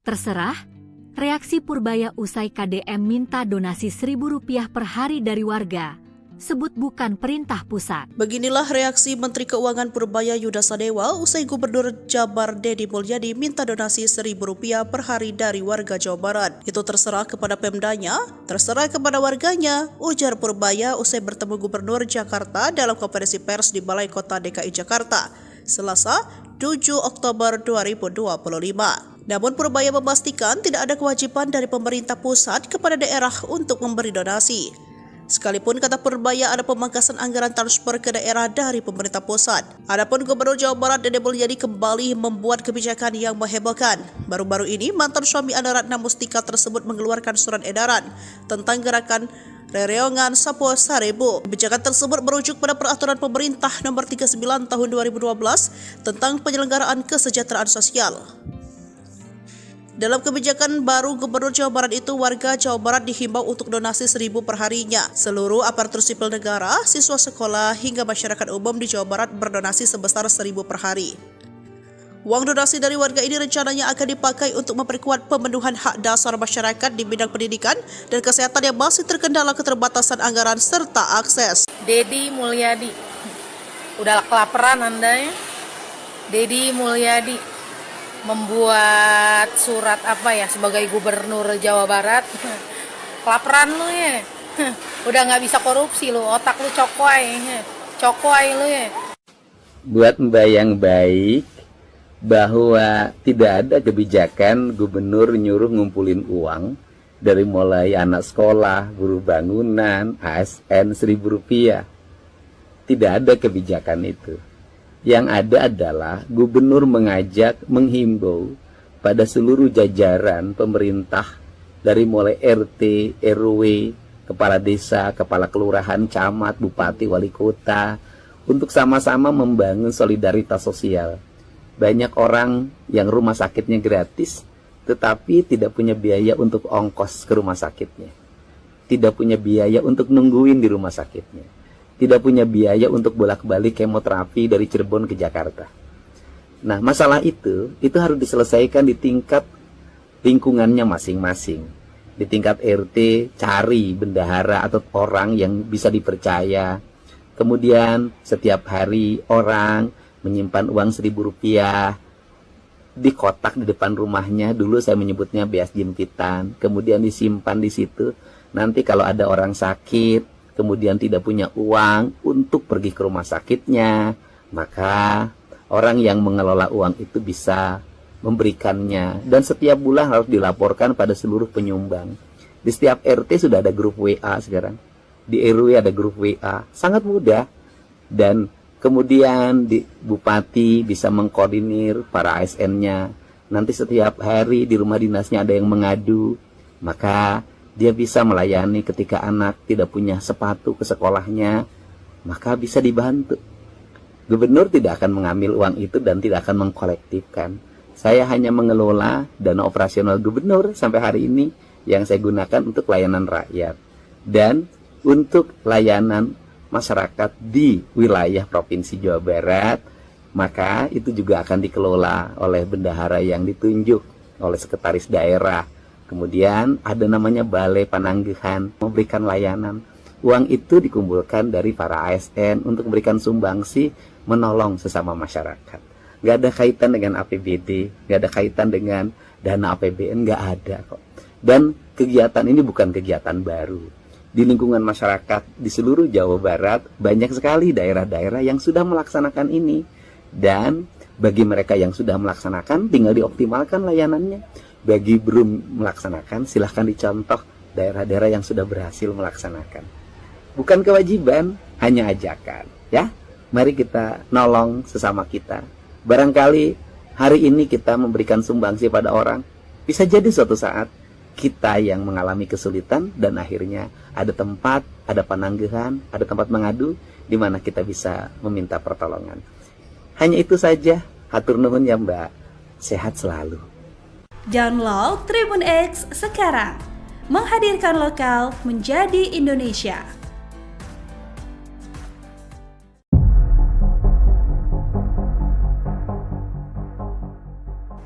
Terserah, reaksi Purbaya usai KDM minta donasi Rp1.000 per hari dari warga, sebut bukan perintah pusat. Beginilah reaksi Menteri Keuangan Purbaya Yuda Sadewa usai Gubernur Jabar Deddy Mulyadi minta donasi Rp1.000 per hari dari warga Jawa Barat. Itu terserah kepada Pemdanya, terserah kepada warganya, ujar Purbaya usai bertemu Gubernur Jakarta dalam konferensi pers di Balai Kota DKI Jakarta, Selasa 7 Oktober 2025. Namun Purbaya memastikan tidak ada kewajiban dari pemerintah pusat kepada daerah untuk memberi donasi. Sekalipun kata Purbaya ada pemangkasan anggaran transfer ke daerah dari pemerintah pusat. Adapun Gubernur Jawa Barat Deddy Mulyadi kembali membuat kebijakan yang menghebohkan. Baru-baru ini mantan suami Anda Ratna Mustika tersebut mengeluarkan surat edaran tentang gerakan Rereongan Sapo Sarebu. Kebijakan tersebut merujuk pada peraturan pemerintah nomor 39 tahun 2012 tentang penyelenggaraan kesejahteraan sosial. Dalam kebijakan baru Gubernur Jawa Barat itu, warga Jawa Barat dihimbau untuk donasi Rp1.000 per harinya. Seluruh aparatur sipil negara, siswa sekolah, hingga masyarakat umum di Jawa Barat berdonasi sebesar Rp1.000 per hari. Uang donasi dari warga ini rencananya akan dipakai untuk memperkuat pemenuhan hak dasar masyarakat di bidang pendidikan dan kesehatan yang masih terkendala keterbatasan anggaran serta akses. Deddy Mulyadi, udah kelaparan Anda ya? Deddy Mulyadi membuat surat apa ya sebagai Gubernur Jawa Barat. Kelaparan lu ya. Udah nggak bisa korupsi lu, otak lu cokoy lu ya. Buat Mbak yang baik, bahwa tidak ada kebijakan gubernur nyuruh ngumpulin uang dari mulai anak sekolah, buruh bangunan, ASN Rp1.000. Tidak ada kebijakan itu. Yang ada adalah gubernur menghimbau pada seluruh jajaran pemerintah dari mulai RT, RW, kepala desa, kepala kelurahan, camat, bupati, wali kota untuk sama-sama membangun solidaritas sosial. Banyak orang yang rumah sakitnya gratis tetapi tidak punya biaya untuk ongkos ke rumah sakitnya. Tidak punya biaya untuk nungguin di rumah sakitnya. Tidak punya biaya untuk bolak-balik kemoterapi dari Cirebon ke Jakarta. Nah, masalah itu harus diselesaikan di tingkat lingkungannya masing-masing. Di tingkat RT, cari bendahara atau orang yang bisa dipercaya. Kemudian setiap hari orang menyimpan uang Rp1.000 di kotak di depan rumahnya. Dulu saya menyebutnya beas jempitan. Kemudian disimpan di situ. Nanti kalau ada orang sakit, kemudian tidak punya uang untuk pergi ke rumah sakitnya, maka orang yang mengelola uang itu bisa memberikannya. Dan setiap bulan harus dilaporkan pada seluruh penyumbang. Di setiap RT sudah ada grup WA sekarang. Di RW ada grup WA. Sangat mudah. Dan kemudian di bupati bisa mengkoordinir para ASN-nya. Nanti setiap hari di rumah dinasnya ada yang mengadu. Maka dia bisa melayani ketika anak tidak punya sepatu ke sekolahnya, maka bisa dibantu. Gubernur tidak akan mengambil uang itu dan tidak akan mengkolektifkan. Saya hanya mengelola dana operasional gubernur sampai hari ini yang saya gunakan untuk layanan rakyat. Dan untuk layanan masyarakat di wilayah Provinsi Jawa Barat, maka itu juga akan dikelola oleh bendahara yang ditunjuk oleh sekretaris daerah. Kemudian ada namanya Balai Pananggahan, memberikan layanan. Uang itu dikumpulkan dari para ASN untuk memberikan sumbangsi, menolong sesama masyarakat. Gak ada kaitan dengan APBD, gak ada kaitan dengan dana APBN, gak ada kok. Dan kegiatan ini bukan kegiatan baru. Di lingkungan masyarakat di seluruh Jawa Barat, banyak sekali daerah-daerah yang sudah melaksanakan ini. Dan bagi mereka yang sudah melaksanakan, tinggal dioptimalkan layanannya. Bagi belum melaksanakan, silahkan dicontoh daerah-daerah yang sudah berhasil melaksanakan. Bukan kewajiban, hanya ajakan. Ya, mari kita nolong sesama kita. Barangkali hari ini kita memberikan sumbangsi pada orang, bisa jadi suatu saat kita yang mengalami kesulitan dan akhirnya ada tempat, ada pananggahan, ada tempat mengadu di mana kita bisa meminta pertolongan. Hanya itu saja. Hatur nuhun ya Mbak. Sehat selalu. Download Tribun X sekarang, menghadirkan lokal menjadi Indonesia.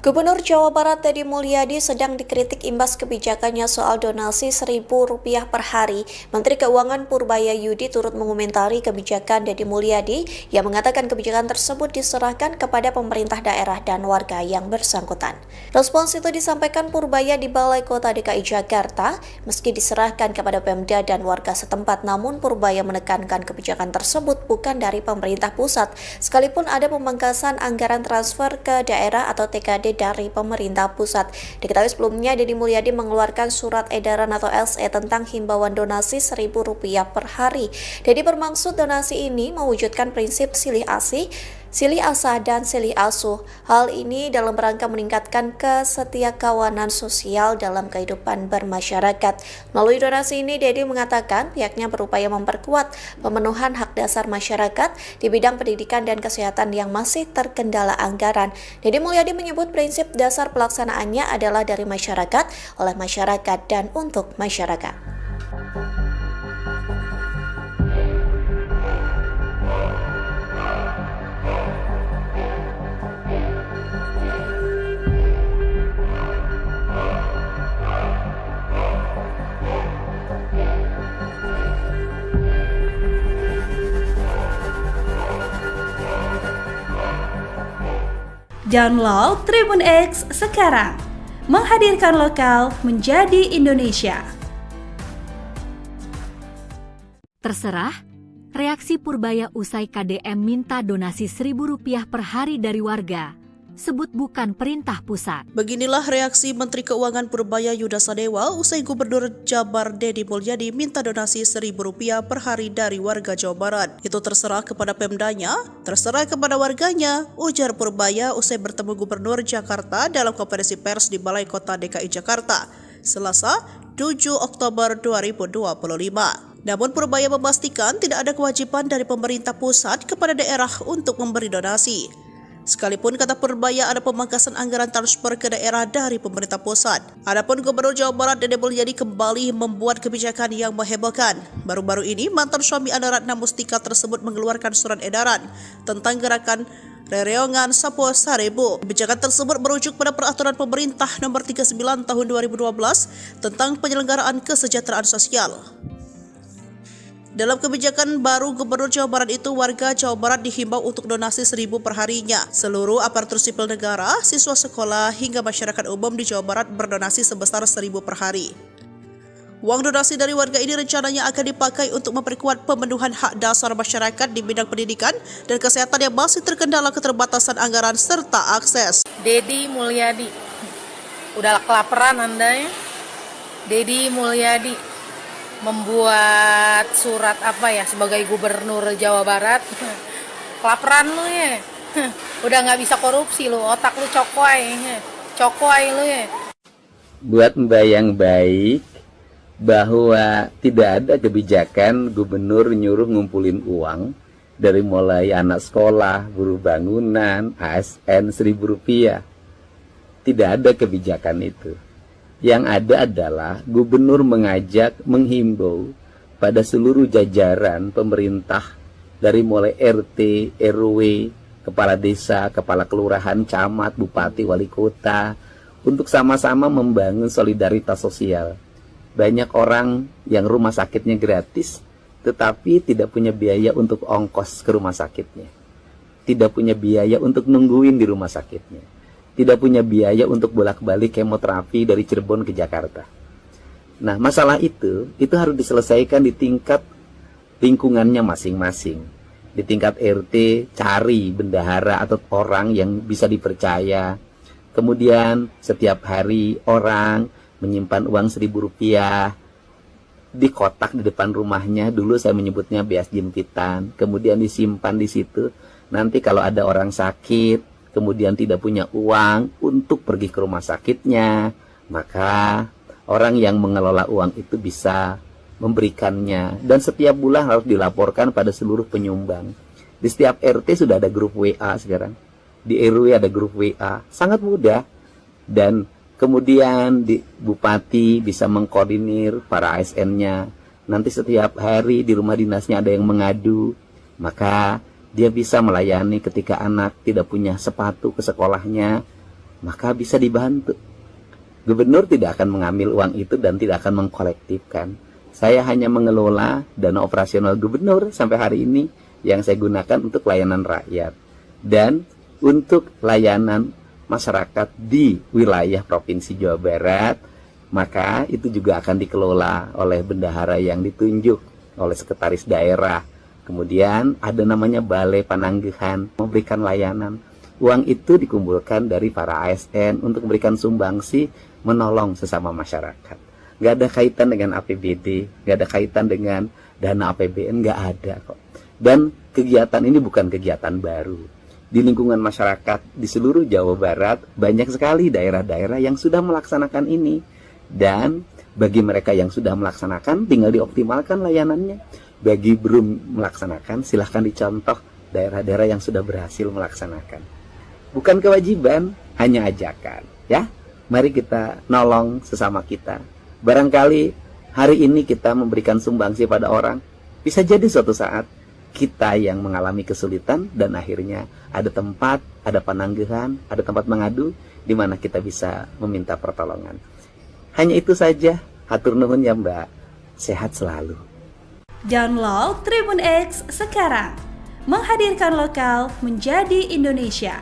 Gubernur Jawa Barat Deddy Mulyadi sedang dikritik imbas kebijakannya soal donasi Rp1.000 per hari. Menteri Keuangan Purbaya Yudi turut mengomentari kebijakan Deddy Mulyadi yang mengatakan kebijakan tersebut diserahkan kepada pemerintah daerah dan warga yang bersangkutan. Respons itu disampaikan Purbaya di Balai Kota DKI Jakarta. Meski diserahkan kepada Pemda dan warga setempat, namun Purbaya menekankan kebijakan tersebut bukan dari pemerintah pusat, sekalipun ada pemangkasan anggaran transfer ke daerah atau TKD dari pemerintah pusat. Diketahui sebelumnya Deddy Mulyadi mengeluarkan surat edaran atau SE tentang himbauan donasi Rp1.000 per hari. Deddy bermaksud donasi ini mewujudkan prinsip silih asih, silih asah, dan silih asuh. Hal ini dalam rangka meningkatkan kesetiakawanan sosial dalam kehidupan bermasyarakat. Melalui donasi ini, Deddy mengatakan pihaknya berupaya memperkuat pemenuhan hak dasar masyarakat di bidang pendidikan dan kesehatan yang masih terkendala anggaran. Deddy Mulyadi menyebut prinsip dasar pelaksanaannya adalah dari masyarakat, oleh masyarakat, dan untuk masyarakat. Download Tribun X sekarang, menghadirkan lokal menjadi Indonesia. Terserah, reaksi Purbaya usai KDM minta donasi Rp1.000 per hari dari warga. Sebut bukan perintah pusat. Beginilah reaksi Menteri Keuangan Purbaya Yuda Sadewa usai Gubernur Jabar Deddy Mulyadi minta donasi Rp1.000 per hari dari warga Jawa Barat. Itu terserah kepada Pemdanya, terserah kepada warganya, ujar Purbaya usai bertemu Gubernur Jakarta dalam konferensi pers di Balai Kota DKI Jakarta, Selasa 7 Oktober 2025. Namun Purbaya memastikan tidak ada kewajiban dari pemerintah pusat kepada daerah untuk memberi donasi. Sekalipun kata Purbaya ada pemangkasan anggaran transfer ke daerah dari pemerintah pusat. Adapun Gubernur Jawa Barat Deddy Mulyadi kembali membuat kebijakan yang menghebohkan. Baru-baru ini mantan suami Anda Ratna Mustika tersebut mengeluarkan surat edaran tentang gerakan Rereongan Sapo Sarebu. Kebijakan tersebut merujuk pada peraturan pemerintah nomor 39 tahun 2012 tentang penyelenggaraan kesejahteraan sosial. Dalam kebijakan baru Gubernur Jawa Barat itu, warga Jawa Barat dihimbau untuk donasi Rp1.000 per harinya. Seluruh aparatur sipil negara, siswa sekolah, hingga masyarakat umum di Jawa Barat berdonasi sebesar Rp1.000 per hari. Uang donasi dari warga ini rencananya akan dipakai untuk memperkuat pemenuhan hak dasar masyarakat di bidang pendidikan dan kesehatan yang masih terkendala keterbatasan anggaran serta akses. Deddy Mulyadi, udah kelaparan Anda ya? Deddy Mulyadi membuat surat sebagai Gubernur Jawa Barat. Kelaparan lu ya. Udah nggak bisa korupsi lu, otak lu cokoy lu ya. Buat Mbak yang baik, bahwa tidak ada kebijakan gubernur nyuruh ngumpulin uang dari mulai anak sekolah, buruh bangunan, ASN Rp1.000. Tidak ada kebijakan itu. Yang ada adalah gubernur menghimbau pada seluruh jajaran pemerintah dari mulai RT, RW, kepala desa, kepala kelurahan, camat, bupati, wali kota untuk sama-sama membangun solidaritas sosial. Banyak orang yang rumah sakitnya gratis tetapi tidak punya biaya untuk ongkos ke rumah sakitnya. Tidak punya biaya untuk nungguin di rumah sakitnya. Tidak punya biaya untuk bolak-balik kemoterapi dari Cirebon ke Jakarta. Nah, masalah itu harus diselesaikan di tingkat lingkungannya masing-masing. Di tingkat RT, cari bendahara atau orang yang bisa dipercaya. Kemudian, setiap hari orang menyimpan uang Rp1.000 di kotak di depan rumahnya. Dulu saya menyebutnya beas jempitan. Kemudian disimpan di situ. Nanti kalau ada orang sakit, kemudian tidak punya uang untuk pergi ke rumah sakitnya, maka orang yang mengelola uang itu bisa memberikannya. Dan setiap bulan harus dilaporkan pada seluruh penyumbang. Di setiap RT sudah ada grup WA sekarang. Di RW ada grup WA. Sangat mudah. Dan kemudian di bupati bisa mengkoordinir para ASN-nya. Nanti setiap hari di rumah dinasnya ada yang mengadu. Maka dia bisa melayani ketika anak tidak punya sepatu ke sekolahnya, maka bisa dibantu. Gubernur tidak akan mengambil uang itu dan tidak akan mengkolektifkan. Saya hanya mengelola dana operasional gubernur sampai hari ini yang saya gunakan untuk layanan rakyat dan untuk layanan masyarakat di wilayah Provinsi Jawa Barat, maka itu juga akan dikelola oleh bendahara yang ditunjuk oleh sekretaris daerah. Kemudian ada namanya Balai Pananggahan memberikan layanan. Uang itu dikumpulkan dari para ASN untuk memberikan sumbangsi menolong sesama masyarakat. Nggak ada kaitan dengan APBD, nggak ada kaitan dengan dana APBN, nggak ada kok. Dan kegiatan ini bukan kegiatan baru. Di lingkungan masyarakat di seluruh Jawa Barat banyak sekali daerah-daerah yang sudah melaksanakan ini. Dan bagi mereka yang sudah melaksanakan tinggal dioptimalkan layanannya. Bagi belum melaksanakan silahkan dicontoh daerah-daerah yang sudah berhasil melaksanakan. Bukan kewajiban, hanya ajakan, ya. Mari kita nolong sesama kita. Barangkali hari ini kita memberikan sumbangsi pada orang, bisa jadi suatu saat kita yang mengalami kesulitan dan akhirnya ada tempat, ada pananggahan, ada tempat mengadu di mana kita bisa meminta pertolongan. Hanya itu saja. Hatur nuhun ya Mbak. Sehat selalu. Download Tribun X sekarang. Menghadirkan lokal menjadi Indonesia.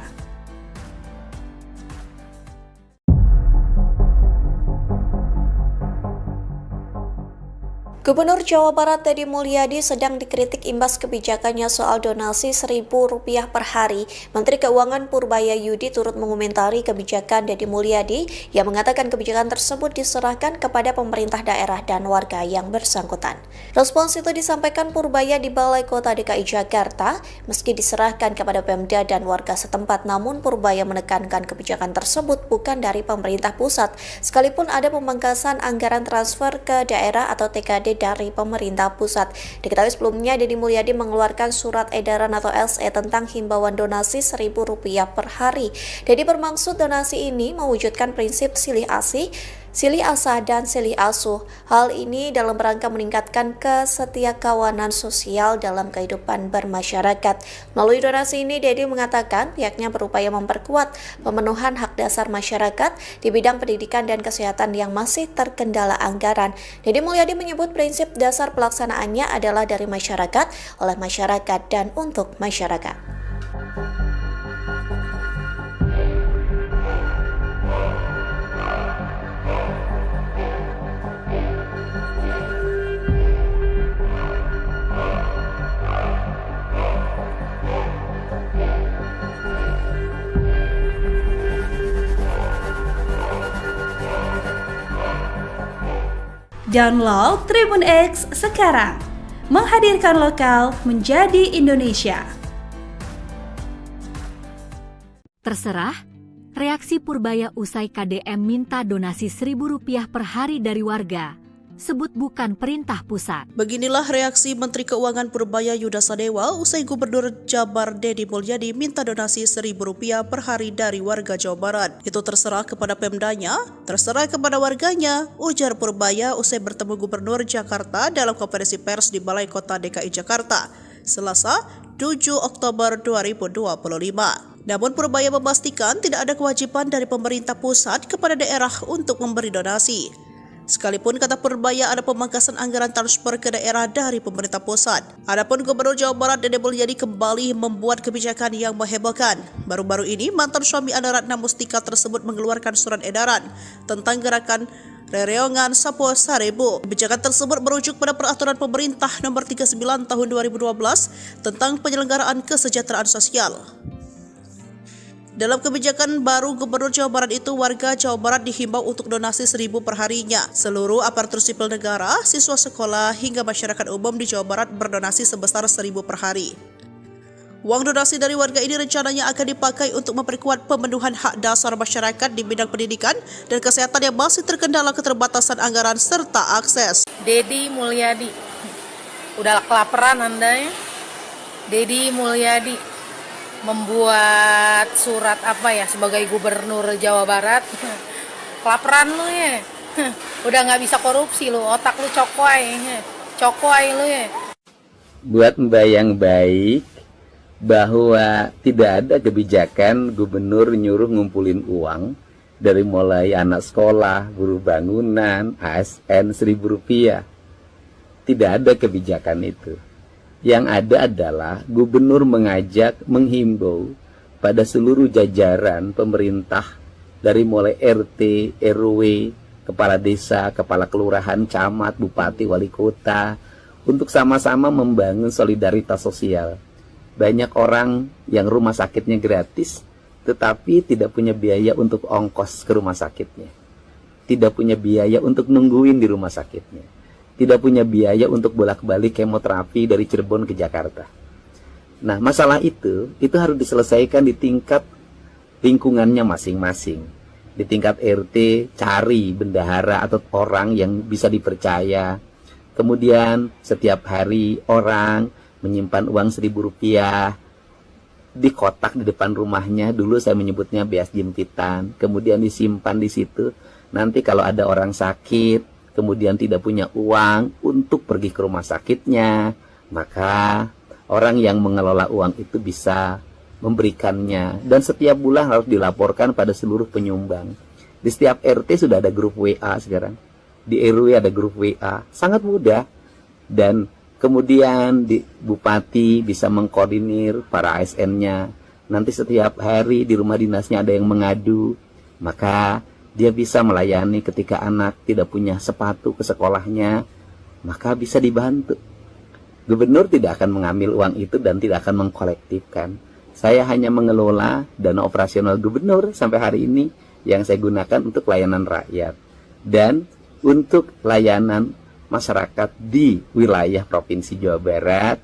Gubernur Jawa Barat Deddy Mulyadi sedang dikritik imbas kebijakannya soal donasi Rp1.000 per hari. Menteri Keuangan Purbaya Yudi turut mengomentari kebijakan Deddy Mulyadi yang mengatakan kebijakan tersebut diserahkan kepada pemerintah daerah dan warga yang bersangkutan. Respons itu disampaikan Purbaya di Balai Kota DKI Jakarta. Meski diserahkan kepada Pemda dan warga setempat, namun Purbaya menekankan kebijakan tersebut bukan dari pemerintah pusat, sekalipun ada pemangkasan anggaran transfer ke daerah atau TKD dari pemerintah pusat. Diketahui sebelumnya Deddy Mulyadi mengeluarkan surat edaran atau SE tentang himbauan donasi Rp1.000 per hari. Deddy bermaksud donasi ini mewujudkan prinsip silih asih, silih asah dan silih asuh. Hal ini dalam rangka meningkatkan kesetiakawanan sosial dalam kehidupan bermasyarakat. Melalui donasi ini, Deddy mengatakan pihaknya berupaya memperkuat pemenuhan hak dasar masyarakat di bidang pendidikan dan kesehatan yang masih terkendala anggaran. Deddy Mulyadi menyebut prinsip dasar pelaksanaannya adalah dari masyarakat, oleh masyarakat, dan untuk masyarakat. Download Tribun X sekarang. Menghadirkan lokal menjadi Indonesia. Terserah, reaksi Purbaya usai KDM minta donasi Rp1.000 per hari dari warga. Sebut bukan perintah pusat. Beginilah reaksi Menteri Keuangan Purbaya Yuda Sadewa usai Gubernur Jabar Deddy Mulyadi minta donasi Rp1.000 per hari dari warga Jawa Barat. Itu terserah kepada Pemdanya, terserah kepada warganya, ujar Purbaya usai bertemu Gubernur Jakarta dalam konferensi pers di Balai Kota DKI Jakarta, Selasa 7 Oktober 2025. Namun Purbaya memastikan tidak ada kewajiban dari pemerintah pusat kepada daerah untuk memberi donasi. Sekalipun kata Purbaya ada pemangkasan anggaran transfer ke daerah dari pemerintah pusat. Adapun Gubernur Jawa Barat Deddy Mulyadi kembali membuat kebijakan yang menghebohkan. Baru-baru ini mantan suami Anna Ratna Mustika tersebut mengeluarkan surat edaran tentang gerakan Rereongan Sapo Sarebu. Kebijakan tersebut merujuk pada peraturan pemerintah nomor 39 tahun 2012 tentang penyelenggaraan kesejahteraan sosial. Dalam kebijakan baru Gubernur Jawa Barat itu, warga Jawa Barat dihimbau untuk donasi Rp1.000 per harinya. Seluruh aparatur sipil negara, siswa sekolah, hingga masyarakat umum di Jawa Barat berdonasi sebesar Rp1.000 per hari. Uang donasi dari warga ini rencananya akan dipakai untuk memperkuat pemenuhan hak dasar masyarakat di bidang pendidikan dan kesehatan yang masih terkendala keterbatasan anggaran serta akses. Deddy Mulyadi, udah kelaparan Anda ya? Deddy Mulyadi membuat surat sebagai Gubernur Jawa Barat. Kelaparan lu ya? Udah nggak bisa korupsi lu, otak lu cokoy lu ya. Buat Mbak yang baik bahwa tidak ada kebijakan gubernur nyuruh ngumpulin uang dari mulai anak sekolah, buruh bangunan, ASN Rp1.000. Tidak ada kebijakan itu. Yang ada adalah gubernur menghimbau pada seluruh jajaran pemerintah dari mulai RT, RW, kepala desa, kepala kelurahan, camat, bupati, wali kota untuk sama-sama membangun solidaritas sosial. Banyak orang yang rumah sakitnya gratis, tetapi tidak punya biaya untuk ongkos ke rumah sakitnya. Tidak punya biaya untuk nungguin di rumah sakitnya. Tidak punya biaya untuk bolak-balik kemoterapi dari Cirebon ke Jakarta. Nah, masalah itu harus diselesaikan di tingkat lingkungannya masing-masing. Di tingkat RT, cari bendahara atau orang yang bisa dipercaya. Kemudian setiap hari orang menyimpan uang Rp1.000 di kotak di depan rumahnya. Dulu saya menyebutnya beas jempitan. Kemudian disimpan di situ. Nanti kalau ada orang sakit, kemudian tidak punya uang untuk pergi ke rumah sakitnya, maka orang yang mengelola uang itu bisa memberikannya. Dan setiap bulan harus dilaporkan pada seluruh penyumbang. Di setiap RT sudah ada grup WA sekarang. Di RW ada grup WA. Sangat mudah. Dan kemudian di bupati bisa mengkoordinir para ASN-nya. Nanti setiap hari di rumah dinasnya ada yang mengadu. Maka dia bisa melayani ketika anak tidak punya sepatu ke sekolahnya. Maka bisa dibantu. Gubernur tidak akan mengambil uang itu dan tidak akan mengkolektifkan. Saya hanya mengelola dana operasional gubernur sampai hari ini yang saya gunakan untuk layanan rakyat. Dan untuk layanan masyarakat di wilayah Provinsi Jawa Barat,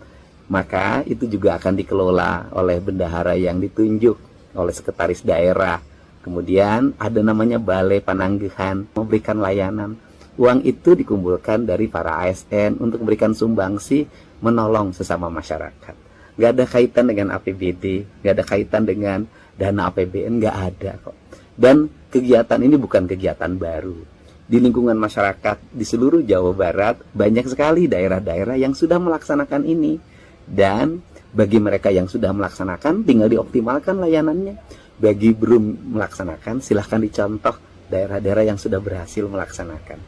maka itu juga akan dikelola oleh bendahara yang ditunjuk oleh sekretaris daerah. Kemudian ada namanya Balai Pananggahan, memberikan layanan. Uang itu dikumpulkan dari para ASN untuk memberikan sumbangsi, menolong sesama masyarakat. Nggak ada kaitan dengan APBD, nggak ada kaitan dengan dana APBN, nggak ada kok. Dan kegiatan ini bukan kegiatan baru. Di lingkungan masyarakat di seluruh Jawa Barat banyak sekali daerah-daerah yang sudah melaksanakan ini. Dan bagi mereka yang sudah melaksanakan tinggal dioptimalkan layanannya. Bagi belum melaksanakan silahkan dicontoh daerah-daerah yang sudah berhasil melaksanakan.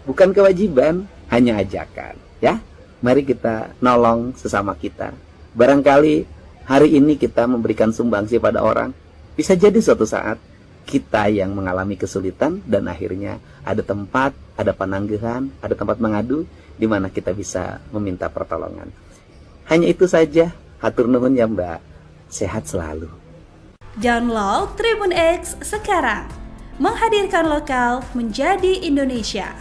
Bukan kewajiban, hanya ajakan. Ya, mari kita nolong sesama kita. Barangkali hari ini kita memberikan sumbangsi pada orang. Bisa jadi suatu saat kita yang mengalami kesulitan dan akhirnya ada tempat, ada pananggahan, ada tempat mengadu di mana kita bisa meminta pertolongan. Hanya itu saja. Hatur nuhun ya Mbak. Sehat selalu. Download Tribun X sekarang. Menghadirkan lokal menjadi Indonesia.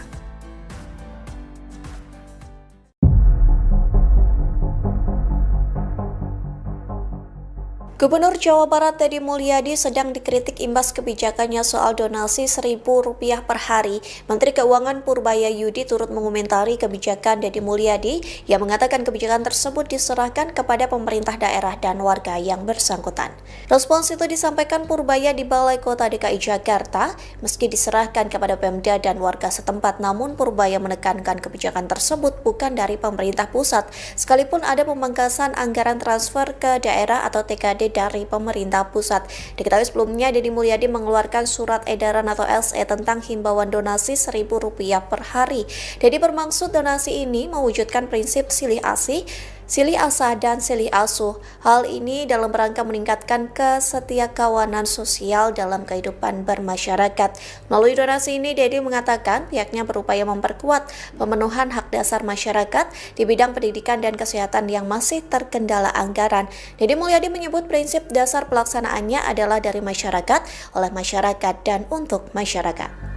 Gubernur Jawa Barat Deddy Mulyadi sedang dikritik imbas kebijakannya soal donasi Rp1.000 per hari. Menteri Keuangan Purbaya Yudi turut mengomentari kebijakan Deddy Mulyadi yang mengatakan kebijakan tersebut diserahkan kepada pemerintah daerah dan warga yang bersangkutan. Respons itu disampaikan Purbaya di Balai Kota DKI Jakarta. Meski diserahkan kepada Pemda dan warga setempat, namun Purbaya menekankan kebijakan tersebut bukan dari pemerintah pusat, sekalipun ada pemangkasan anggaran transfer ke daerah atau TKD dari pemerintah pusat. Diketahui sebelumnya Deddy Mulyadi mengeluarkan surat edaran atau SE tentang himbauan donasi Rp1.000 per hari. Deddy bermaksud donasi ini mewujudkan prinsip silih asih, silih asah dan silih asuh. Hal ini dalam rangka meningkatkan kesetiakawanan sosial dalam kehidupan bermasyarakat. Melalui donasi ini, Deddy mengatakan pihaknya berupaya memperkuat pemenuhan hak dasar masyarakat di bidang pendidikan dan kesehatan yang masih terkendala anggaran. Deddy Mulyadi menyebut prinsip dasar pelaksanaannya adalah dari masyarakat, oleh masyarakat, dan untuk masyarakat.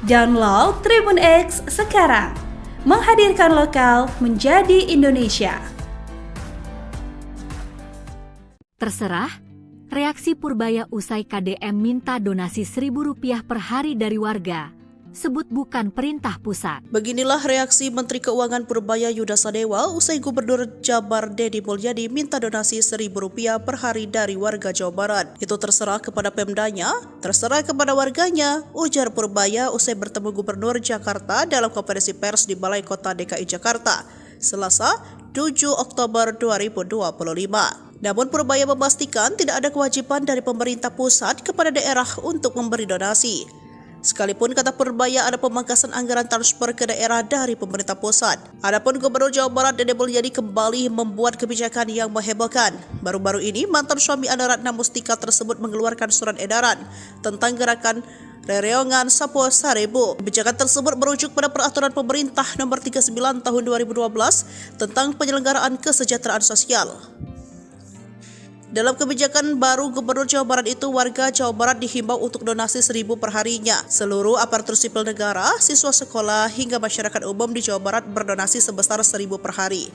Download Tribun X sekarang. Menghadirkan lokal menjadi Indonesia. Terserah, reaksi Purbaya usai KDM minta donasi Rp1.000 per hari dari warga. sebut bukan perintah pusat. Beginilah reaksi Menteri Keuangan Purbaya Yuda Sadewa usai Gubernur Jabar Deddy Mulyadi minta donasi Rp1.000 per hari dari warga Jawa Barat. Itu terserah kepada Pemdanya, terserah kepada warganya, ujar Purbaya usai bertemu Gubernur Jakarta dalam konferensi pers di Balai Kota DKI Jakarta, Selasa 7 Oktober 2025. Namun Purbaya memastikan tidak ada kewajiban dari pemerintah pusat kepada daerah untuk memberi donasi. Sekalipun kata Purbaya ada pemangkasan anggaran transfer ke daerah dari pemerintah pusat. Adapun Gubernur Jawa Barat Deddy Mulyadi kembali membuat kebijakan yang menghebohkan. Baru-baru ini mantan suami Anna Ratna Mustika tersebut mengeluarkan surat edaran tentang gerakan Rereongan Sapo Sarebu. Kebijakan tersebut merujuk pada peraturan pemerintah nomor 39 tahun 2012 tentang penyelenggaraan kesejahteraan sosial. Dalam kebijakan baru Gubernur Jawa Barat itu, warga Jawa Barat dihimbau untuk donasi 1.000 per harinya. Seluruh aparatur sipil negara, siswa sekolah, hingga masyarakat umum di Jawa Barat berdonasi sebesar 1.000 per hari.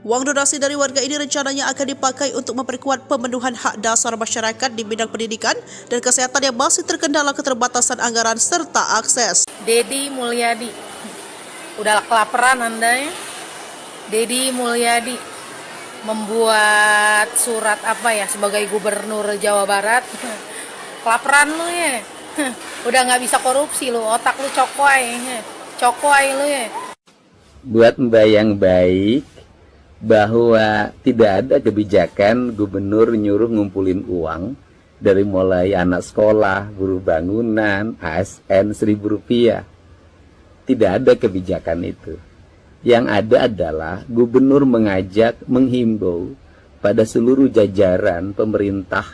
Uang donasi dari warga ini rencananya akan dipakai untuk memperkuat pemenuhan hak dasar masyarakat di bidang pendidikan dan kesehatan yang masih terkendala keterbatasan anggaran serta akses. Deddy Mulyadi, udah kelaparan Anda ya? Deddy Mulyadi membuat surat sebagai Gubernur Jawa Barat. Kelaparan lu ya. Udah nggak bisa korupsi lu, otak lu cokoy lu ya. Buat Mbak yang baik, bahwa tidak ada kebijakan gubernur nyuruh ngumpulin uang dari mulai anak sekolah, buruh bangunan, ASN Rp1.000. Tidak ada kebijakan itu. Yang ada adalah gubernur menghimbau pada seluruh jajaran pemerintah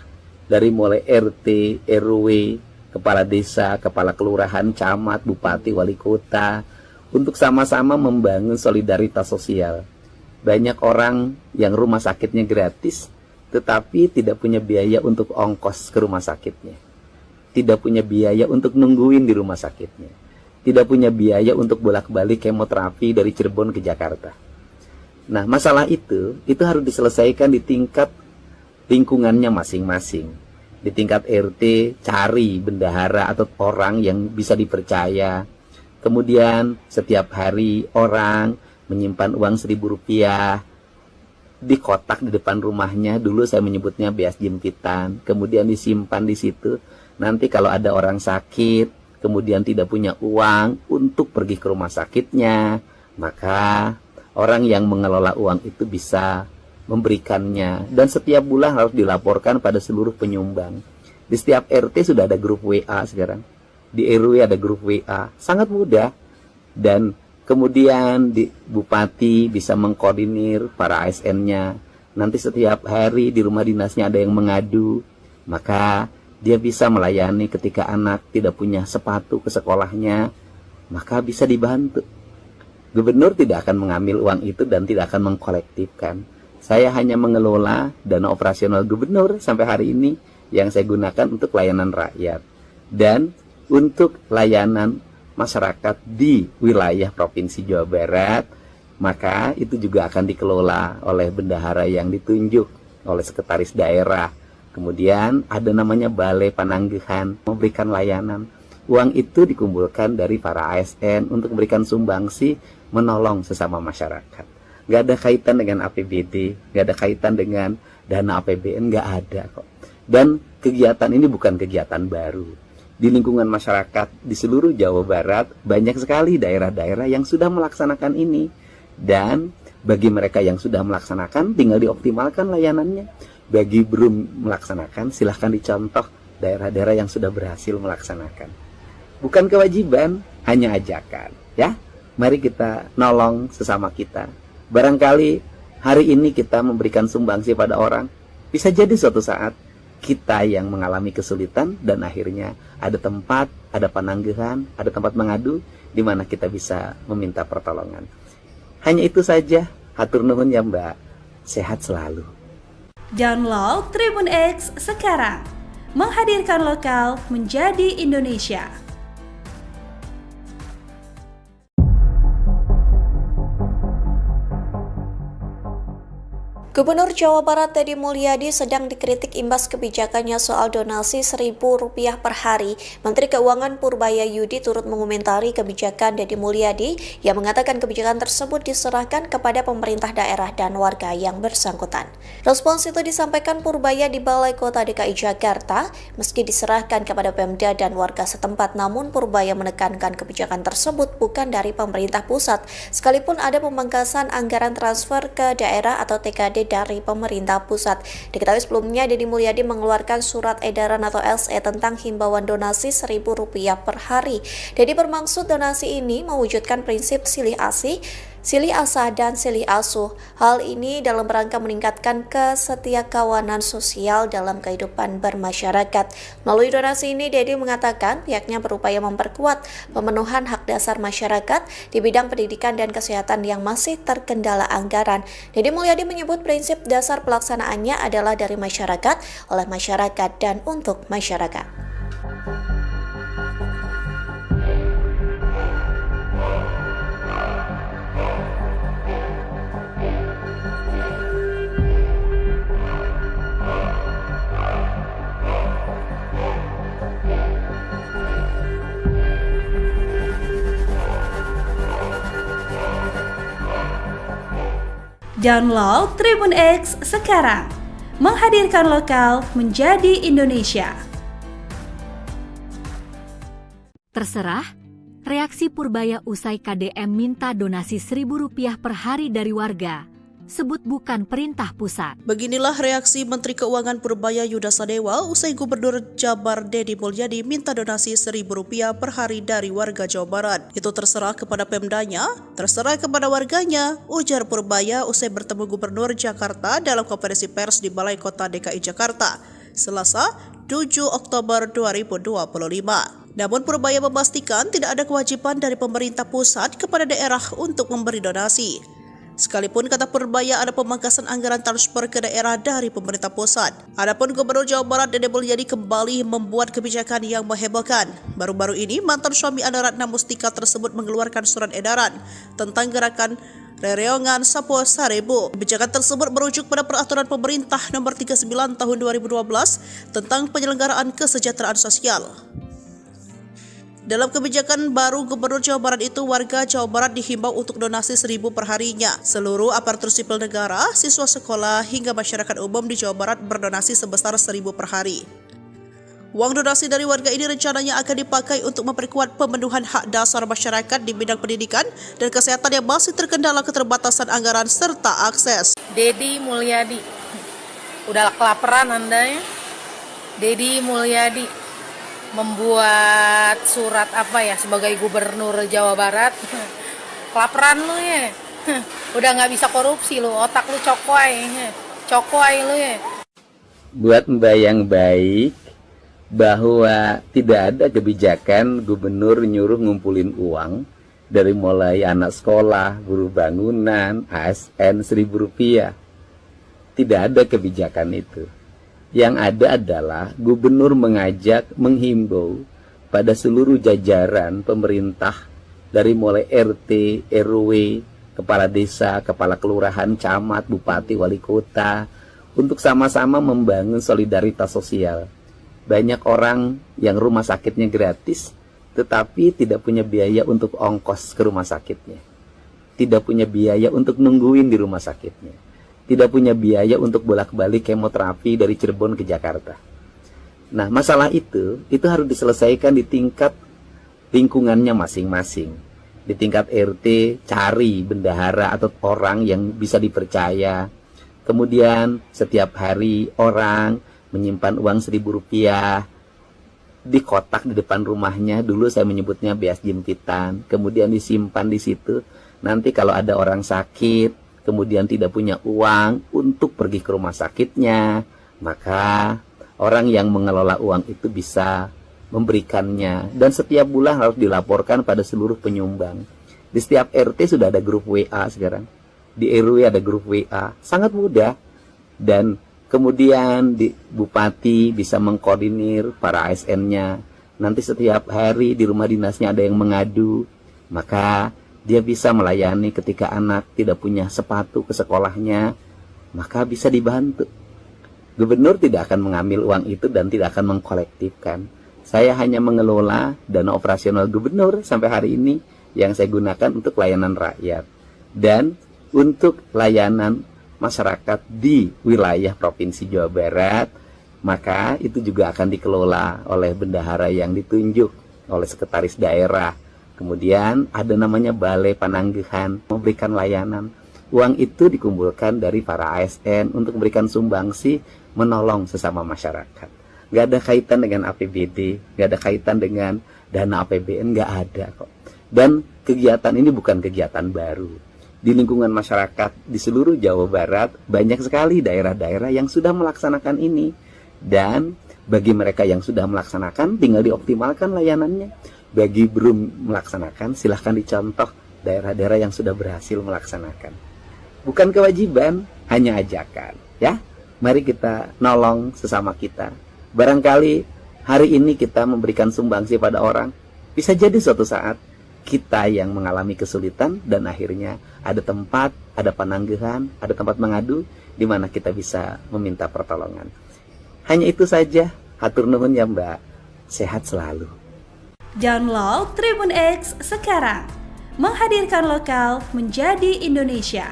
dari mulai RT, RW, kepala desa, kepala kelurahan, camat, bupati, wali kota untuk sama-sama membangun solidaritas sosial. Banyak orang yang rumah sakitnya gratis tetapi tidak punya biaya untuk ongkos ke rumah sakitnya. Tidak punya biaya untuk nungguin di rumah sakitnya. Tidak punya biaya untuk bolak-balik kemoterapi dari Cirebon ke Jakarta. Nah, masalah itu harus diselesaikan di tingkat lingkungannya masing-masing. Di tingkat RT, cari bendahara atau orang yang bisa dipercaya. Kemudian setiap hari orang menyimpan uang Rp1.000 di kotak di depan rumahnya. Dulu saya menyebutnya beas jempitan. Kemudian disimpan di situ. Nanti kalau ada orang sakit, kemudian tidak punya uang untuk pergi ke rumah sakitnya, maka orang yang mengelola uang itu bisa memberikannya. Dan setiap bulan harus dilaporkan pada seluruh penyumbang. Di setiap RT sudah ada grup WA sekarang. Di RW ada grup WA. Sangat mudah. Dan kemudian di bupati bisa mengkoordinir para ASN-nya. Nanti setiap hari di rumah dinasnya ada yang mengadu. Maka dia bisa melayani ketika anak tidak punya sepatu ke sekolahnya, maka bisa dibantu. Gubernur tidak akan mengambil uang itu dan tidak akan mengkolektifkan. Saya hanya mengelola dana operasional gubernur sampai hari ini yang saya gunakan untuk layanan rakyat dan untuk layanan masyarakat di wilayah Provinsi Jawa Barat. Maka itu juga akan dikelola oleh bendahara yang ditunjuk oleh sekretaris daerah. Kemudian ada namanya Balai Pananggahan, memberikan layanan. Uang itu dikumpulkan dari para ASN untuk memberikan sumbangsi, menolong sesama masyarakat. Gak ada kaitan dengan APBD, gak ada kaitan dengan dana APBN, gak ada kok. Dan kegiatan ini bukan kegiatan baru. Di lingkungan masyarakat di seluruh Jawa Barat, banyak sekali daerah-daerah yang sudah melaksanakan ini. Dan bagi mereka yang sudah melaksanakan, tinggal dioptimalkan layanannya. Bagi belum melaksanakan, silahkan dicontoh daerah-daerah yang sudah berhasil melaksanakan. Bukan kewajiban, hanya ajakan. Ya, mari kita nolong sesama kita. Barangkali hari ini kita memberikan sumbangsi pada orang. Bisa jadi suatu saat kita yang mengalami kesulitan dan akhirnya ada tempat, ada pananggahan, ada tempat mengadu di mana kita bisa meminta pertolongan. Hanya itu saja. Hatur nuhun ya Mbak. Sehat selalu. Download Tribun X sekarang, menghadirkan lokal menjadi Indonesia. Gubernur Jawa Barat Deddy Mulyadi sedang dikritik imbas kebijakannya soal donasi Rp1.000 per hari. Menteri Keuangan Purbaya Yudi turut mengomentari kebijakan Deddy Mulyadi yang mengatakan kebijakan tersebut diserahkan kepada pemerintah daerah dan warga yang bersangkutan. Respons itu disampaikan Purbaya di Balai Kota DKI Jakarta. Meski diserahkan kepada Pemda dan warga setempat, namun Purbaya menekankan kebijakan tersebut bukan dari pemerintah pusat, sekalipun ada pemangkasan anggaran transfer ke daerah atau TKD dari pemerintah pusat. Diketahui sebelumnya Deddy Mulyadi mengeluarkan surat edaran atau SE tentang himbauan donasi Rp1.000 per hari. Deddy bermaksud donasi ini mewujudkan prinsip silih asih, silih asah dan silih asuh. Hal ini dalam rangka meningkatkan kesetiakawanan sosial dalam kehidupan bermasyarakat. Melalui donasi ini, Deddy mengatakan pihaknya berupaya memperkuat pemenuhan hak dasar masyarakat di bidang pendidikan dan kesehatan yang masih terkendala anggaran. Deddy Mulyadi menyebut prinsip dasar pelaksanaannya adalah dari masyarakat, oleh masyarakat, dan untuk masyarakat. Download Tribun X sekarang, menghadirkan lokal menjadi Indonesia. Terserah, reaksi Purbaya usai KDM minta donasi Rp1.000 per hari dari warga. Sebut bukan perintah pusat. Beginilah reaksi Menteri Keuangan Purbaya Yuda Sadewa usai Gubernur Jabar Deddy Mulyadi minta donasi Rp1.000 per hari dari warga Jawa Barat. Itu terserah kepada Pemdanya, terserah kepada warganya, ujar Purbaya usai bertemu Gubernur Jakarta dalam konferensi pers di Balai Kota DKI Jakarta, Selasa 7 Oktober 2025. Namun Purbaya memastikan tidak ada kewajiban dari pemerintah pusat kepada daerah untuk memberi donasi. Sekalipun kata Purbaya ada pemangkasan anggaran transfer ke daerah dari pemerintah pusat. Adapun Gubernur Jawa Barat Deddy Mulyadi kembali membuat kebijakan yang menghebohkan. Baru-baru ini mantan suami Anda Ratna Mustika tersebut mengeluarkan surat edaran tentang gerakan Rereongan Sapo Sarebu. Kebijakan tersebut merujuk pada peraturan pemerintah nomor 39 tahun 2012 tentang penyelenggaraan kesejahteraan sosial. Dalam kebijakan baru Gubernur Jawa Barat itu, warga Jawa Barat dihimbau untuk donasi Rp1.000 per harinya. Seluruh aparatur sipil negara, siswa sekolah, hingga masyarakat umum di Jawa Barat berdonasi sebesar Rp1.000 per hari. Uang donasi dari warga ini rencananya akan dipakai untuk memperkuat pemenuhan hak dasar masyarakat di bidang pendidikan dan kesehatan yang masih terkendala keterbatasan anggaran serta akses. Deddy Mulyadi, udah kelaparan Anda ya? Deddy Mulyadi membuat surat sebagai Gubernur Jawa Barat. Kelaparan lu ya. Udah nggak bisa korupsi lu, otak lu cokoy lu ya. Buat Mbak yang baik, bahwa tidak ada kebijakan gubernur nyuruh ngumpulin uang dari mulai anak sekolah, buruh bangunan, ASN Rp1.000. Tidak ada kebijakan itu. Yang ada adalah gubernur menghimbau pada seluruh jajaran pemerintah dari mulai RT, RW, kepala desa, kepala kelurahan, camat, bupati, wali kota untuk sama-sama membangun solidaritas sosial. Banyak orang yang rumah sakitnya gratis tetapi tidak punya biaya untuk ongkos ke rumah sakitnya. Tidak punya biaya untuk nungguin di rumah sakitnya. Tidak punya biaya untuk bolak-balik kemoterapi dari Cirebon ke Jakarta. Nah, masalah itu harus diselesaikan di tingkat lingkungannya masing-masing. Di tingkat RT, cari bendahara atau orang yang bisa dipercaya. Kemudian, setiap hari orang menyimpan uang Rp1.000 di kotak di depan rumahnya. Dulu saya menyebutnya beas jempitan. Kemudian disimpan di situ. Nanti kalau ada orang sakit, kemudian tidak punya uang untuk pergi ke rumah sakitnya, maka orang yang mengelola uang itu bisa memberikannya. Dan setiap bulan harus dilaporkan pada seluruh penyumbang. Di setiap RT sudah ada grup WA sekarang. Di RW ada grup WA. Sangat mudah. Dan kemudian di bupati bisa mengkoordinir para ASN-nya. Nanti setiap hari di rumah dinasnya ada yang mengadu. Maka dia bisa melayani ketika anak tidak punya sepatu ke sekolahnya, maka bisa dibantu. Gubernur tidak akan mengambil uang itu dan tidak akan mengkolektifkan. Saya hanya mengelola dana operasional gubernur sampai hari ini yang saya gunakan untuk layanan rakyat dan untuk layanan masyarakat di wilayah Provinsi Jawa Barat. Maka itu juga akan dikelola oleh bendahara yang ditunjuk oleh sekretaris daerah. Kemudian ada namanya Balai Pananggahan memberikan layanan. Uang itu dikumpulkan dari para ASN untuk memberikan sumbangsi menolong sesama masyarakat. Gak ada kaitan dengan APBD, gak ada kaitan dengan dana APBN, gak ada kok. Dan kegiatan ini bukan kegiatan baru. Di lingkungan masyarakat di seluruh Jawa Barat banyak sekali daerah-daerah yang sudah melaksanakan ini. Dan bagi mereka yang sudah melaksanakan, tinggal dioptimalkan layanannya. Bagi belum melaksanakan, silahkan dicontoh daerah-daerah yang sudah berhasil melaksanakan. Bukan kewajiban, hanya ajakan. Ya, mari kita nolong sesama kita. Barangkali hari ini kita memberikan sumbangsi pada orang, bisa jadi suatu saat kita yang mengalami kesulitan dan akhirnya ada tempat, ada pananggahan, ada tempat mengadu di mana kita bisa meminta pertolongan. Hanya itu saja. Hatur nuhun ya Mbak. Sehat selalu. Download Tribun X sekarang. Menghadirkan lokal menjadi Indonesia.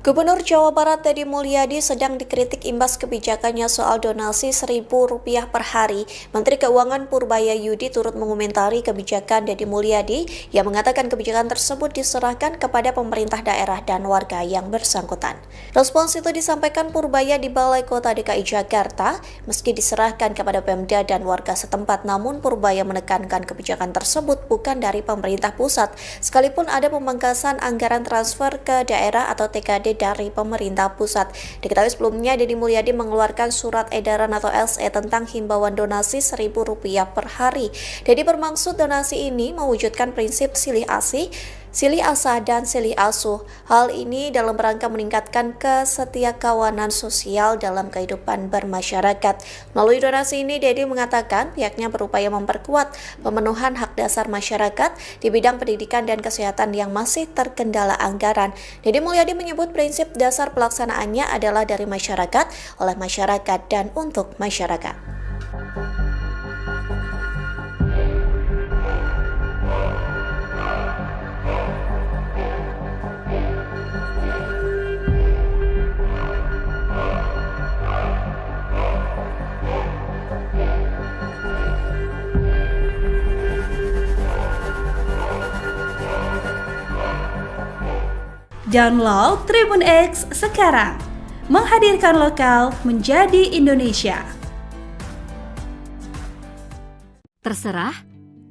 Gubernur Jawa Barat Deddy Mulyadi sedang dikritik imbas kebijakannya soal donasi Rp1.000 per hari. Menteri Keuangan Purbaya Yudi turut mengomentari kebijakan Deddy Mulyadi yang mengatakan kebijakan tersebut diserahkan kepada pemerintah daerah dan warga yang bersangkutan. Respons itu disampaikan Purbaya di Balai Kota DKI Jakarta. Meski diserahkan kepada Pemda dan warga setempat, namun Purbaya menekankan kebijakan tersebut bukan dari pemerintah pusat, sekalipun ada pemangkasan anggaran transfer ke daerah atau TKD dari pemerintah pusat. Diketahui sebelumnya Deddy Mulyadi mengeluarkan surat edaran atau SE tentang himbauan donasi Rp1.000 per hari. Deddy bermaksud donasi ini mewujudkan prinsip silih asih, silih asah dan silih asuh. Hal ini dalam rangka meningkatkan kesetiakawanan sosial dalam kehidupan bermasyarakat. Melalui donasi ini, Deddy mengatakan pihaknya berupaya memperkuat pemenuhan hak dasar masyarakat di bidang pendidikan dan kesehatan yang masih terkendala anggaran. Deddy Mulyadi menyebut prinsip dasar pelaksanaannya adalah dari masyarakat, oleh masyarakat, dan untuk masyarakat. Download Tribun X sekarang. Menghadirkan lokal menjadi Indonesia. Terserah,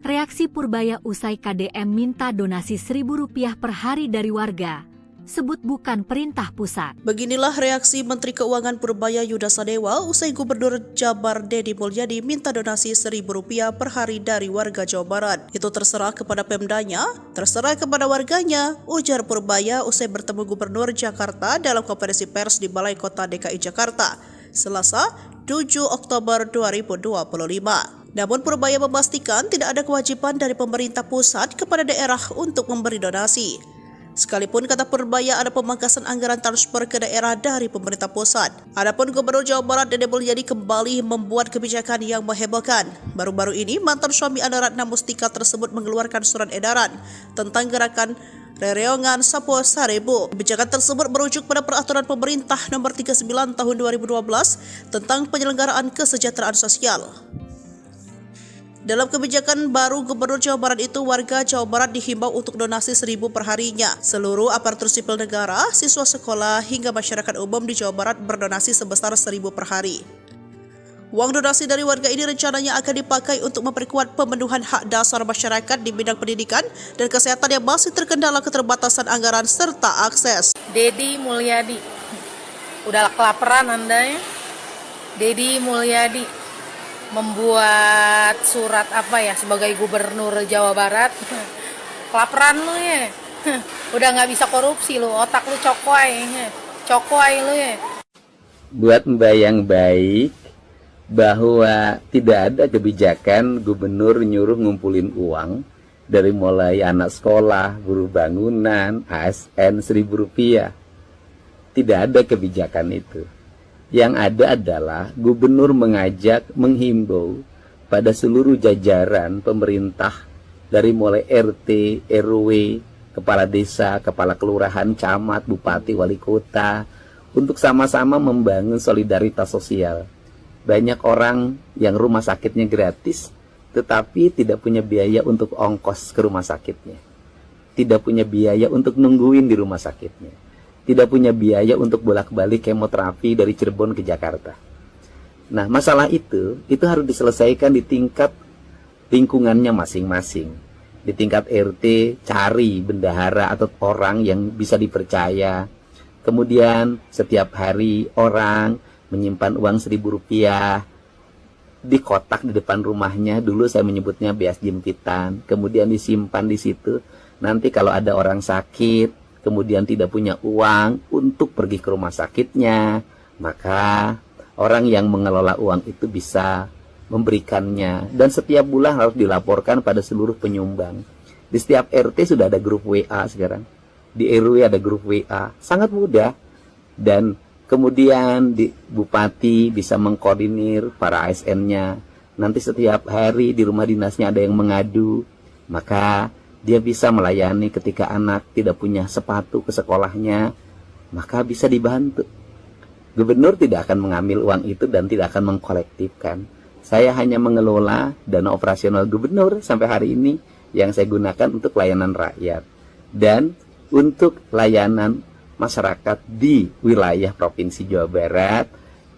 reaksi Purbaya usai KDM minta donasi Rp1.000 per hari dari warga. Sebut bukan perintah pusat. Beginilah reaksi Menteri Keuangan Purbaya Yuda Sadewa usai Gubernur Jabar Deddy Mulyadi minta donasi Rp1.000 per hari dari warga Jawa Barat. Itu terserah kepada Pemdanya, terserah kepada warganya, ujar Purbaya usai bertemu Gubernur Jakarta dalam konferensi pers di Balai Kota DKI Jakarta, Selasa 7 Oktober 2025. Namun Purbaya memastikan tidak ada kewajiban dari pemerintah pusat kepada daerah untuk memberi donasi. Sekalipun kata Purbaya ada pemangkasan anggaran transfer ke daerah dari pemerintah pusat. Adapun Gubernur Jawa Barat Deddy Mulyadi kembali membuat kebijakan yang menghebohkan. Baru-baru ini mantan suami Ana Ratna Mustika tersebut mengeluarkan surat edaran tentang gerakan Rereongan Sapo Sarebu. Kebijakan tersebut merujuk pada peraturan pemerintah nomor 39 tahun 2012 tentang penyelenggaraan kesejahteraan sosial. Dalam kebijakan baru Gubernur Jawa Barat itu, warga Jawa Barat dihimbau untuk donasi Rp1.000 per harinya. Seluruh aparatur sipil negara, siswa sekolah, hingga masyarakat umum di Jawa Barat berdonasi sebesar Rp1.000 per hari. Uang donasi dari warga ini rencananya akan dipakai untuk memperkuat pemenuhan hak dasar masyarakat di bidang pendidikan dan kesehatan yang masih terkendala keterbatasan anggaran serta akses. Deddy Mulyadi, udah kelaparan Anda ya? Deddy Mulyadi membuat surat sebagai Gubernur Jawa Barat. Kelaparan lu ya. Udah nggak bisa korupsi lu, otak lu cokoy lu ya. Buat Mbak yang baik bahwa tidak ada kebijakan gubernur nyuruh ngumpulin uang dari mulai anak sekolah, buruh bangunan, ASN Rp1.000. Tidak ada kebijakan itu. Yang ada adalah gubernur menghimbau pada seluruh jajaran pemerintah dari mulai RT, RW, kepala desa, kepala kelurahan, camat, bupati, wali kota untuk sama-sama membangun solidaritas sosial. Banyak orang yang rumah sakitnya gratis tetapi tidak punya biaya untuk ongkos ke rumah sakitnya. Tidak punya biaya untuk nungguin di rumah sakitnya. Tidak punya biaya untuk bolak-balik kemoterapi dari Cirebon ke Jakarta. Nah, masalah itu harus diselesaikan di tingkat lingkungannya masing-masing. Di tingkat RT, cari bendahara atau orang yang bisa dipercaya. Kemudian setiap hari orang menyimpan uang Rp1.000 di kotak di depan rumahnya. Dulu saya menyebutnya beas jempitan. Kemudian disimpan di situ. Nanti kalau ada orang sakit, kemudian tidak punya uang untuk pergi ke rumah sakitnya, maka orang yang mengelola uang itu bisa memberikannya. Dan setiap bulan harus dilaporkan pada seluruh penyumbang. Di setiap RT sudah ada grup WA sekarang. Di RW ada grup WA. Sangat mudah. Dan kemudian di bupati bisa mengkoordinir para ASN-nya. Nanti setiap hari di rumah dinasnya ada yang mengadu. Maka dia bisa melayani ketika anak tidak punya sepatu ke sekolahnya. Maka bisa dibantu. Gubernur tidak akan mengambil uang itu dan tidak akan mengkolektifkan. Saya hanya mengelola dana operasional gubernur sampai hari ini yang saya gunakan untuk layanan rakyat. Dan untuk layanan masyarakat di wilayah Provinsi Jawa Barat,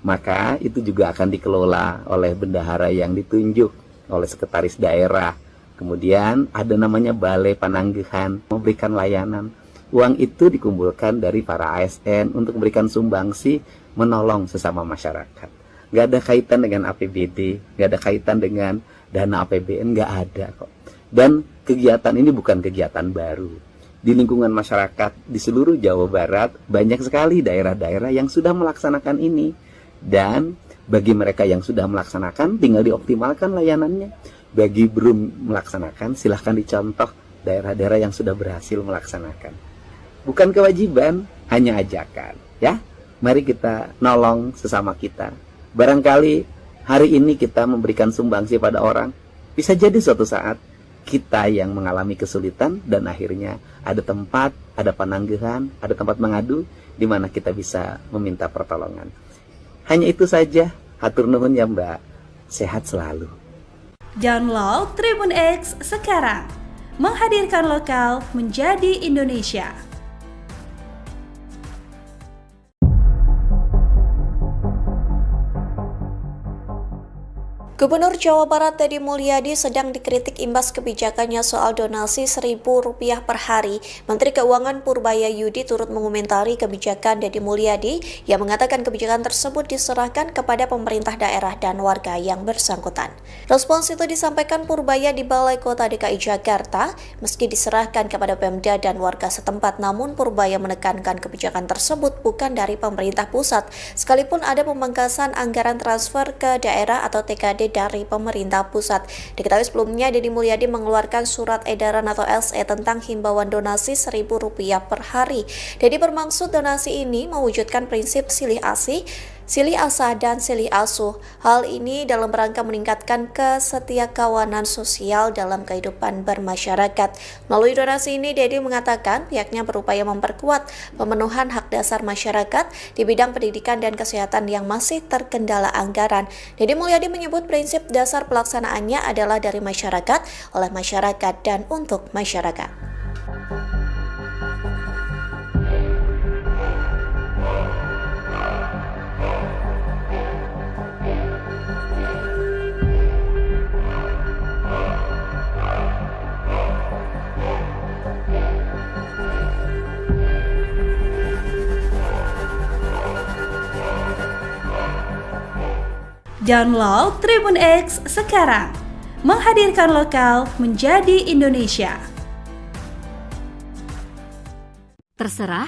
maka itu juga akan dikelola oleh bendahara yang ditunjuk oleh sekretaris daerah. Kemudian ada namanya Balai Pananggahan memberikan layanan. Uang itu dikumpulkan dari para ASN untuk memberikan sumbangsi menolong sesama masyarakat. Nggak ada kaitan dengan APBD, nggak ada kaitan dengan dana APBN, nggak ada kok. Dan kegiatan ini bukan kegiatan baru. Di lingkungan masyarakat di seluruh Jawa Barat, banyak sekali daerah-daerah yang sudah melaksanakan ini. Dan bagi mereka yang sudah melaksanakan, tinggal dioptimalkan layanannya. Bagi belum melaksanakan, silahkan dicontoh daerah-daerah yang sudah berhasil melaksanakan. Bukan kewajiban, hanya ajakan. Ya, mari kita nolong sesama kita. Barangkali hari ini kita memberikan sumbangsi pada orang, bisa jadi suatu saat kita yang mengalami kesulitan dan akhirnya ada tempat, ada pananggahan, ada tempat mengadu di mana kita bisa meminta pertolongan. Hanya itu saja. Hatur nuhun ya Mbak. Sehat selalu. Download Tribun X sekarang. Menghadirkan lokal menjadi Indonesia. Gubernur Jawa Barat Deddy Mulyadi sedang dikritik imbas kebijakannya soal donasi Rp1.000 per hari. Menteri Keuangan Purbaya Yudi turut mengomentari kebijakan Deddy Mulyadi yang mengatakan kebijakan tersebut diserahkan kepada pemerintah daerah dan warga yang bersangkutan. Respons itu disampaikan Purbaya di Balai Kota DKI Jakarta. Meski diserahkan kepada Pemda dan warga setempat, namun Purbaya menekankan kebijakan tersebut bukan dari pemerintah pusat, sekalipun ada pemangkasan anggaran transfer ke daerah atau TKD dari pemerintah pusat. Diketahui sebelumnya Deddy Mulyadi mengeluarkan surat edaran atau SE tentang himbauan donasi Rp1.000 per hari. Deddy bermaksud donasi ini mewujudkan prinsip silih asih, silih asah dan silih asuh. Hal ini dalam rangka meningkatkan kesetiakawanan sosial dalam kehidupan bermasyarakat. Melalui donasi ini, Deddy mengatakan pihaknya berupaya memperkuat pemenuhan hak dasar masyarakat di bidang pendidikan dan kesehatan yang masih terkendala anggaran. Deddy Mulyadi menyebut prinsip dasar pelaksanaannya adalah dari masyarakat, oleh masyarakat, dan untuk masyarakat. Download Tribun X sekarang. Menghadirkan lokal menjadi Indonesia. Terserah,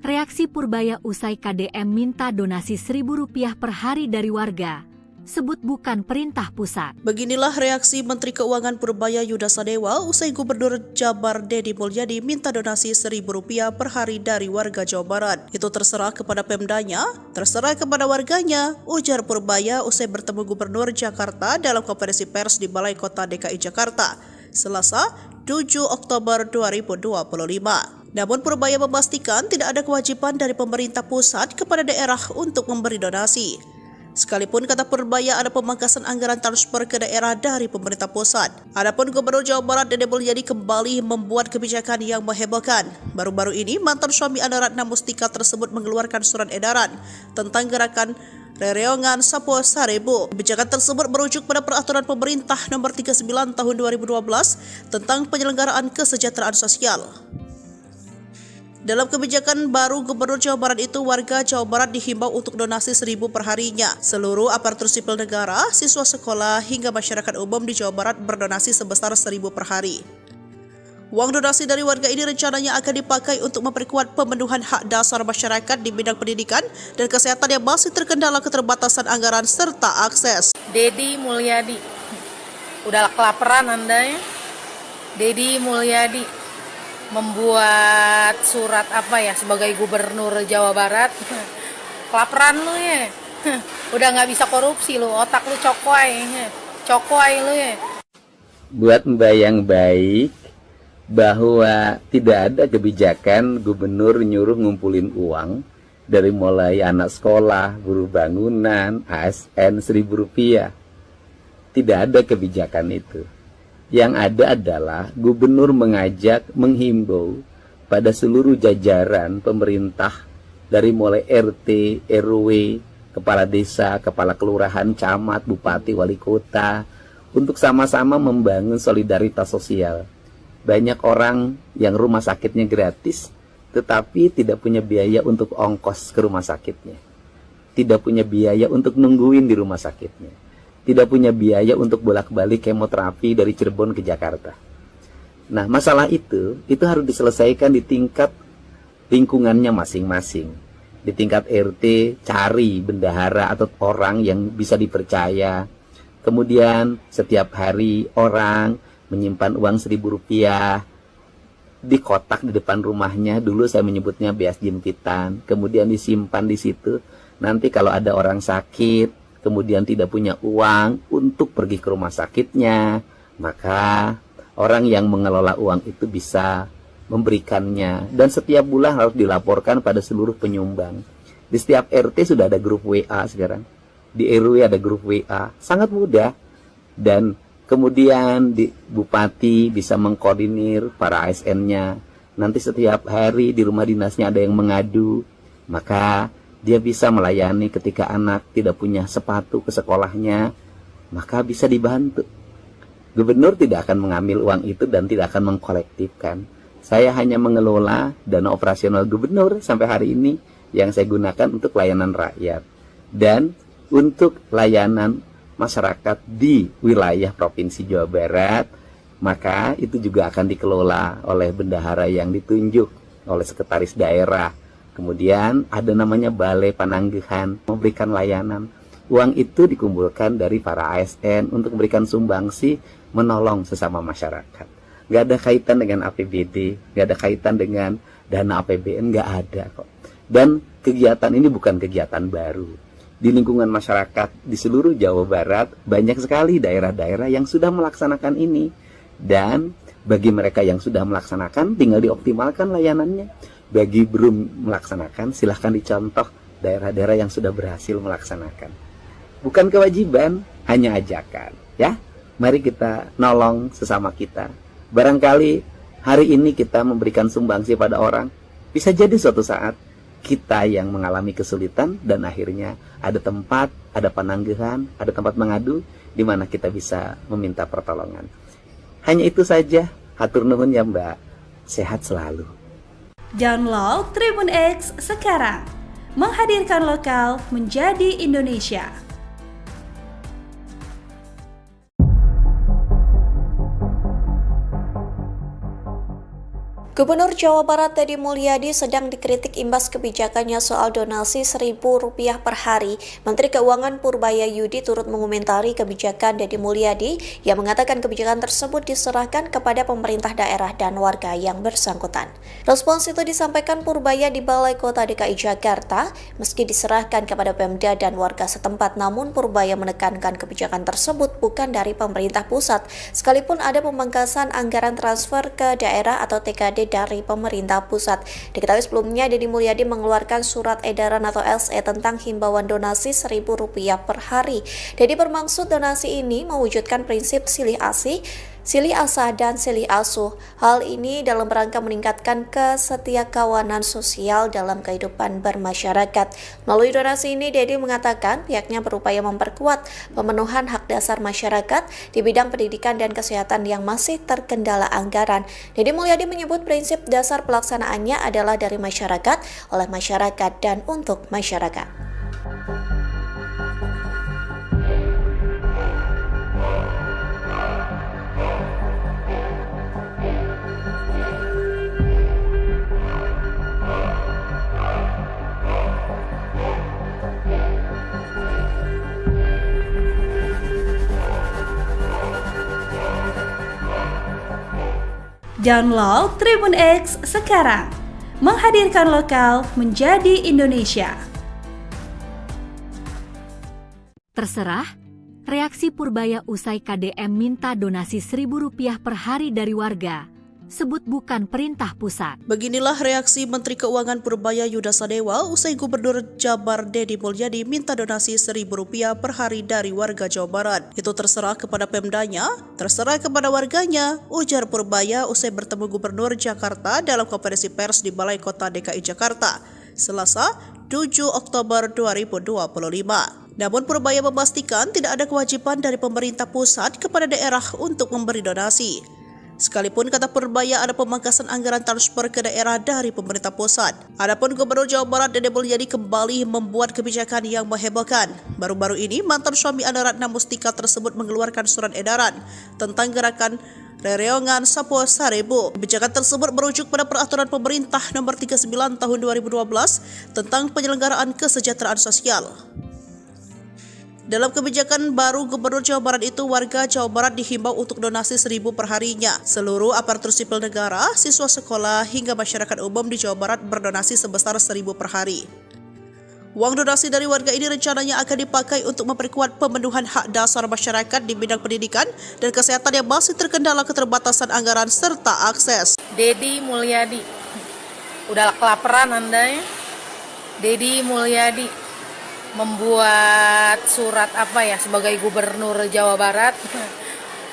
reaksi Purbaya usai KDM minta donasi Rp1.000 per hari dari warga. sebut bukan perintah pusat. Beginilah reaksi Menteri Keuangan Purbaya Yuda Sadewa usai Gubernur Jabar Deddy Mulyadi minta donasi Rp1.000 per hari dari warga Jawa Barat. Itu terserah kepada Pemdanya, terserah kepada warganya, ujar Purbaya usai bertemu Gubernur Jakarta dalam konferensi pers di Balai Kota DKI Jakarta, Selasa 7 Oktober 2025. Namun Purbaya memastikan tidak ada kewajiban dari pemerintah pusat kepada daerah untuk memberi donasi. Sekalipun kata Purbaya ada pemangkasan anggaran transfer ke daerah dari pemerintah pusat. Adapun Gubernur Jawa Barat Deddy Mulyadi kembali membuat kebijakan yang menghebohkan. Baru-baru ini mantan suami Anna Ratna Mustika tersebut mengeluarkan surat edaran tentang gerakan Rereongan Sapo Sarebu. Kebijakan tersebut merujuk pada peraturan pemerintah nomor 39 tahun 2012 tentang penyelenggaraan kesejahteraan sosial. Dalam kebijakan baru Gubernur Jawa Barat itu, warga Jawa Barat dihimbau untuk donasi 1.000 perharinya. Seluruh aparatur sipil negara, siswa sekolah, hingga masyarakat umum di Jawa Barat berdonasi sebesar 1.000 per hari. Uang donasi dari warga ini rencananya akan dipakai untuk memperkuat pemenuhan hak dasar masyarakat di bidang pendidikan dan kesehatan yang masih terkendala keterbatasan anggaran serta akses. Deddy Mulyadi, udah kelaparan Anda ya? Deddy Mulyadi membuat surat sebagai Gubernur Jawa Barat. Kelaparan lu ya? Udah nggak bisa korupsi lu, otak lu cokoy lu ya. Buat Mbak yang baik, bahwa tidak ada kebijakan gubernur nyuruh ngumpulin uang dari mulai anak sekolah, buruh bangunan, ASN Rp1.000. Tidak ada kebijakan itu. Yang ada adalah gubernur menghimbau pada seluruh jajaran pemerintah dari mulai RT, RW, kepala desa, kepala kelurahan, camat, bupati, wali kota untuk sama-sama membangun solidaritas sosial. Banyak orang yang rumah sakitnya gratis tetapi tidak punya biaya untuk ongkos ke rumah sakitnya. Tidak punya biaya untuk nungguin di rumah sakitnya. Tidak punya biaya untuk bolak-balik kemoterapi dari Cirebon ke Jakarta. Nah, masalah itu harus diselesaikan di tingkat lingkungannya masing-masing. Di tingkat RT, cari bendahara atau orang yang bisa dipercaya. Kemudian setiap hari orang menyimpan uang Rp1.000 di kotak di depan rumahnya. Dulu saya menyebutnya beas jempitan. Kemudian disimpan di situ. Nanti kalau ada orang sakit, kemudian tidak punya uang untuk pergi ke rumah sakitnya, maka orang yang mengelola uang itu bisa memberikannya. Dan setiap bulan harus dilaporkan pada seluruh penyumbang. Di setiap RT sudah ada grup WA sekarang. Di RW ada grup WA. Sangat mudah. Dan kemudian di bupati bisa mengkoordinir para ASN-nya. Nanti setiap hari di rumah dinasnya ada yang mengadu. Maka dia bisa melayani ketika anak tidak punya sepatu ke sekolahnya, maka bisa dibantu. Gubernur tidak akan mengambil uang itu dan tidak akan mengkolektifkan. Saya hanya mengelola dana operasional gubernur sampai hari ini yang saya gunakan untuk layanan rakyat dan untuk layanan masyarakat di wilayah Provinsi Jawa Barat. Maka itu juga akan dikelola oleh bendahara yang ditunjuk oleh sekretaris daerah. Kemudian ada namanya Balai Pananggahan, memberikan layanan. Uang itu dikumpulkan dari para ASN untuk memberikan sumbangsi, menolong sesama masyarakat. Gak ada kaitan dengan APBD, gak ada kaitan dengan dana APBN, gak ada kok. Dan kegiatan ini bukan kegiatan baru. Di lingkungan masyarakat di seluruh Jawa Barat, banyak sekali daerah-daerah yang sudah melaksanakan ini. Dan bagi mereka yang sudah melaksanakan, tinggal dioptimalkan layanannya. Bagi belum melaksanakan, silahkan dicontoh daerah-daerah yang sudah berhasil melaksanakan. Bukan kewajiban, hanya ajakan. Ya, mari kita nolong sesama kita. Barangkali hari ini kita memberikan sumbangsi pada orang. Bisa jadi suatu saat kita yang mengalami kesulitan dan akhirnya ada tempat, ada pananggahan, ada tempat mengadu di mana kita bisa meminta pertolongan. Hanya itu saja. Hatur nuhun ya Mbak. Sehat selalu. Download Tribun X sekarang, menghadirkan lokal menjadi Indonesia. Gubernur Jawa Barat Deddy Mulyadi sedang dikritik imbas kebijakannya soal donasi Rp1.000 per hari. Menteri Keuangan Purbaya Yudi turut mengomentari kebijakan Deddy Mulyadi yang mengatakan kebijakan tersebut diserahkan kepada pemerintah daerah dan warga yang bersangkutan. Respons itu disampaikan Purbaya di Balai Kota DKI Jakarta. Meski diserahkan kepada Pemda dan warga setempat, namun Purbaya menekankan kebijakan tersebut bukan dari pemerintah pusat, sekalipun ada pemangkasan anggaran transfer ke daerah atau TKD dari pemerintah pusat. Diketahui sebelumnya Deddy Mulyadi mengeluarkan surat edaran atau SE tentang himbauan donasi Rp1.000 per hari. Deddy bermaksud donasi ini mewujudkan prinsip silih asih, silih asah, dan silih asuh. Hal ini dalam rangka meningkatkan kesetiakawanan sosial dalam kehidupan bermasyarakat. Melalui donasi ini, Deddy mengatakan pihaknya berupaya memperkuat pemenuhan hak dasar masyarakat di bidang pendidikan dan kesehatan yang masih terkendala anggaran. Deddy Mulyadi menyebut prinsip dasar pelaksanaannya adalah dari masyarakat, oleh masyarakat, dan untuk masyarakat. Download Tribun X sekarang, menghadirkan lokal menjadi Indonesia. Terserah, reaksi Purbaya usai KDM minta donasi Rp1.000 per hari dari warga. Sebut bukan perintah pusat. Beginilah reaksi Menteri Keuangan Purbaya Yuda Sadewa usai Gubernur Jabar Deddy Mulyadi minta donasi Rp1.000 per hari dari warga Jawa Barat. Itu terserah kepada Pemdanya, terserah kepada warganya, ujar Purbaya usai bertemu Gubernur Jakarta dalam konferensi pers di Balai Kota DKI Jakarta, Selasa 7 Oktober 2025. Namun Purbaya memastikan tidak ada kewajiban dari pemerintah pusat kepada daerah untuk memberi donasi. Sekalipun kata Purbaya ada pemangkasan anggaran transfer ke daerah dari pemerintah pusat. Adapun Gubernur Jawa Barat Deddy Mulyadi kembali membuat kebijakan yang menghebohkan. Baru-baru ini mantan suami Anda Ratna Mustika tersebut mengeluarkan surat edaran tentang gerakan Rereongan Sapo Sarebu. Kebijakan tersebut merujuk pada peraturan pemerintah nomor 39 tahun 2012 tentang penyelenggaraan kesejahteraan sosial. Dalam kebijakan baru Gubernur Jawa Barat itu, warga Jawa Barat dihimbau untuk donasi Rp1.000 per harinya. Seluruh aparatur sipil negara, siswa sekolah, hingga masyarakat umum di Jawa Barat berdonasi sebesar Rp1.000 per hari. Uang donasi dari warga ini rencananya akan dipakai untuk memperkuat pemenuhan hak dasar masyarakat di bidang pendidikan dan kesehatan yang masih terkendala keterbatasan anggaran serta akses. Deddy Mulyadi, udah kelaparan Anda ya? Deddy Mulyadi membuat surat sebagai Gubernur Jawa Barat.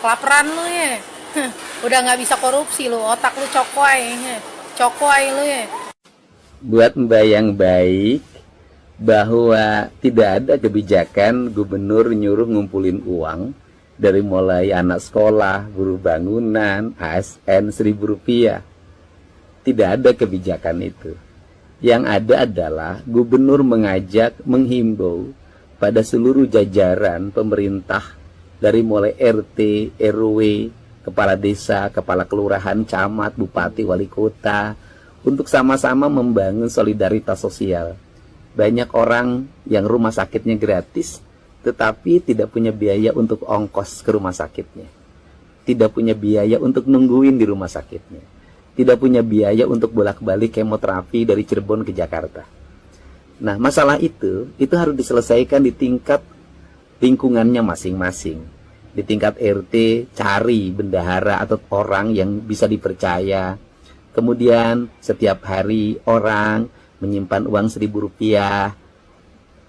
Kelaparan lu ya. Udah nggak bisa korupsi lu, otak lu cokoy lu ya. Buat Mbak yang baik, bahwa tidak ada kebijakan gubernur nyuruh ngumpulin uang dari mulai anak sekolah, buruh bangunan, ASN Rp1.000. Tidak ada kebijakan itu. Yang ada adalah gubernur menghimbau pada seluruh jajaran pemerintah dari mulai RT, RW, kepala desa, kepala kelurahan, camat, bupati, wali kota untuk sama-sama membangun solidaritas sosial. Banyak orang yang rumah sakitnya gratis tetapi tidak punya biaya untuk ongkos ke rumah sakitnya. Tidak punya biaya untuk nungguin di rumah sakitnya. Tidak punya biaya untuk bolak-balik kemoterapi dari Cirebon ke Jakarta. Nah, masalah itu harus diselesaikan di tingkat lingkungannya masing-masing. Di tingkat RT, cari bendahara atau orang yang bisa dipercaya. Kemudian, setiap hari orang menyimpan uang Rp1.000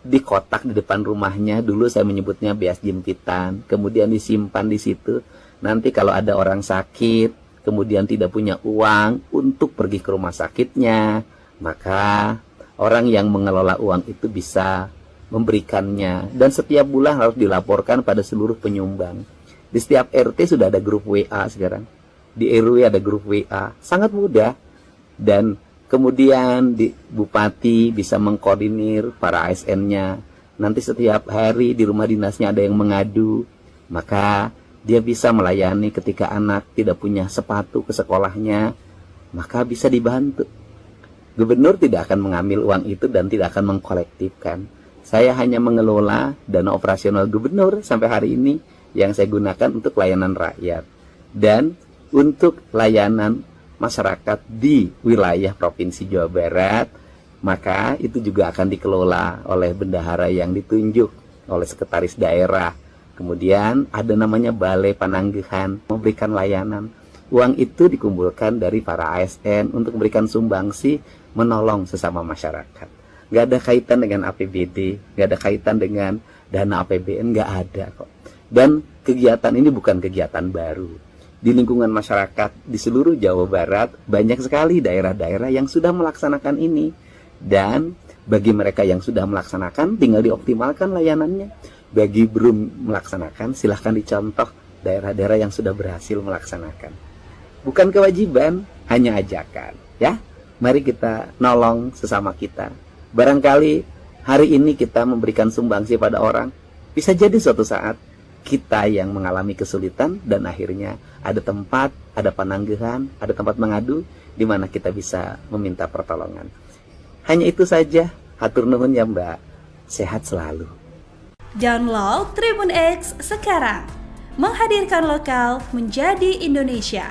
di kotak di depan rumahnya. Dulu saya menyebutnya beas jempitan. Kemudian disimpan di situ. Nanti kalau ada orang sakit, kemudian tidak punya uang untuk pergi ke rumah sakitnya, maka orang yang mengelola uang itu bisa memberikannya. Dan setiap bulan harus dilaporkan pada seluruh penyumbang. Di setiap RT sudah ada grup WA sekarang. Di RW ada grup WA. Sangat mudah. Dan kemudian di bupati bisa mengkoordinir para ASN-nya. Nanti setiap hari di rumah dinasnya ada yang mengadu. Maka dia bisa melayani ketika anak tidak punya sepatu ke sekolahnya, maka bisa dibantu. Gubernur tidak akan mengambil uang itu dan tidak akan mengkolektifkan. Saya hanya mengelola dana operasional gubernur sampai hari ini yang saya gunakan untuk layanan rakyat dan untuk layanan masyarakat di wilayah Provinsi Jawa Barat. Maka itu juga akan dikelola oleh bendahara yang ditunjuk oleh sekretaris daerah. Kemudian ada namanya Balai Pananggahan memberikan layanan. Uang itu dikumpulkan dari para ASN untuk memberikan sumbangsi menolong sesama masyarakat. Nggak ada kaitan dengan APBD, nggak ada kaitan dengan dana APBN, nggak ada kok. Dan kegiatan ini bukan kegiatan baru. Di lingkungan masyarakat di seluruh Jawa Barat banyak sekali daerah-daerah yang sudah melaksanakan ini. Dan bagi mereka yang sudah melaksanakan tinggal dioptimalkan layanannya. Bagi belum melaksanakan silahkan dicontoh daerah-daerah yang sudah berhasil melaksanakan. Bukan kewajiban, hanya ajakan, ya. Mari kita nolong sesama kita. Barangkali hari ini kita memberikan sumbangsi pada orang, bisa jadi suatu saat kita yang mengalami kesulitan dan akhirnya ada tempat, ada pananggahan, ada tempat mengadu di mana kita bisa meminta pertolongan. Hanya itu saja. Hatur nuhun ya Mbak. Sehat selalu. Download Tribun X sekarang. Menghadirkan lokal menjadi Indonesia.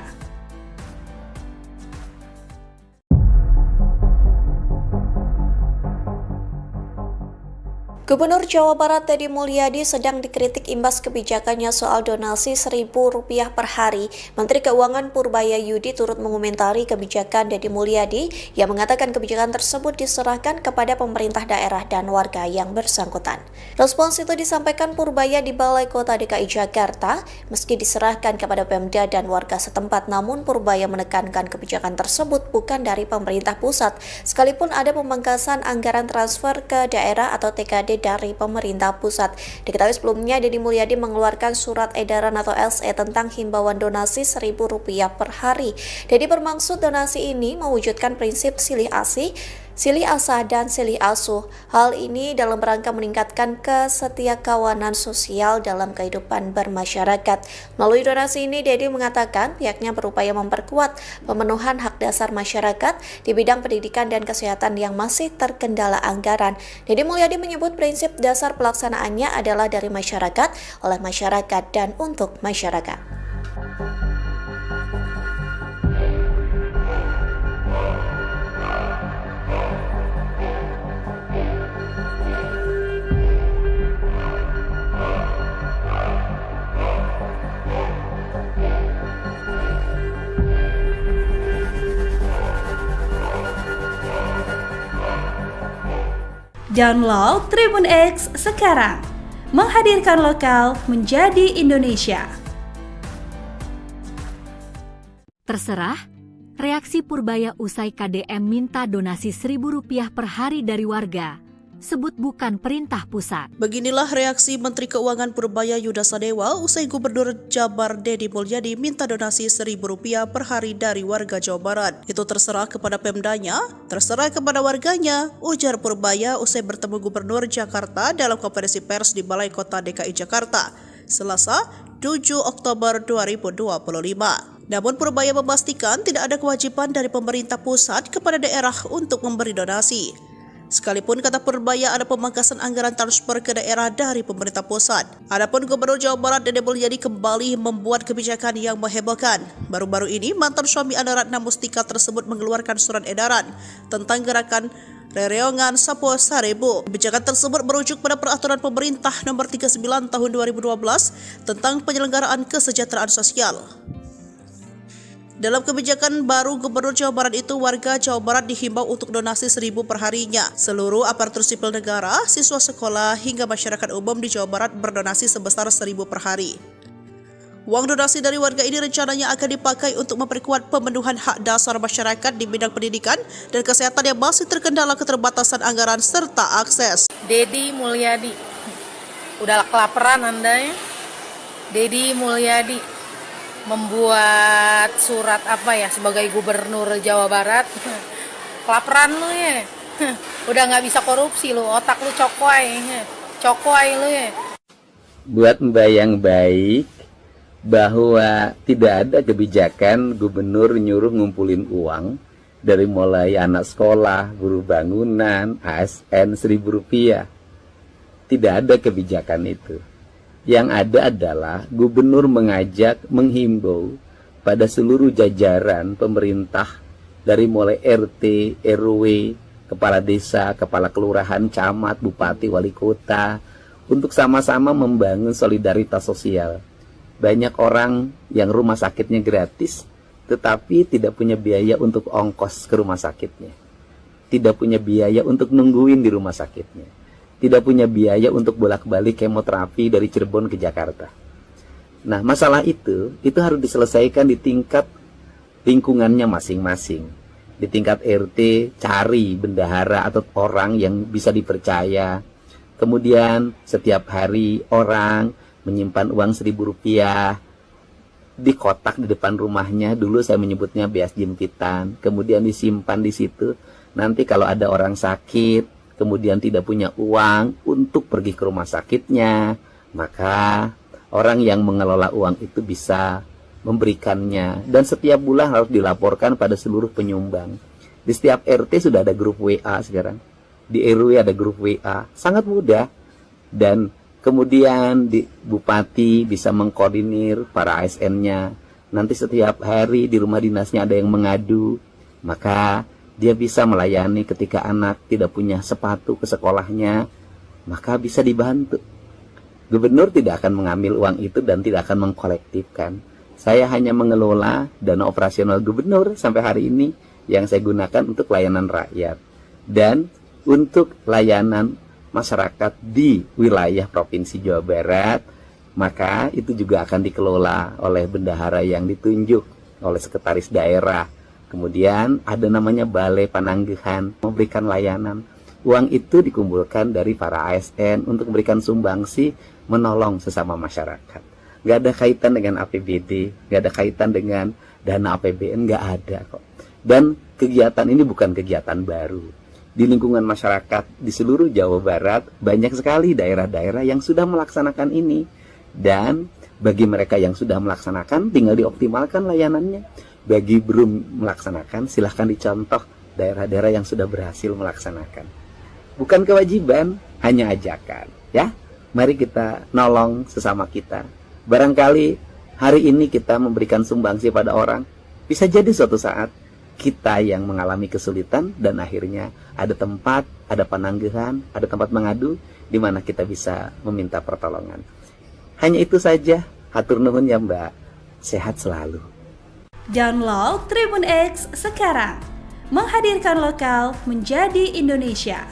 Gubernur Jawa Barat Deddy Mulyadi sedang dikritik imbas kebijakannya soal donasi Rp1.000 per hari. Menteri Keuangan Purbayayudi turut mengomentari kebijakan Deddy Mulyadi yang mengatakan kebijakan tersebut diserahkan kepada pemerintah daerah dan warga yang bersangkutan. Respons itu disampaikan Purbaya di Balai Kota DKI Jakarta. Meski diserahkan kepada Pemda dan warga setempat, namun Purbaya menekankan kebijakan tersebut bukan dari pemerintah pusat, sekalipun ada pemangkasan anggaran transfer ke daerah atau TKD dari pemerintah pusat. Diketahui sebelumnya Deddy Mulyadi mengeluarkan surat edaran atau SE tentang himbauan donasi Rp1.000 per hari. Deddy bermaksud donasi ini mewujudkan prinsip silih asih, silih asah, dan silih asuh. Hal ini dalam rangka meningkatkan kesetiakawanan sosial dalam kehidupan bermasyarakat. Melalui donasi ini, Deddy mengatakan pihaknya berupaya memperkuat pemenuhan hak dasar masyarakat di bidang pendidikan dan kesehatan yang masih terkendala anggaran. Deddy Mulyadi menyebut prinsip dasar pelaksanaannya adalah dari masyarakat, oleh masyarakat, dan untuk masyarakat. Download Tribun X sekarang. Menghadirkan lokal menjadi Indonesia. Terserah, reaksi Purbaya usai KDM minta donasi Rp1.000 per hari dari warga. Sebut bukan perintah pusat. Beginilah reaksi Menteri Keuangan Purbaya Yuda Sadewa usai Gubernur Jabar Deddy Mulyadi minta donasi Rp1.000 per hari dari warga Jawa Barat. Itu terserah kepada Pemdanya, terserah kepada warganya, ujar Purbaya usai bertemu Gubernur Jakarta dalam konferensi pers di Balai Kota DKI Jakarta, Selasa 7 Oktober 2025. Namun Purbaya memastikan tidak ada kewajiban dari pemerintah pusat kepada daerah untuk memberi donasi. Sekalipun kata Purbaya ada pemangkasan anggaran transfer ke daerah dari pemerintah pusat. Adapun Gubernur Jawa Barat Deddy Mulyadi kembali membuat kebijakan yang menghebohkan. Baru-baru ini mantan suami Anna Ratna Mustika tersebut mengeluarkan surat edaran tentang gerakan Rereongan Sapo Sarebu. Kebijakan tersebut merujuk pada peraturan pemerintah nomor 39 tahun 2012 tentang penyelenggaraan kesejahteraan sosial. Dalam kebijakan baru Gubernur Jawa Barat itu, warga Jawa Barat dihimbau untuk donasi Rp1.000 per harinya. Seluruh aparatur sipil negara, siswa sekolah, hingga masyarakat umum di Jawa Barat berdonasi sebesar Rp1.000 per hari. Uang donasi dari warga ini rencananya akan dipakai untuk memperkuat pemenuhan hak dasar masyarakat di bidang pendidikan dan kesehatan yang masih terkendala keterbatasan anggaran serta akses. Deddy Mulyadi, udah kelaparan Anda ya? Deddy Mulyadi membuat surat sebagai Gubernur Jawa Barat. Kelaparan lu ya. Udah nggak bisa korupsi lu, otak lu cokoy lu ya. Buat Mbak yang baik bahwa tidak ada kebijakan gubernur nyuruh ngumpulin uang dari mulai anak sekolah, buruh bangunan, ASN Rp1.000. Tidak ada kebijakan itu. Yang ada adalah gubernur menghimbau pada seluruh jajaran pemerintah dari mulai RT, RW, kepala desa, kepala kelurahan, camat, bupati, wali kota untuk sama-sama membangun solidaritas sosial. Banyak orang yang rumah sakitnya gratis, tetapi tidak punya biaya untuk ongkos ke rumah sakitnya. Tidak punya biaya untuk nungguin di rumah sakitnya. Tidak punya biaya untuk bolak-balik kemoterapi dari Cirebon ke Jakarta. Nah, masalah itu harus diselesaikan di tingkat lingkungannya masing-masing. Di tingkat RT, cari bendahara atau orang yang bisa dipercaya. Kemudian setiap hari orang menyimpan uang Rp1.000 di kotak di depan rumahnya. Dulu saya menyebutnya beas jempitan. Kemudian disimpan di situ. Nanti kalau ada orang sakit, kemudian tidak punya uang untuk pergi ke rumah sakitnya, maka orang yang mengelola uang itu bisa memberikannya. Dan setiap bulan harus dilaporkan pada seluruh penyumbang. Di setiap RT sudah ada grup WA sekarang. Di RW ada grup WA. Sangat mudah. Dan kemudian di bupati bisa mengkoordinir para ASN-nya. Nanti setiap hari di rumah dinasnya ada yang mengadu. Maka dia bisa melayani ketika anak tidak punya sepatu ke sekolahnya. Maka bisa dibantu. Gubernur tidak akan mengambil uang itu dan tidak akan mengkolektifkan. Saya hanya mengelola dana operasional gubernur sampai hari ini yang saya gunakan untuk layanan rakyat. Dan untuk layanan masyarakat di wilayah Provinsi Jawa Barat, maka itu juga akan dikelola oleh bendahara yang ditunjuk oleh sekretaris daerah. Kemudian ada namanya Balai Pananggahan memberikan layanan. Uang itu dikumpulkan dari para ASN untuk memberikan sumbangsi menolong sesama masyarakat. Nggak ada kaitan dengan APBD, nggak ada kaitan dengan dana APBN, nggak ada kok. Dan kegiatan ini bukan kegiatan baru. Di lingkungan masyarakat di seluruh Jawa Barat banyak sekali daerah-daerah yang sudah melaksanakan ini. Dan bagi mereka yang sudah melaksanakan tinggal dioptimalkan layanannya. Bagi belum melaksanakan silahkan dicontoh daerah-daerah yang sudah berhasil melaksanakan. Bukan kewajiban, hanya ajakan. Ya, mari kita nolong sesama kita. Barangkali hari ini kita memberikan sumbangsi pada orang. Bisa jadi suatu saat kita yang mengalami kesulitan dan akhirnya ada tempat, ada pananggahan, ada tempat mengadu di mana kita bisa meminta pertolongan. Hanya itu saja. Hatur nuhun ya Mbak. Sehat selalu. Download Tribun X sekarang. Menghadirkan lokal menjadi Indonesia.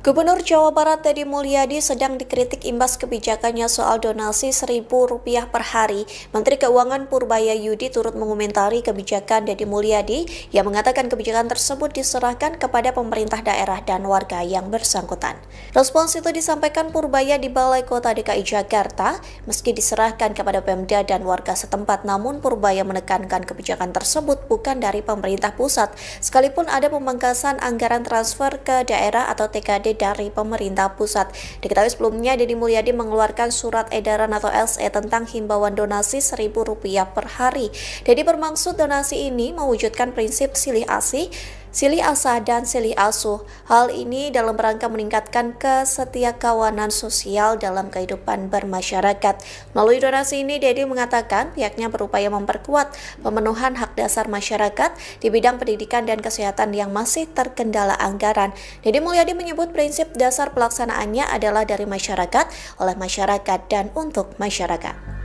Gubernur Jawa Barat Deddy Mulyadi sedang dikritik imbas kebijakannya soal donasi Rp1.000 per hari. Menteri Keuangan Purbaya Yudi turut mengomentari kebijakan Deddy Mulyadi yang mengatakan kebijakan tersebut diserahkan kepada pemerintah daerah dan warga yang bersangkutan. Respons itu disampaikan Purbaya di Balai Kota DKI Jakarta. Meski diserahkan kepada Pemda dan warga setempat, namun Purbaya menekankan kebijakan tersebut bukan dari pemerintah pusat, sekalipun ada pemangkasan anggaran transfer ke daerah atau TKD dari pemerintah pusat. Diketahui sebelumnya Deddy Mulyadi mengeluarkan surat edaran atau SE tentang himbauan donasi Rp1.000 per hari. Deddy bermaksud donasi ini mewujudkan prinsip silih asih, silih asah dan silih asuh. Hal ini dalam rangka meningkatkan kesetiakawanan sosial dalam kehidupan bermasyarakat. Melalui donasi ini, Deddy mengatakan pihaknya berupaya memperkuat pemenuhan hak dasar masyarakat di bidang pendidikan dan kesehatan yang masih terkendala anggaran. Deddy Mulyadi menyebut prinsip dasar pelaksanaannya adalah dari masyarakat, oleh masyarakat, dan untuk masyarakat.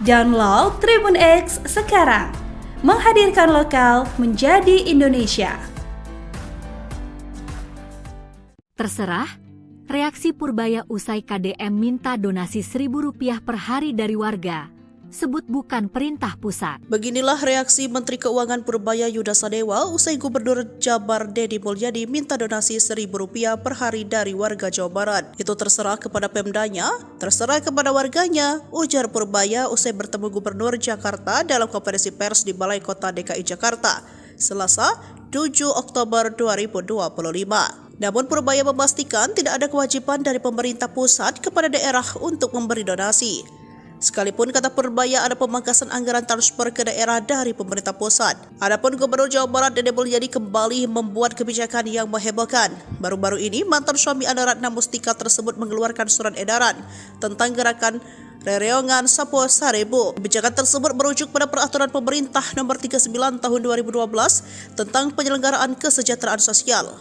Download Tribun X sekarang. Menghadirkan lokal menjadi Indonesia. Terserah, reaksi Purbaya usai KDM minta donasi Rp1.000 per hari dari warga. sebut bukan perintah pusat. Beginilah reaksi Menteri Keuangan Purbaya Yuda Sadewa usai Gubernur Jabar Deddy Mulyadi minta donasi Rp1.000 per hari dari warga Jawa Barat. Itu terserah kepada Pemdanya, terserah kepada warganya, ujar Purbaya usai bertemu Gubernur Jakarta dalam konferensi pers di Balai Kota DKI Jakarta, Selasa 7 Oktober 2025. Namun Purbaya memastikan tidak ada kewajiban dari pemerintah pusat kepada daerah untuk memberi donasi. Sekalipun kata Purbaya ada pemangkasan anggaran transfer ke daerah dari pemerintah pusat. Adapun Gubernur Jawa Barat Deddy Mulyadi kembali membuat kebijakan yang menghebohkan. Baru-baru ini mantan suami Anda Ratna Mustika tersebut mengeluarkan surat edaran tentang gerakan Rereongan Sapo Sarebu. Kebijakan tersebut merujuk pada peraturan pemerintah nomor 39 tahun 2012 tentang penyelenggaraan kesejahteraan sosial.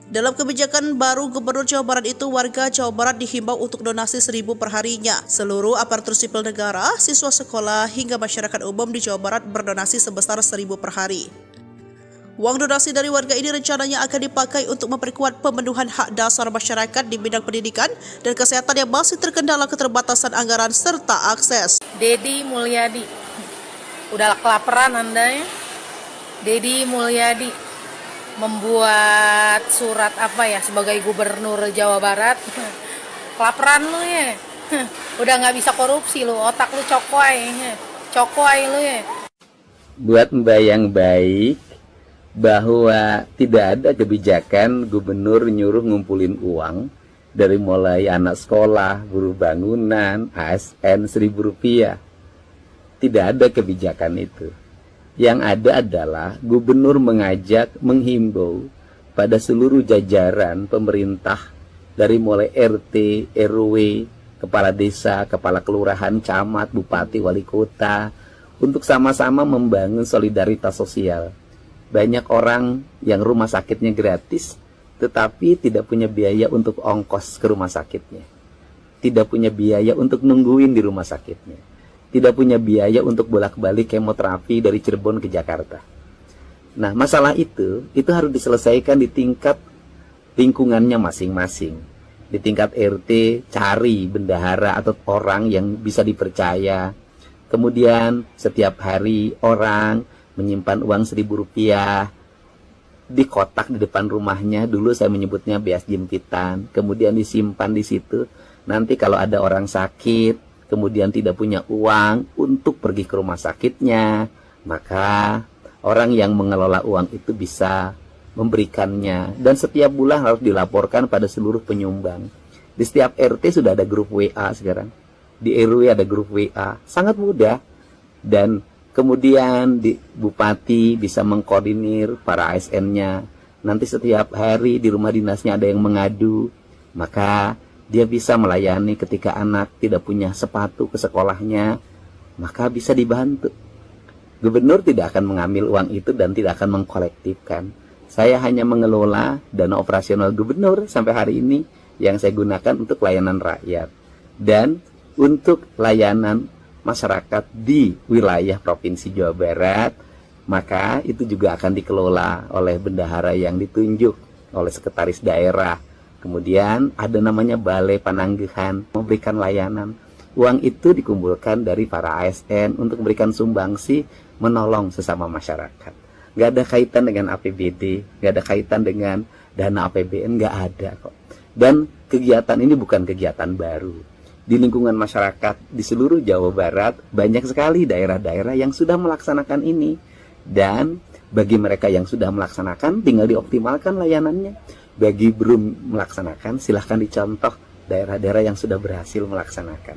Dalam kebijakan baru Gubernur Jawa Barat itu, warga Jawa Barat dihimbau untuk donasi 1.000 perharinya. Seluruh aparatur sipil negara, siswa sekolah, hingga masyarakat umum di Jawa Barat berdonasi sebesar 1.000 per hari. Uang donasi dari warga ini rencananya akan dipakai untuk memperkuat pemenuhan hak dasar masyarakat di bidang pendidikan dan kesehatan yang masih terkendala keterbatasan anggaran serta akses. Deddy Mulyadi, udah kelaparan Anda ya? Deddy Mulyadi membuat surat sebagai Gubernur Jawa Barat. Kelaparan lu ya. Udah nggak bisa korupsi lu, otak lu cokoy lu ya. Buat Mbak yang baik, bahwa tidak ada kebijakan gubernur nyuruh ngumpulin uang dari mulai anak sekolah, buruh bangunan, ASN Rp1.000. Tidak ada kebijakan itu. Yang ada adalah gubernur menghimbau pada seluruh jajaran pemerintah dari mulai RT, RW, kepala desa, kepala kelurahan, camat, bupati, wali kota untuk sama-sama membangun solidaritas sosial. Banyak orang yang rumah sakitnya gratis tetapi tidak punya biaya untuk ongkos ke rumah sakitnya. Tidak punya biaya untuk nungguin di rumah sakitnya. Tidak punya biaya untuk bolak-balik kemoterapi dari Cirebon ke Jakarta. Nah, masalah itu harus diselesaikan di tingkat lingkungannya masing-masing. Di tingkat RT, cari bendahara atau orang yang bisa dipercaya. Kemudian setiap hari orang menyimpan uang Rp1.000 di kotak di depan rumahnya. Dulu saya menyebutnya beas jempitan. Kemudian disimpan di situ. Nanti kalau ada orang sakit, kemudian tidak punya uang untuk pergi ke rumah sakitnya, maka orang yang mengelola uang itu bisa memberikannya. Dan setiap bulan harus dilaporkan pada seluruh penyumbang. Di setiap RT sudah ada grup WA sekarang. Di RW ada grup WA. Sangat mudah. Dan kemudian di bupati bisa mengkoordinir para ASN-nya. Nanti setiap hari di rumah dinasnya ada yang mengadu. Maka dia bisa melayani ketika anak tidak punya sepatu ke sekolahnya, maka bisa dibantu. Gubernur tidak akan mengambil uang itu dan tidak akan mengkolektifkan. Saya hanya mengelola dana operasional gubernur sampai hari ini yang saya gunakan untuk layanan rakyat dan untuk layanan masyarakat di wilayah Provinsi Jawa Barat. Maka itu juga akan dikelola oleh bendahara yang ditunjuk oleh sekretaris daerah. Kemudian ada namanya Balai Pananggahan, memberikan layanan. Uang itu dikumpulkan dari para ASN untuk memberikan sumbangsi, menolong sesama masyarakat. Gak ada kaitan dengan APBD, gak ada kaitan dengan dana APBN, gak ada kok. Dan kegiatan ini bukan kegiatan baru. Di lingkungan masyarakat di seluruh Jawa Barat, banyak sekali daerah-daerah yang sudah melaksanakan ini. Dan bagi mereka yang sudah melaksanakan, tinggal dioptimalkan layanannya. Bagi belum melaksanakan, silahkan dicontoh daerah-daerah yang sudah berhasil melaksanakan.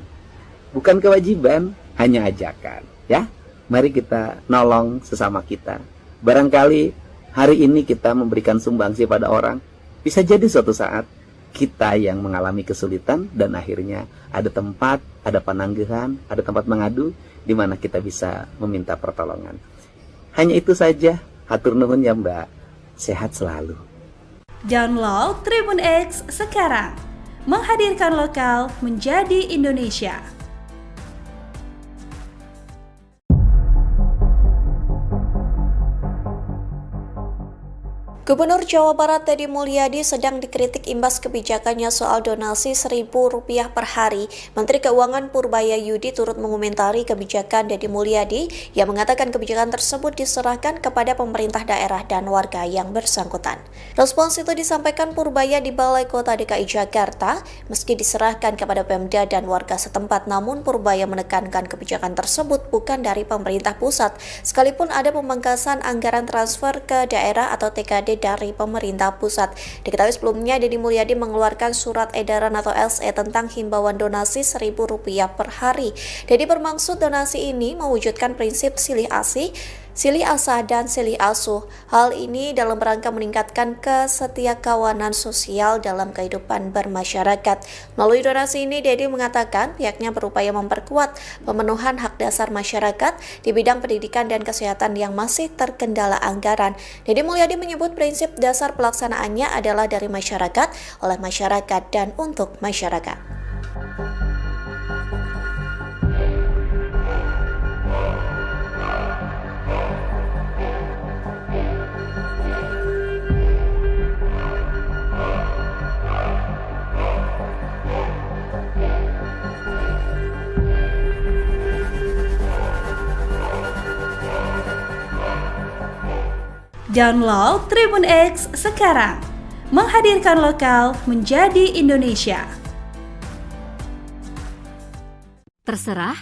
Bukan kewajiban, hanya ajakan. Ya, mari kita nolong sesama kita. Barangkali hari ini kita memberikan sumbangsi pada orang, bisa jadi suatu saat kita yang mengalami kesulitan dan akhirnya ada tempat, ada pananggahan, ada tempat mengadu di mana kita bisa meminta pertolongan. Hanya itu saja. Hatur nuhun ya Mbak. Sehat selalu. Download Tribun X sekarang, menghadirkan lokal menjadi Indonesia. Gubernur Jawa Barat Deddy Mulyadi sedang dikritik imbas kebijakannya soal donasi Rp1.000 per hari. Menteri Keuangan Purbaya Yudi turut mengomentari kebijakan Deddy Mulyadi yang mengatakan kebijakan tersebut diserahkan kepada pemerintah daerah dan warga yang bersangkutan. Respons itu disampaikan Purbaya di Balai Kota DKI Jakarta. Meski diserahkan kepada Pemda dan warga setempat, namun Purbaya menekankan kebijakan tersebut bukan dari pemerintah pusat, sekalipun ada pemangkasan anggaran transfer ke daerah atau TKD dari pemerintah pusat. Diketahui sebelumnya Deddy Mulyadi mengeluarkan surat edaran atau SE tentang himbauan donasi Rp1.000 per hari. Deddy bermaksud donasi ini mewujudkan prinsip silih asih, silih asah dan silih asuh. Hal ini dalam rangka meningkatkan kesetiakawanan sosial dalam kehidupan bermasyarakat. Melalui donasi ini, Deddy mengatakan pihaknya berupaya memperkuat pemenuhan hak dasar masyarakat di bidang pendidikan dan kesehatan yang masih terkendala anggaran. Deddy Mulyadi menyebut prinsip dasar pelaksanaannya adalah dari masyarakat, oleh masyarakat, dan untuk masyarakat. Download Tribun X sekarang, menghadirkan lokal menjadi Indonesia. Terserah,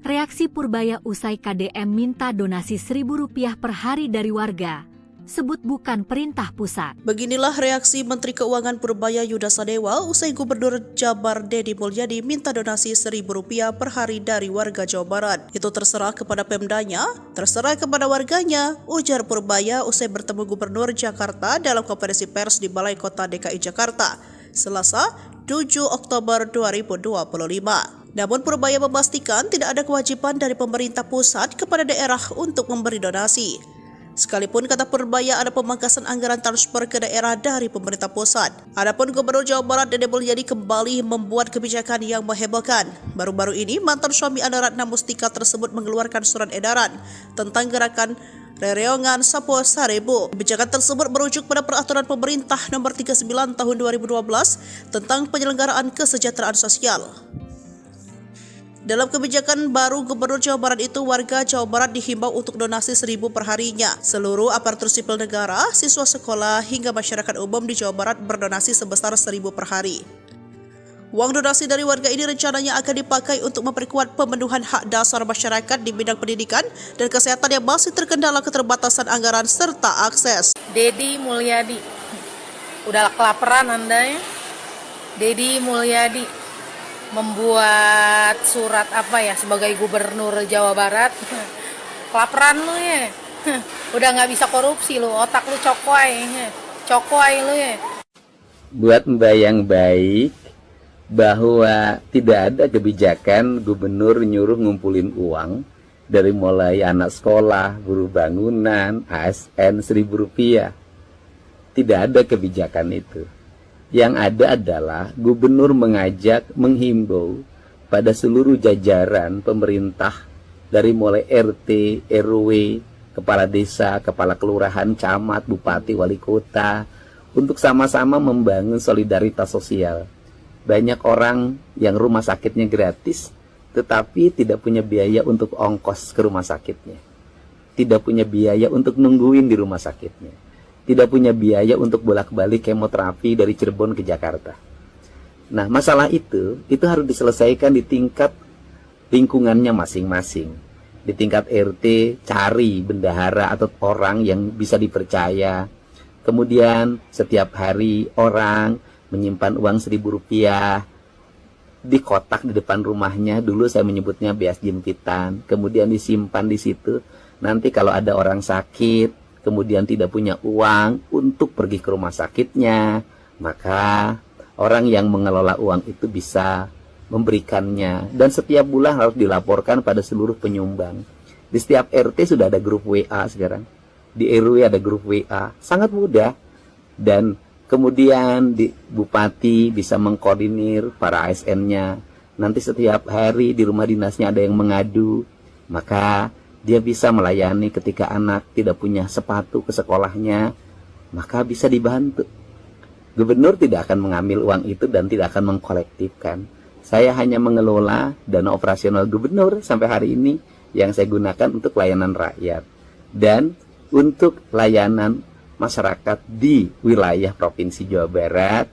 reaksi Purbaya usai KDM minta donasi Rp1.000 per hari dari warga. Sebut bukan perintah pusat. Beginilah reaksi Menteri Keuangan Purbaya Yuda Sadewa usai Gubernur Jabar Deddy Mulyadi minta donasi Rp1.000 per hari dari warga Jawa Barat. Itu terserah kepada Pemdanya, terserah kepada warganya, ujar Purbaya usai bertemu Gubernur Jakarta dalam konferensi pers di Balai Kota DKI Jakarta, Selasa 7 Oktober 2025. Namun Purbaya memastikan tidak ada kewajiban dari pemerintah pusat kepada daerah untuk memberi donasi. Sekalipun kata Purbaya ada pemangkasan anggaran transfer ke daerah dari pemerintah pusat. Adapun Gubernur Jawa Barat Deddy Mulyadi kembali membuat kebijakan yang menghebohkan. Baru-baru ini mantan suami Anda Ratna Mustika tersebut mengeluarkan surat edaran tentang gerakan Rereongan Sapo Sarebo. Kebijakan tersebut merujuk pada peraturan pemerintah nomor 39 tahun 2012 tentang penyelenggaraan kesejahteraan sosial. Dalam kebijakan baru Gubernur Jawa Barat itu, warga Jawa Barat dihimbau untuk donasi Rp1.000 per harinya. Seluruh aparatur sipil negara, siswa sekolah, hingga masyarakat umum di Jawa Barat berdonasi sebesar Rp1.000 per hari. Uang donasi dari warga ini rencananya akan dipakai untuk memperkuat pemenuhan hak dasar masyarakat di bidang pendidikan dan kesehatan yang masih terkendala keterbatasan anggaran serta akses. Deddy Mulyadi, udah kelaparan Anda ya? Deddy Mulyadi membuat surat sebagai Gubernur Jawa Barat. Kelaparan lu ya. Udah nggak bisa korupsi lu, otak lu cokoy lu ya. Buat Mbak yang baik, bahwa tidak ada kebijakan gubernur nyuruh ngumpulin uang dari mulai anak sekolah, buruh bangunan, ASN Rp1.000. Tidak ada kebijakan itu. Yang ada adalah gubernur menghimbau pada seluruh jajaran pemerintah dari mulai RT, RW, kepala desa, kepala kelurahan, camat, bupati, wali kota untuk sama-sama membangun solidaritas sosial. Banyak orang yang rumah sakitnya gratis tetapi tidak punya biaya untuk ongkos ke rumah sakitnya. Tidak punya biaya untuk nungguin di rumah sakitnya. Tidak punya biaya untuk bolak-balik kemoterapi dari Cirebon ke Jakarta. Nah, masalah itu harus diselesaikan di tingkat lingkungannya masing-masing. Di tingkat RT, cari bendahara atau orang yang bisa dipercaya. Kemudian setiap hari orang menyimpan uang Rp1.000 di kotak di depan rumahnya. Dulu saya menyebutnya beas jempitan. Kemudian disimpan di situ. Nanti kalau ada orang sakit, kemudian tidak punya uang untuk pergi ke rumah sakitnya, maka orang yang mengelola uang itu bisa memberikannya. Dan setiap bulan harus dilaporkan pada seluruh penyumbang. Di setiap RT sudah ada grup WA sekarang. Di RW ada grup WA. Sangat mudah. Dan kemudian di bupati bisa mengkoordinir para ASN-nya. Nanti setiap hari di rumah dinasnya ada yang mengadu. Maka dia bisa melayani ketika anak tidak punya sepatu ke sekolahnya, maka bisa dibantu. Gubernur tidak akan mengambil uang itu dan tidak akan mengkolektifkan. Saya hanya mengelola dana operasional gubernur sampai hari ini yang saya gunakan untuk layanan rakyat dan untuk layanan masyarakat di wilayah Provinsi Jawa Barat.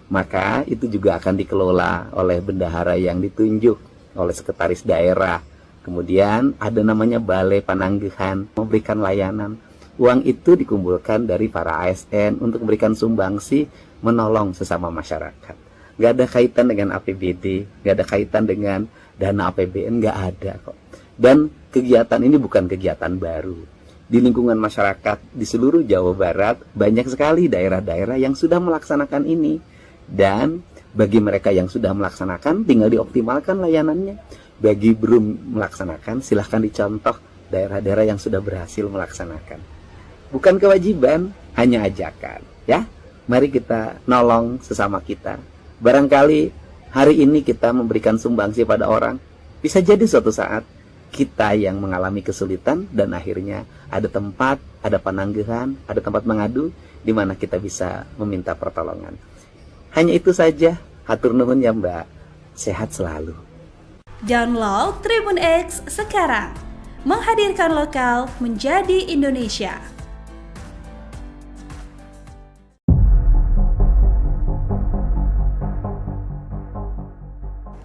Maka itu juga akan dikelola oleh bendahara yang ditunjuk oleh sekretaris daerah. Kemudian ada namanya Balai Pananggahan memberikan layanan. Uang itu dikumpulkan dari para ASN untuk memberikan sumbangsi menolong sesama masyarakat. Gak ada kaitan dengan APBD, gak ada kaitan dengan dana APBN, gak ada kok. Dan kegiatan ini bukan kegiatan baru. Di lingkungan masyarakat di seluruh Jawa Barat banyak sekali daerah-daerah yang sudah melaksanakan ini. Dan bagi mereka yang sudah melaksanakan tinggal dioptimalkan layanannya. Bagi belum melaksanakan silahkan dicontoh daerah-daerah yang sudah berhasil melaksanakan. Bukan kewajiban, hanya ajakan, ya. Mari kita nolong sesama kita. Barangkali hari ini kita memberikan sumbangsi pada orang, bisa jadi suatu saat kita yang mengalami kesulitan dan akhirnya ada tempat, ada pananggahan, ada tempat mengadu di mana kita bisa meminta pertolongan. Hanya itu saja. Hatur nuhun ya Mbak. Sehat selalu. Download Tribun X sekarang. Menghadirkan lokal menjadi Indonesia.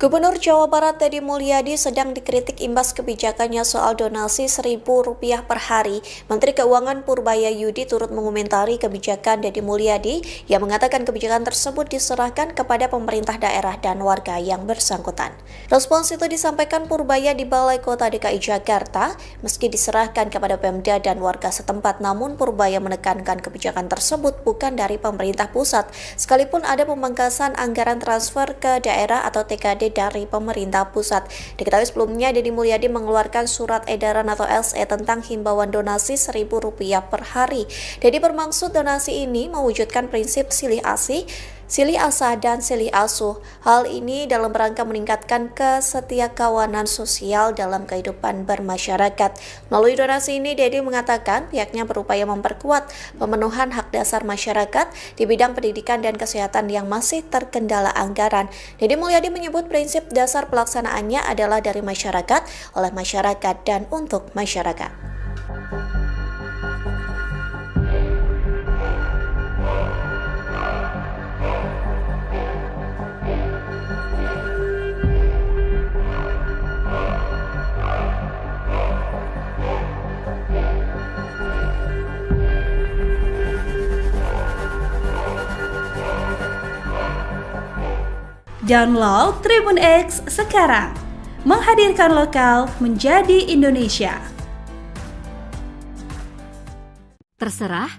Gubernur Jawa Barat Deddy Mulyadi sedang dikritik imbas kebijakannya soal donasi Rp1.000 per hari. Menteri Keuangan Purbayayudi turut mengomentari kebijakan Deddy Mulyadi yang mengatakan kebijakan tersebut diserahkan kepada pemerintah daerah dan warga yang bersangkutan. Respons itu disampaikan Purbaya di Balai Kota DKI Jakarta. Meski diserahkan kepada Pemda dan warga setempat, namun Purbaya menekankan kebijakan tersebut bukan dari pemerintah pusat, sekalipun ada pemangkasan anggaran transfer ke daerah atau TKD dari pemerintah pusat. Diketahui sebelumnya Deddy Mulyadi mengeluarkan surat edaran atau SE tentang himbauan donasi Rp1.000 per hari. Deddy bermaksud donasi ini mewujudkan prinsip silih asih, silih asah, dan silih asuh. Hal ini dalam rangka meningkatkan kesetiakawanan sosial dalam kehidupan bermasyarakat. Melalui donasi ini, Deddy mengatakan pihaknya berupaya memperkuat pemenuhan hak dasar masyarakat di bidang pendidikan dan kesehatan yang masih terkendala anggaran. Deddy Mulyadi menyebut prinsip dasar pelaksanaannya adalah dari masyarakat, oleh masyarakat, dan untuk masyarakat. Download Tribun X sekarang. Menghadirkan lokal menjadi Indonesia. Terserah,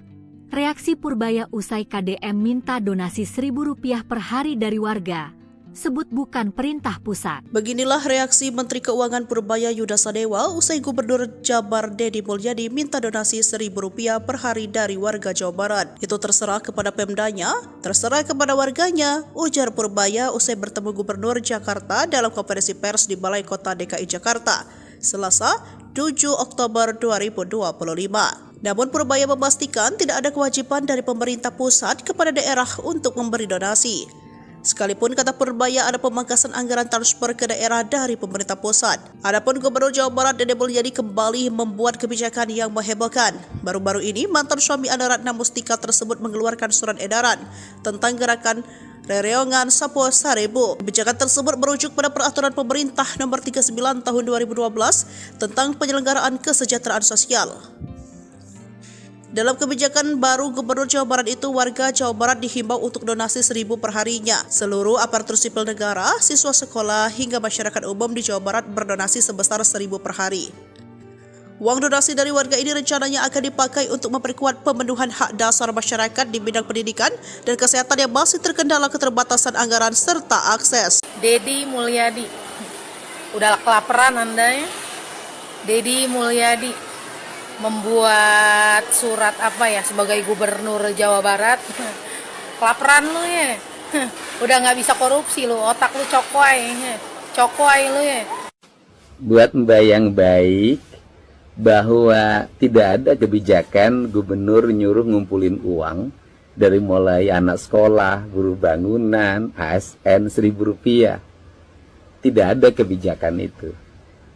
reaksi Purbaya usai KDM minta donasi Rp1.000 per hari dari warga. Sebut bukan perintah pusat. Beginilah reaksi Menteri Keuangan Purbaya Yuda Sadewa usai Gubernur Jabar Deddy Mulyadi minta donasi Rp1.000 per hari dari warga Jawa Barat. Itu terserah kepada Pemdanya, terserah kepada warganya, ujar Purbaya usai bertemu Gubernur Jakarta dalam konferensi pers di Balai Kota DKI Jakarta, Selasa 7 Oktober 2025. Namun Purbaya memastikan tidak ada kewajiban dari pemerintah pusat kepada daerah untuk memberi donasi. Sekalipun kata Purbaya ada pemangkasan anggaran transfer ke daerah dari pemerintah pusat. Adapun Gubernur Jawa Barat Deddy Mulyadi kembali membuat kebijakan yang menghebohkan. Baru-baru ini mantan suami Anna Ratna Mustika tersebut mengeluarkan surat edaran tentang gerakan Rereongan Sapo Sarebu. Kebijakan tersebut merujuk pada peraturan pemerintah nomor 39 tahun 2012 tentang penyelenggaraan kesejahteraan sosial. Dalam kebijakan baru Gubernur Jawa Barat itu, warga Jawa Barat dihimbau untuk donasi Rp1.000 per harinya. Seluruh aparatur sipil negara, siswa sekolah, hingga masyarakat umum di Jawa Barat berdonasi sebesar Rp1.000 per hari. Uang donasi dari warga ini rencananya akan dipakai untuk memperkuat pemenuhan hak dasar masyarakat di bidang pendidikan dan kesehatan yang masih terkendala keterbatasan anggaran serta akses. Deddy Mulyadi, udah kelaparan Anda ya? Deddy Mulyadi membuat surat sebagai Gubernur Jawa Barat. Kelaparan lu ya. Udah nggak bisa korupsi lu, otak lu cokoy lu ya. Buat Mbak yang baik bahwa tidak ada kebijakan gubernur nyuruh ngumpulin uang dari mulai anak sekolah, buruh bangunan, ASN Rp1.000. Tidak ada kebijakan itu.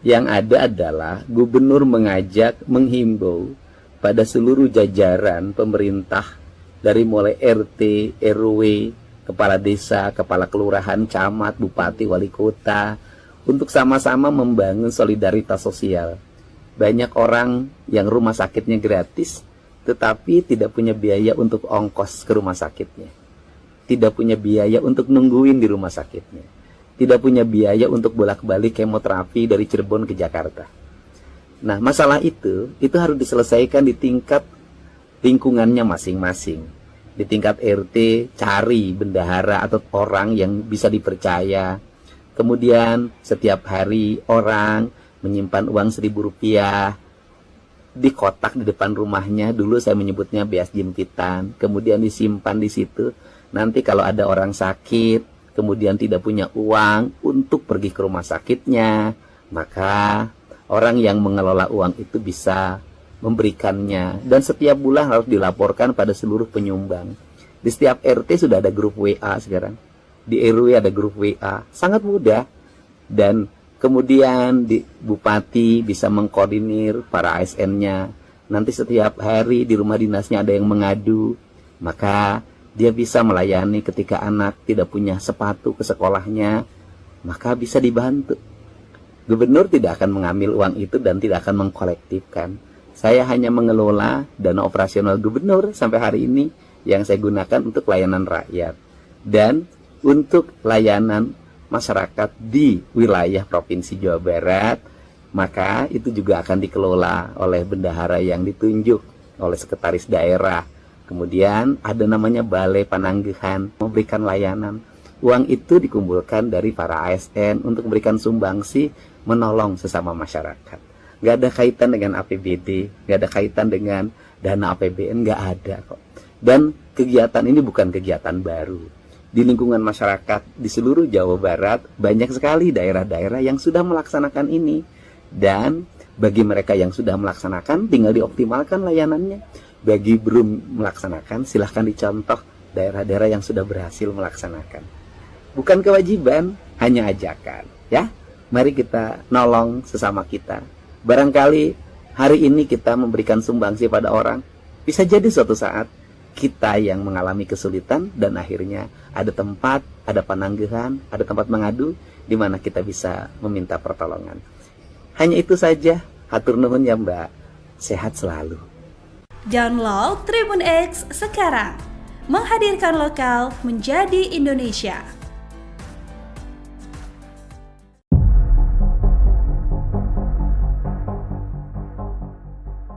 Yang ada adalah gubernur mengajak, menghimbau pada seluruh jajaran pemerintah dari mulai RT, RW, kepala desa, kepala kelurahan, camat, bupati, wali kota untuk sama-sama membangun solidaritas sosial. Banyak orang yang rumah sakitnya gratis tetapi tidak punya biaya untuk ongkos ke rumah sakitnya. Tidak punya biaya untuk nungguin di rumah sakitnya. Tidak punya biaya untuk bolak-balik kemoterapi dari Cirebon ke Jakarta. Nah, masalah itu harus diselesaikan di tingkat lingkungannya masing-masing. Di tingkat RT, cari bendahara atau orang yang bisa dipercaya. Kemudian setiap hari orang menyimpan uang Rp1.000 di kotak di depan rumahnya. Dulu saya menyebutnya beas jimpitan. Kemudian disimpan di situ. Nanti kalau ada orang sakit, kemudian tidak punya uang untuk pergi ke rumah sakitnya, maka orang yang mengelola uang itu bisa memberikannya. Dan setiap bulan harus dilaporkan pada seluruh penyumbang. Di setiap RT sudah ada grup WA sekarang. Di RW ada grup WA. Sangat mudah. Dan kemudian di bupati bisa mengkoordinir para ASN-nya. Nanti setiap hari di rumah dinasnya ada yang mengadu. Maka dia bisa melayani ketika anak tidak punya sepatu ke sekolahnya. Maka bisa dibantu. Gubernur tidak akan mengambil uang itu dan tidak akan mengkolektifkan. Saya hanya mengelola dana operasional gubernur sampai hari ini yang saya gunakan untuk layanan rakyat. Dan untuk layanan masyarakat di wilayah Provinsi Jawa Barat, maka itu juga akan dikelola oleh bendahara yang ditunjuk oleh sekretaris daerah. Kemudian ada namanya Balai Pananggahan memberikan layanan. Uang itu dikumpulkan dari para ASN untuk memberikan sumbangsi menolong sesama masyarakat. Nggak ada kaitan dengan APBD, nggak ada kaitan dengan dana APBN, nggak ada kok. Dan kegiatan ini bukan kegiatan baru. Di lingkungan masyarakat di seluruh Jawa Barat banyak sekali daerah-daerah yang sudah melaksanakan ini. Dan bagi mereka yang sudah melaksanakan tinggal dioptimalkan layanannya. Bagi belum melaksanakan silahkan dicontoh daerah-daerah yang sudah berhasil melaksanakan. Bukan kewajiban, hanya ajakan. Ya, mari kita nolong sesama kita. Barangkali hari ini kita memberikan sumbangsi pada orang. Bisa jadi suatu saat kita yang mengalami kesulitan dan akhirnya ada tempat, ada pananggahan, ada tempat mengadu di mana kita bisa meminta pertolongan. Hanya itu saja. Hatur nuhun ya Mbak. Sehat selalu. Download Tribun X sekarang. Menghadirkan lokal menjadi Indonesia.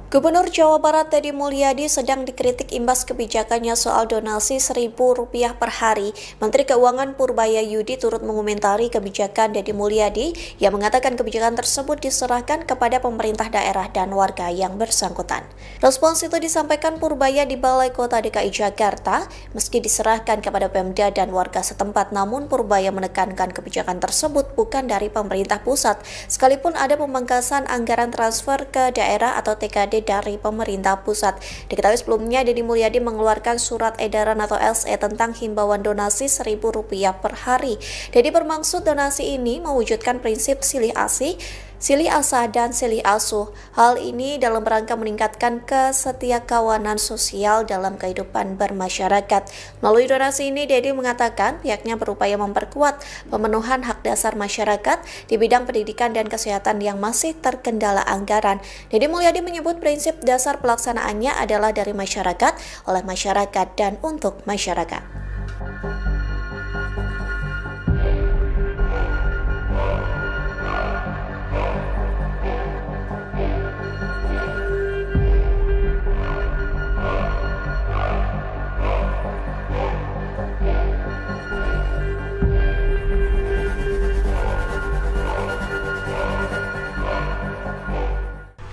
Gubernur Jawa Barat Deddy Mulyadi sedang dikritik imbas kebijakannya soal donasi Rp1.000 per hari. Menteri Keuangan Purbaya Yudi turut mengomentari kebijakan Deddy Mulyadi yang mengatakan kebijakan tersebut diserahkan kepada pemerintah daerah dan warga yang bersangkutan. Respons itu disampaikan Purbaya di Balai Kota DKI Jakarta. Meski diserahkan kepada Pemda dan warga setempat, namun Purbaya menekankan kebijakan tersebut bukan dari pemerintah pusat, sekalipun ada pemangkasan anggaran transfer ke daerah atau TKD dari pemerintah pusat. Diketahui sebelumnya Deddy Mulyadi mengeluarkan surat edaran atau SE tentang himbauan donasi Rp1.000 per hari. Deddy bermaksud donasi ini mewujudkan prinsip silih asih, silih asah dan silih asuh. Hal ini dalam rangka meningkatkan kesetiakawanan sosial dalam kehidupan bermasyarakat. Melalui donasi ini, Deddy mengatakan pihaknya berupaya memperkuat pemenuhan hak dasar masyarakat di bidang pendidikan dan kesehatan yang masih terkendala anggaran. Deddy Mulyadi menyebut prinsip dasar pelaksanaannya adalah dari masyarakat, oleh masyarakat, dan untuk masyarakat.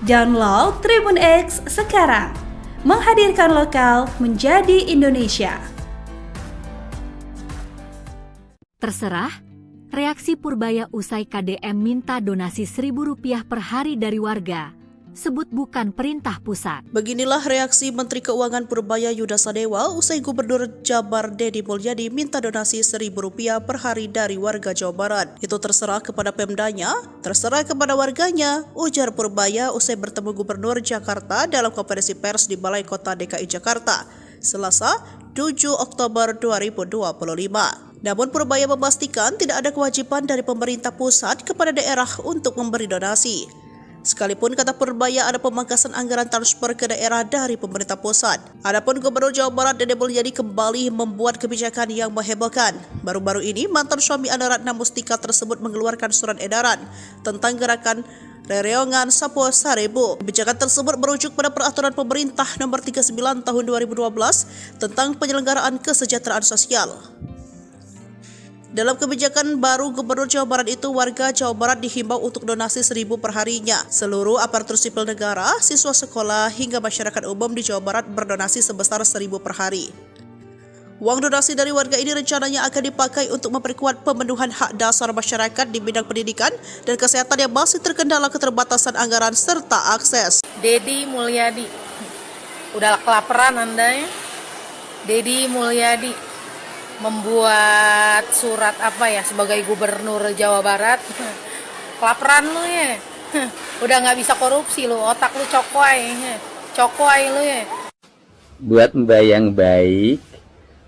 Download Tribun X sekarang. Menghadirkan lokal menjadi Indonesia. Terserah, reaksi Purbaya usai KDM minta donasi Rp1.000 per hari dari warga. sebut bukan perintah pusat. Beginilah reaksi Menteri Keuangan Purbaya Yuda Sadewa usai Gubernur Jabar Deddy Mulyadi minta donasi Rp1.000 per hari dari warga Jawa Barat. Itu terserah kepada Pemdanya, terserah kepada warganya, ujar Purbaya usai bertemu Gubernur Jakarta dalam konferensi pers di Balai Kota DKI Jakarta, Selasa 7 Oktober 2025. Namun Purbaya memastikan tidak ada kewajiban dari pemerintah pusat kepada daerah untuk memberi donasi. Sekalipun kata Purbaya ada pemangkasan anggaran transfer ke daerah dari pemerintah pusat. Adapun Gubernur Jawa Barat Deddy Mulyadi kembali membuat kebijakan yang menghebohkan. Baru-baru ini mantan suami Anda Ratna Mustika tersebut mengeluarkan surat edaran tentang gerakan Rereongan Sapo Sarebu. Kebijakan tersebut merujuk pada peraturan pemerintah nomor 39 tahun 2012 tentang penyelenggaraan kesejahteraan sosial. Dalam kebijakan baru Gubernur Jawa Barat itu, warga Jawa Barat dihimbau untuk donasi 1.000 per harinya. Seluruh aparatur sipil negara, siswa sekolah, hingga masyarakat umum di Jawa Barat berdonasi sebesar 1.000 per hari. Uang donasi dari warga ini rencananya akan dipakai untuk memperkuat pemenuhan hak dasar masyarakat di bidang pendidikan dan kesehatan yang masih terkendala keterbatasan anggaran serta akses. Deddy Mulyadi, udah kelaparan Anda ya? Deddy Mulyadi membuat surat sebagai Gubernur Jawa Barat. Kelaparan lu ya? Udah nggak bisa korupsi lu, otak lu cokoy lu ya. Buat Mbak yang baik,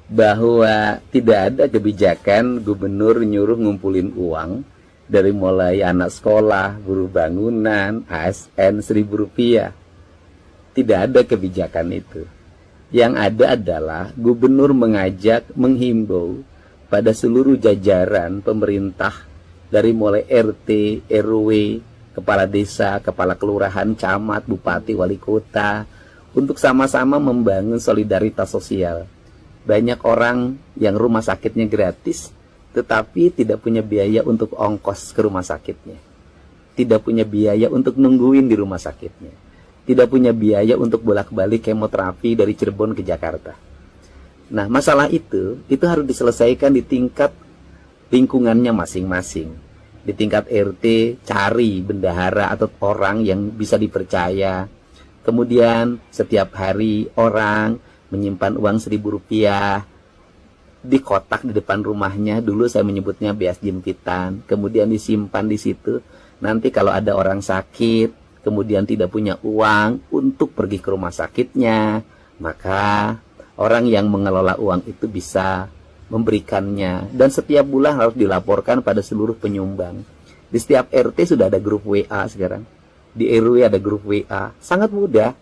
bahwa tidak ada kebijakan gubernur nyuruh ngumpulin uang dari mulai anak sekolah, buruh bangunan, ASN Rp1.000. Tidak ada kebijakan itu. Yang ada adalah gubernur menghimbau pada seluruh jajaran pemerintah dari mulai RT, RW, kepala desa, kepala kelurahan, camat, bupati, wali kota untuk sama-sama membangun solidaritas sosial. Banyak orang yang rumah sakitnya gratis tetapi tidak punya biaya untuk ongkos ke rumah sakitnya. Tidak punya biaya untuk nungguin di rumah sakitnya. Tidak punya biaya untuk bolak-balik kemoterapi dari Cirebon ke Jakarta. Nah, masalah itu harus diselesaikan di tingkat lingkungannya masing-masing. Di tingkat RT, cari bendahara atau orang yang bisa dipercaya. Kemudian setiap hari orang menyimpan uang Rp1.000 di kotak di depan rumahnya. Dulu saya menyebutnya beas jempitan. Kemudian disimpan di situ. Nanti kalau ada orang sakit, kemudian tidak punya uang untuk pergi ke rumah sakitnya, maka orang yang mengelola uang itu bisa memberikannya. Dan setiap bulan harus dilaporkan pada seluruh penyumbang. Di setiap RT sudah ada grup WA sekarang. Di RW ada grup WA. Sangat mudah.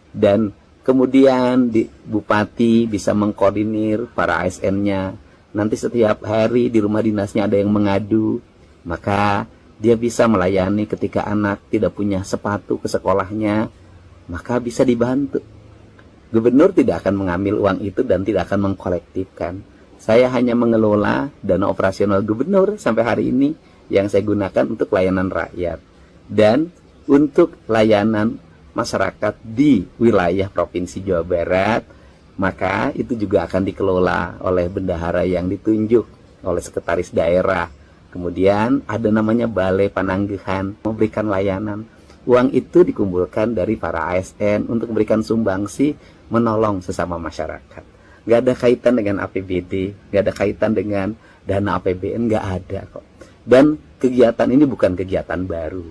Dan kemudian di bupati bisa mengkoordinir para ASN-nya. Nanti setiap hari di rumah dinasnya ada yang mengadu. Maka dia bisa melayani ketika anak tidak punya sepatu ke sekolahnya, maka bisa dibantu. Gubernur tidak akan mengambil uang itu dan tidak akan mengkolektifkan. Saya hanya mengelola dana operasional gubernur sampai hari ini yang saya gunakan untuk layanan rakyat dan untuk layanan masyarakat di wilayah Provinsi Jawa Barat. Maka itu juga akan dikelola oleh bendahara yang ditunjuk oleh sekretaris daerah. Kemudian ada namanya Balai Pananggahan, memberikan layanan. Uang itu dikumpulkan dari para ASN untuk memberikan sumbangsi, menolong sesama masyarakat. Gak ada kaitan dengan APBD, gak ada kaitan dengan dana APBN, gak ada kok. Dan kegiatan ini bukan kegiatan baru.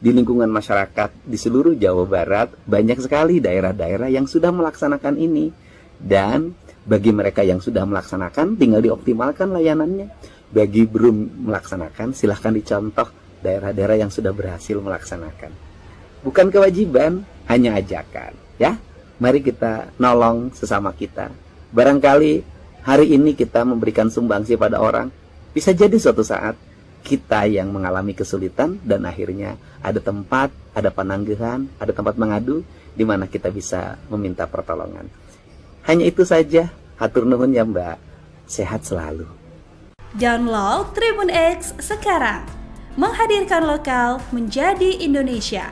Di lingkungan masyarakat di seluruh Jawa Barat, banyak sekali daerah-daerah yang sudah melaksanakan ini. Dan bagi mereka yang sudah melaksanakan, tinggal dioptimalkan layanannya. Bagi belum melaksanakan, silahkan dicontoh daerah-daerah yang sudah berhasil melaksanakan. Bukan kewajiban, hanya ajakan. Ya, mari kita nolong sesama kita. Barangkali hari ini kita memberikan sumbangsi pada orang, bisa jadi suatu saat kita yang mengalami kesulitan dan akhirnya ada tempat, ada pananggahan, ada tempat mengadu di mana kita bisa meminta pertolongan. Hanya itu saja. Hatur nuhun ya Mbak. Sehat selalu. Download Tribun X sekarang, menghadirkan lokal menjadi Indonesia.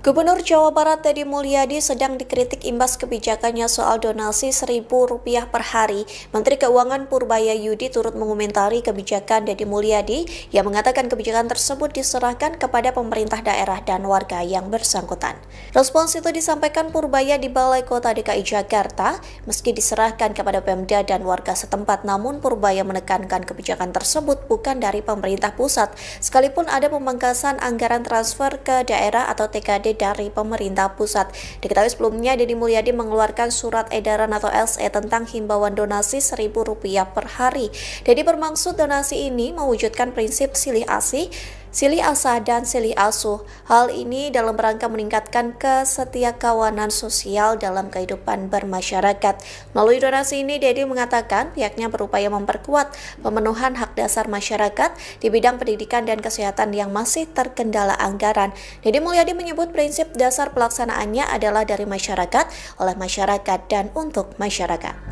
Gubernur Jawa Barat Deddy Mulyadi sedang dikritik imbas kebijakannya soal donasi Rp1.000 per hari. Menteri Keuangan Purbaya Yudi turut mengomentari kebijakan Deddy Mulyadi yang mengatakan kebijakan tersebut diserahkan kepada pemerintah daerah dan warga yang bersangkutan. Respons itu disampaikan Purbaya di Balai Kota DKI Jakarta. Meski diserahkan kepada Pemda dan warga setempat, namun Purbaya menekankan kebijakan tersebut bukan dari pemerintah pusat, sekalipun ada pemangkasan anggaran transfer ke daerah atau TKD dari pemerintah pusat. Diketahui sebelumnya Deddy Mulyadi mengeluarkan surat edaran atau SE tentang himbauan donasi Rp1.000 per hari. Deddy bermaksud donasi ini mewujudkan prinsip silih asih, silih asah, dan silih asuh. Hal ini dalam rangka meningkatkan kesetiakawanan sosial dalam kehidupan bermasyarakat. Melalui donasi ini, Deddy mengatakan pihaknya berupaya memperkuat pemenuhan hak dasar masyarakat di bidang pendidikan dan kesehatan yang masih terkendala anggaran. Deddy Mulyadi menyebut prinsip dasar pelaksanaannya adalah dari masyarakat, oleh masyarakat, dan untuk masyarakat.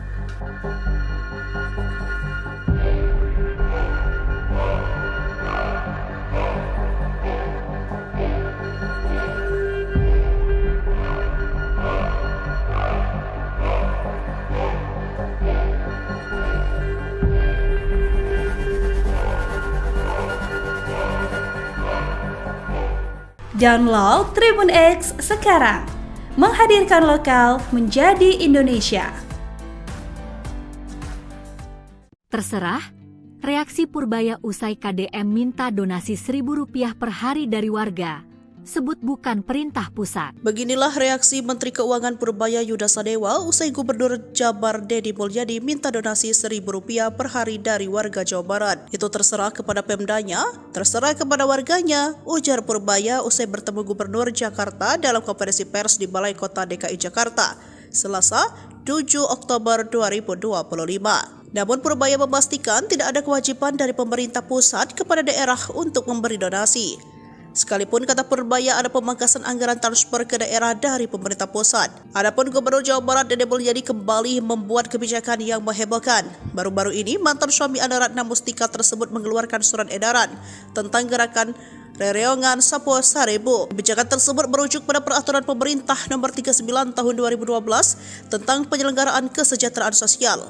Download Tribun X sekarang, menghadirkan lokal menjadi Indonesia. Terserah, reaksi Purbaya usai KDM minta donasi Rp1.000 per hari dari warga, sebut bukan perintah pusat. Beginilah reaksi Menteri Keuangan Purbaya Yuda Sadewa usai Gubernur Jabar Deddy Mulyadi minta donasi Rp1.000 per hari dari warga Jawa Barat. Itu terserah kepada Pemdanya, terserah kepada warganya, ujar Purbaya usai bertemu Gubernur Jakarta dalam konferensi pers di Balai Kota DKI Jakarta, Selasa 7 Oktober 2025. Namun Purbaya memastikan tidak ada kewajiban dari pemerintah pusat kepada daerah untuk memberi donasi. Sekalipun kata Purbaya ada pemangkasan anggaran transfer ke daerah dari pemerintah pusat. Adapun Gubernur Jawa Barat Deddy Mulyadi kembali membuat kebijakan yang menghebohkan. Baru-baru ini mantan suami Anna Ratna Mustika tersebut mengeluarkan surat edaran tentang gerakan Rereongan Sapo Sarebu. Kebijakan tersebut merujuk pada peraturan pemerintah nomor 39 tahun 2012 tentang penyelenggaraan kesejahteraan sosial.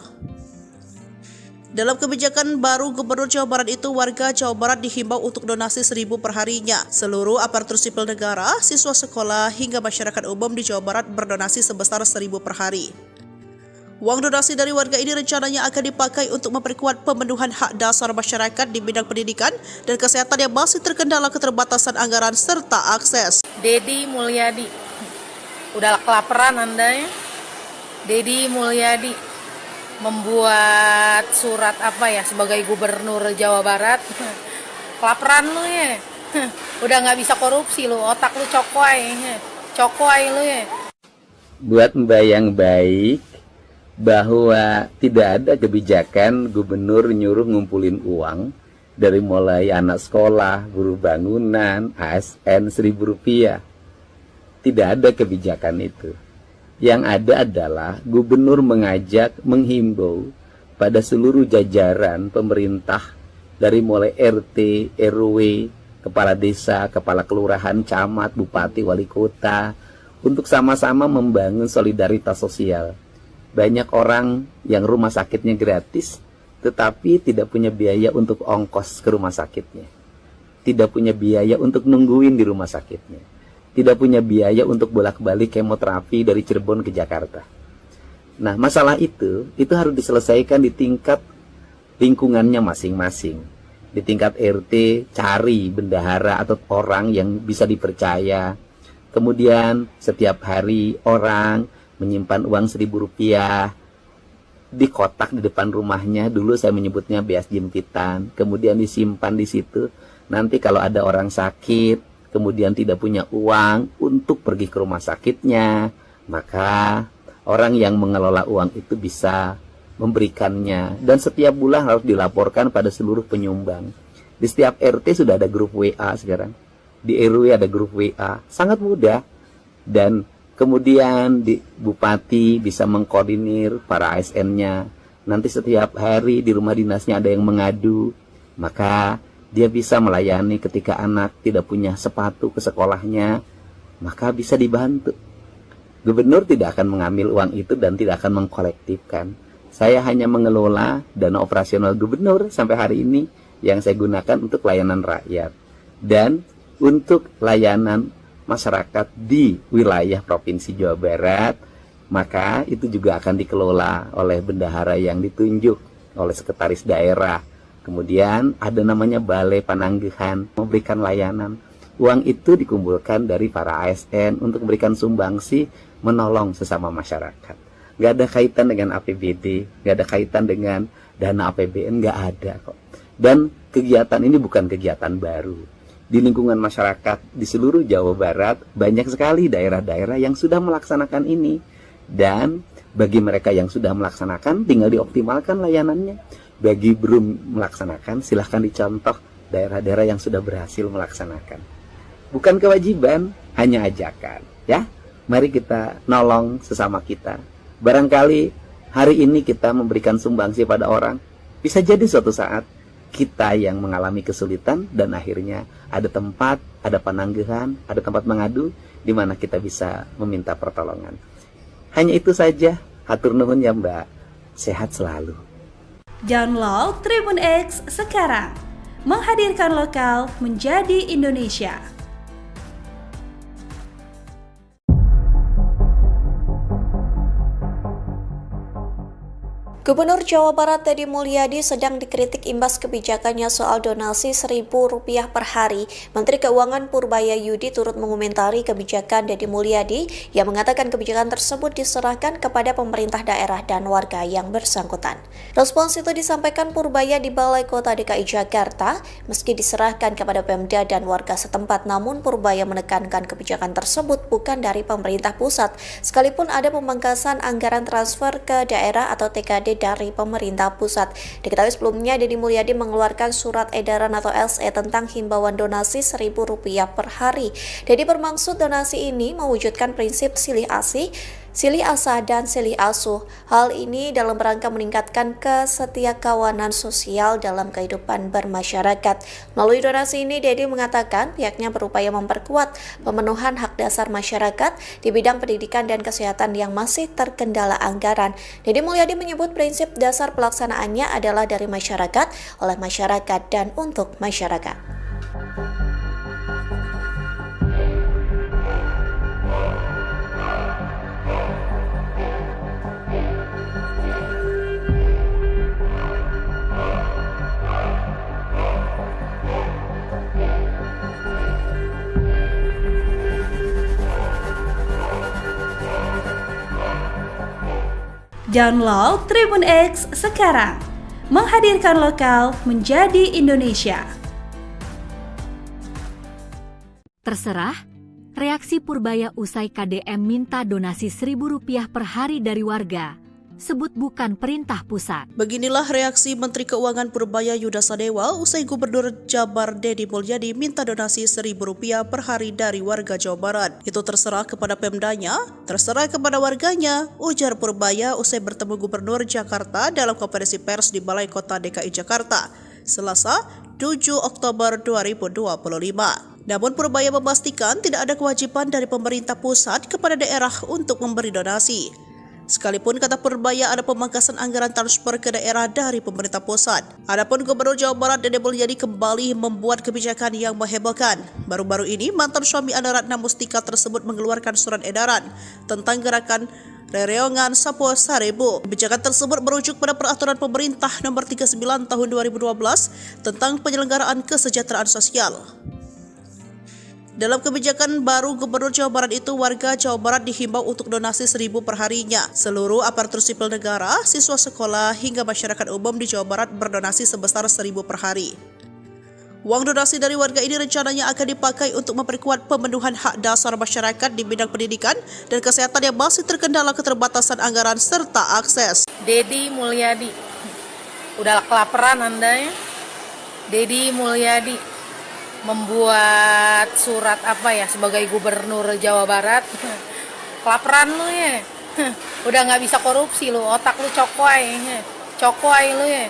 Dalam kebijakan baru Gubernur Jawa Barat itu, warga Jawa Barat dihimbau untuk donasi Rp1.000 per harinya. Seluruh aparatur sipil negara, siswa sekolah, hingga masyarakat umum di Jawa Barat berdonasi sebesar Rp1.000 per hari. Uang donasi dari warga ini rencananya akan dipakai untuk memperkuat pemenuhan hak dasar masyarakat di bidang pendidikan dan kesehatan yang masih terkendala keterbatasan anggaran serta akses. Deddy Mulyadi, udah kelaparan Anda ya? Deddy Mulyadi membuat surat sebagai Gubernur Jawa Barat. Kelaparan lu ya? Udah nggak bisa korupsi lu, otak lu cokoy lu ya. Buat Mbak yang baik, bahwa tidak ada kebijakan gubernur nyuruh ngumpulin uang dari mulai anak sekolah, buruh bangunan, ASN Rp1.000. Tidak ada kebijakan itu. Yang ada adalah gubernur menghimbau pada seluruh jajaran pemerintah dari mulai RT, RW, kepala desa, kepala kelurahan, camat, bupati, wali kota untuk sama-sama membangun solidaritas sosial. Banyak orang yang rumah sakitnya gratis tetapi tidak punya biaya untuk ongkos ke rumah sakitnya. Tidak punya biaya untuk nungguin di rumah sakitnya. Tidak punya biaya untuk bolak-balik kemoterapi dari Cirebon ke Jakarta. Nah, masalah itu harus diselesaikan di tingkat lingkungannya masing-masing. Di tingkat RT, cari bendahara atau orang yang bisa dipercaya. Kemudian setiap hari orang menyimpan uang Rp1.000 di kotak di depan rumahnya. Dulu saya menyebutnya beas jempitan. Kemudian disimpan di situ. Nanti kalau ada orang sakit, kemudian tidak punya uang untuk pergi ke rumah sakitnya, maka orang yang mengelola uang itu bisa memberikannya. Dan setiap bulan harus dilaporkan pada seluruh penyumbang. Di setiap RT sudah ada grup WA sekarang. Di RW ada grup WA. Sangat mudah. Dan kemudian di Bupati bisa mengkoordinir para ASN-nya. Nanti setiap hari di rumah dinasnya ada yang mengadu. Maka dia bisa melayani ketika anak tidak punya sepatu ke sekolahnya, maka bisa dibantu. Gubernur tidak akan mengambil uang itu dan tidak akan mengkolektifkan. Saya hanya mengelola dana operasional gubernur sampai hari ini yang saya gunakan untuk layanan rakyat dan untuk layanan masyarakat di wilayah Provinsi Jawa Barat, maka itu juga akan dikelola oleh bendahara yang ditunjuk oleh sekretaris daerah. Kemudian ada namanya Balai Pananggahan memberikan layanan. Uang itu dikumpulkan dari para ASN untuk memberikan sumbangsi menolong sesama masyarakat. Nggak ada kaitan dengan APBD, nggak ada kaitan dengan dana APBN, nggak ada kok. Dan kegiatan ini bukan kegiatan baru. Di lingkungan masyarakat di seluruh Jawa Barat banyak sekali daerah-daerah yang sudah melaksanakan ini. Dan bagi mereka yang sudah melaksanakan tinggal dioptimalkan layanannya. Bagi belum melaksanakan silahkan dicontoh daerah-daerah yang sudah berhasil melaksanakan. Bukan kewajiban, hanya ajakan, ya. Mari kita nolong sesama kita. Barangkali hari ini kita memberikan sumbangsi pada orang, bisa jadi suatu saat kita yang mengalami kesulitan dan akhirnya ada tempat, ada pananggahan, ada tempat mengadu di mana kita bisa meminta pertolongan. Hanya itu saja. Hatur nuhun ya Mbak. Sehat selalu. Download Tribun X sekarang. Menghadirkan lokal menjadi Indonesia. Gubernur Jawa Barat Deddy Mulyadi sedang dikritik imbas kebijakannya soal donasi Rp1.000 per hari. Menteri Keuangan Purbaya Yudi turut mengomentari kebijakan Deddy Mulyadi yang mengatakan kebijakan tersebut diserahkan kepada pemerintah daerah dan warga yang bersangkutan. Respons itu disampaikan Purbaya di Balai Kota DKI Jakarta. Meski diserahkan kepada Pemda dan warga setempat, namun Purbaya menekankan kebijakan tersebut bukan dari pemerintah pusat, sekalipun ada pemangkasan anggaran transfer ke daerah atau TKD dari pemerintah pusat. Diketahui sebelumnya Deddy Mulyadi mengeluarkan surat edaran atau SE tentang himbauan donasi Rp1.000 per hari. Deddy bermaksud donasi ini mewujudkan prinsip silih asih, silih asah dan silih asuh. Hal ini dalam rangka meningkatkan kesetiakawanan sosial dalam kehidupan bermasyarakat. Melalui donasi ini, Deddy mengatakan pihaknya berupaya memperkuat pemenuhan hak dasar masyarakat di bidang pendidikan dan kesehatan yang masih terkendala anggaran. Deddy Mulyadi menyebut prinsip dasar pelaksanaannya adalah dari masyarakat, oleh masyarakat, dan untuk masyarakat. Download Tribun X sekarang. Menghadirkan lokal menjadi Indonesia. Terserah, reaksi Purbaya usai KDM minta donasi Rp1.000 per hari dari warga. Sebut bukan perintah pusat. Beginilah reaksi Menteri Keuangan Purbaya Yuda Sadewa usai Gubernur Jabar Deddy Mulyadi minta donasi Rp1.000 per hari dari warga Jawa Barat. Itu terserah kepada Pemdanya, terserah kepada warganya, ujar Purbaya usai bertemu Gubernur Jakarta dalam konferensi pers di Balai Kota DKI Jakarta, Selasa 7 Oktober 2025. Namun Purbaya memastikan tidak ada kewajiban dari pemerintah pusat kepada daerah untuk memberi donasi. Sekalipun kata Purbaya ada pemangkasan anggaran transfer ke daerah dari pemerintah pusat. Adapun Gubernur Jawa Barat Deddy Mulyadi kembali membuat kebijakan yang menghebohkan. Baru-baru ini mantan suami Anda Ratna Mustika tersebut mengeluarkan surat edaran tentang gerakan Rereongan Sapo Sarebu. Kebijakan tersebut merujuk pada peraturan pemerintah nomor 39 tahun 2012 tentang penyelenggaraan kesejahteraan sosial. Dalam kebijakan baru Gubernur Jawa Barat itu, warga Jawa Barat dihimbau untuk donasi Rp1.000 per harinya. Seluruh aparatur sipil negara, siswa sekolah, hingga masyarakat umum di Jawa Barat berdonasi sebesar Rp1.000 per hari. Uang donasi dari warga ini rencananya akan dipakai untuk memperkuat pemenuhan hak dasar masyarakat di bidang pendidikan dan kesehatan yang masih terkendala keterbatasan anggaran serta akses. Deddy Mulyadi, udah kelaparan Anda ya? Deddy Mulyadi membuat surat sebagai Gubernur Jawa Barat. Kelaparan lu ya. Udah nggak bisa korupsi lu, otak lu cokoy lu ya.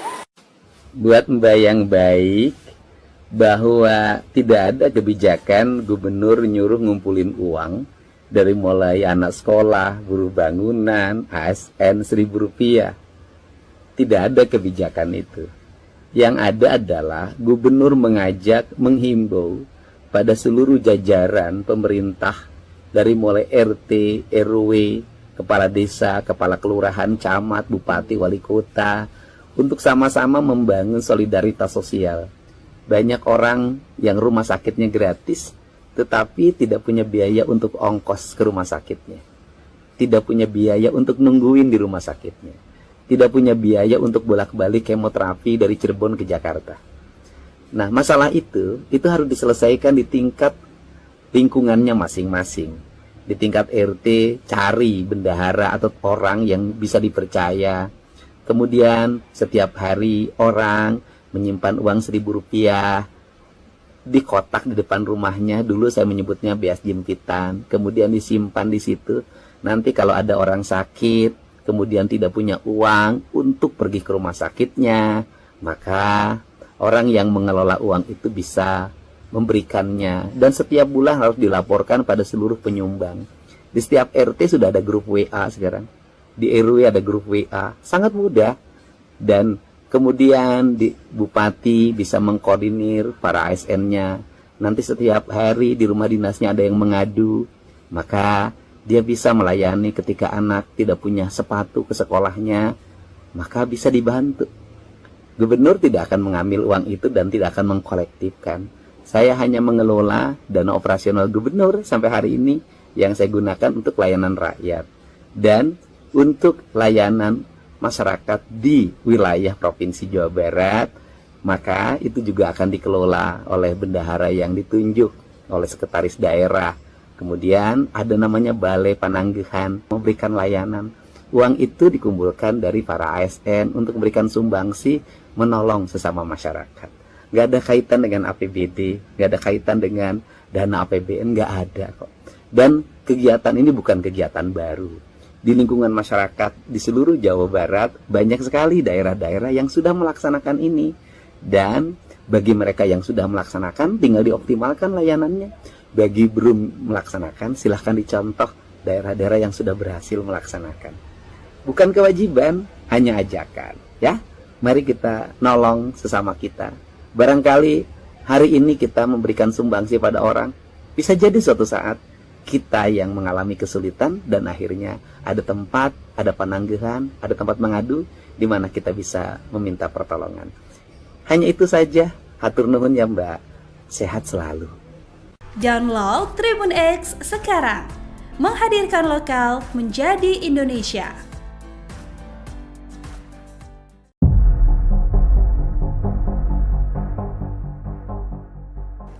Buat Mbak yang baik, bahwa tidak ada kebijakan gubernur nyuruh ngumpulin uang dari mulai anak sekolah, buruh bangunan, ASN Rp1.000. Tidak ada kebijakan itu. Yang ada adalah gubernur menghimbau pada seluruh jajaran pemerintah dari mulai RT, RW, kepala desa, kepala kelurahan, camat, bupati, wali kota untuk sama-sama membangun solidaritas sosial. Banyak orang yang rumah sakitnya gratis tetapi tidak punya biaya untuk ongkos ke rumah sakitnya. Tidak punya biaya untuk nungguin di rumah sakitnya. Tidak punya biaya untuk bolak-balik kemoterapi dari Cirebon ke Jakarta. Nah, masalah itu harus diselesaikan di tingkat lingkungannya masing-masing. Di tingkat RT, cari bendahara atau orang yang bisa dipercaya. Kemudian setiap hari orang menyimpan uang Rp1.000 di kotak di depan rumahnya. Dulu saya menyebutnya beas jempitan. Kemudian disimpan di situ. Nanti kalau ada orang sakit, kemudian tidak punya uang untuk pergi ke rumah sakitnya, maka orang yang mengelola uang itu bisa memberikannya. Dan setiap bulan harus dilaporkan pada seluruh penyumbang. Di setiap RT sudah ada grup WA sekarang. Di RW ada grup WA. Sangat mudah. Dan kemudian di bupati bisa mengkoordinir para ASN-nya. Nanti setiap hari di rumah dinasnya ada yang mengadu. Maka dia bisa melayani ketika anak tidak punya sepatu ke sekolahnya. Maka bisa dibantu. Gubernur tidak akan mengambil uang itu dan tidak akan mengkolektifkan. Saya hanya mengelola dana operasional gubernur sampai hari ini yang saya gunakan untuk layanan rakyat. Dan untuk layanan masyarakat di wilayah Provinsi Jawa Barat, maka itu juga akan dikelola oleh bendahara yang ditunjuk oleh sekretaris daerah. Kemudian ada namanya Balai Pananggahan memberikan layanan. Uang itu dikumpulkan dari para ASN untuk memberikan sumbangsi menolong sesama masyarakat. Nggak ada kaitan dengan APBD, nggak ada kaitan dengan dana APBN, nggak ada kok. Dan kegiatan ini bukan kegiatan baru. Di lingkungan masyarakat di seluruh Jawa Barat banyak sekali daerah-daerah yang sudah melaksanakan ini. Dan bagi mereka yang sudah melaksanakan tinggal dioptimalkan layanannya. Bagi belum melaksanakan silahkan dicontoh daerah-daerah yang sudah berhasil melaksanakan. Bukan kewajiban, hanya ajakan. Ya, mari kita nolong sesama kita. Barangkali hari ini kita memberikan sumbangsi pada orang. Bisa jadi suatu saat kita yang mengalami kesulitan dan akhirnya ada tempat, ada pananggahan, ada tempat mengadu di mana kita bisa meminta pertolongan. Hanya itu saja. Hatur nuhun ya Mbak. Sehat selalu. Download Tribun X sekarang. Menghadirkan lokal menjadi Indonesia.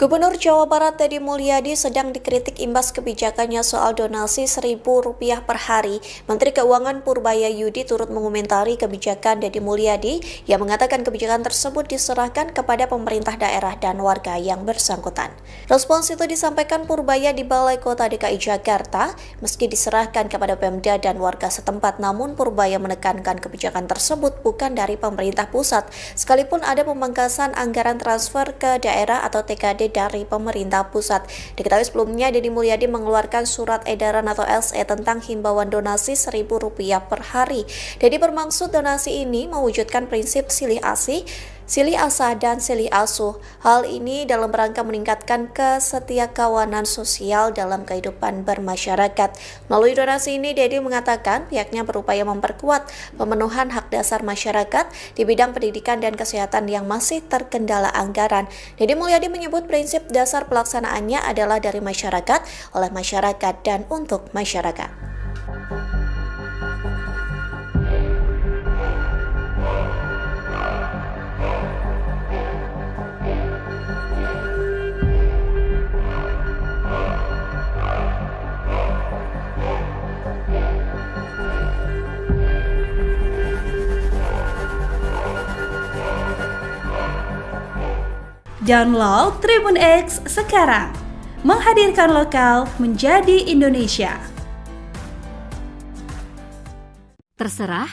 Gubernur Jawa Barat Deddy Mulyadi sedang dikritik imbas kebijakannya soal donasi Rp1.000 per hari. Menteri Keuangan Purbaya Yudi turut mengomentari kebijakan Deddy Mulyadi yang mengatakan kebijakan tersebut diserahkan kepada pemerintah daerah dan warga yang bersangkutan. Respons itu disampaikan Purbaya di Balai Kota DKI Jakarta. Meski diserahkan kepada Pemda dan warga setempat, namun Purbaya menekankan kebijakan tersebut bukan dari pemerintah pusat, sekalipun ada pemangkasan anggaran transfer ke daerah atau TKD dari pemerintah pusat. Diketahui sebelumnya Deddy Mulyadi mengeluarkan surat edaran atau SE tentang himbauan donasi Rp1.000 per hari. Deddy bermaksud donasi ini mewujudkan prinsip silih asih, silih asah dan silih asuh. Hal ini dalam rangka meningkatkan kesetiakawanan sosial dalam kehidupan bermasyarakat. Melalui donasi ini, Deddy mengatakan pihaknya berupaya memperkuat pemenuhan hak dasar masyarakat di bidang pendidikan dan kesehatan yang masih terkendala anggaran. Deddy Mulyadi menyebut prinsip dasar pelaksanaannya adalah dari masyarakat, oleh masyarakat, dan untuk masyarakat. Download Tribun X sekarang. Menghadirkan lokal menjadi Indonesia. Terserah,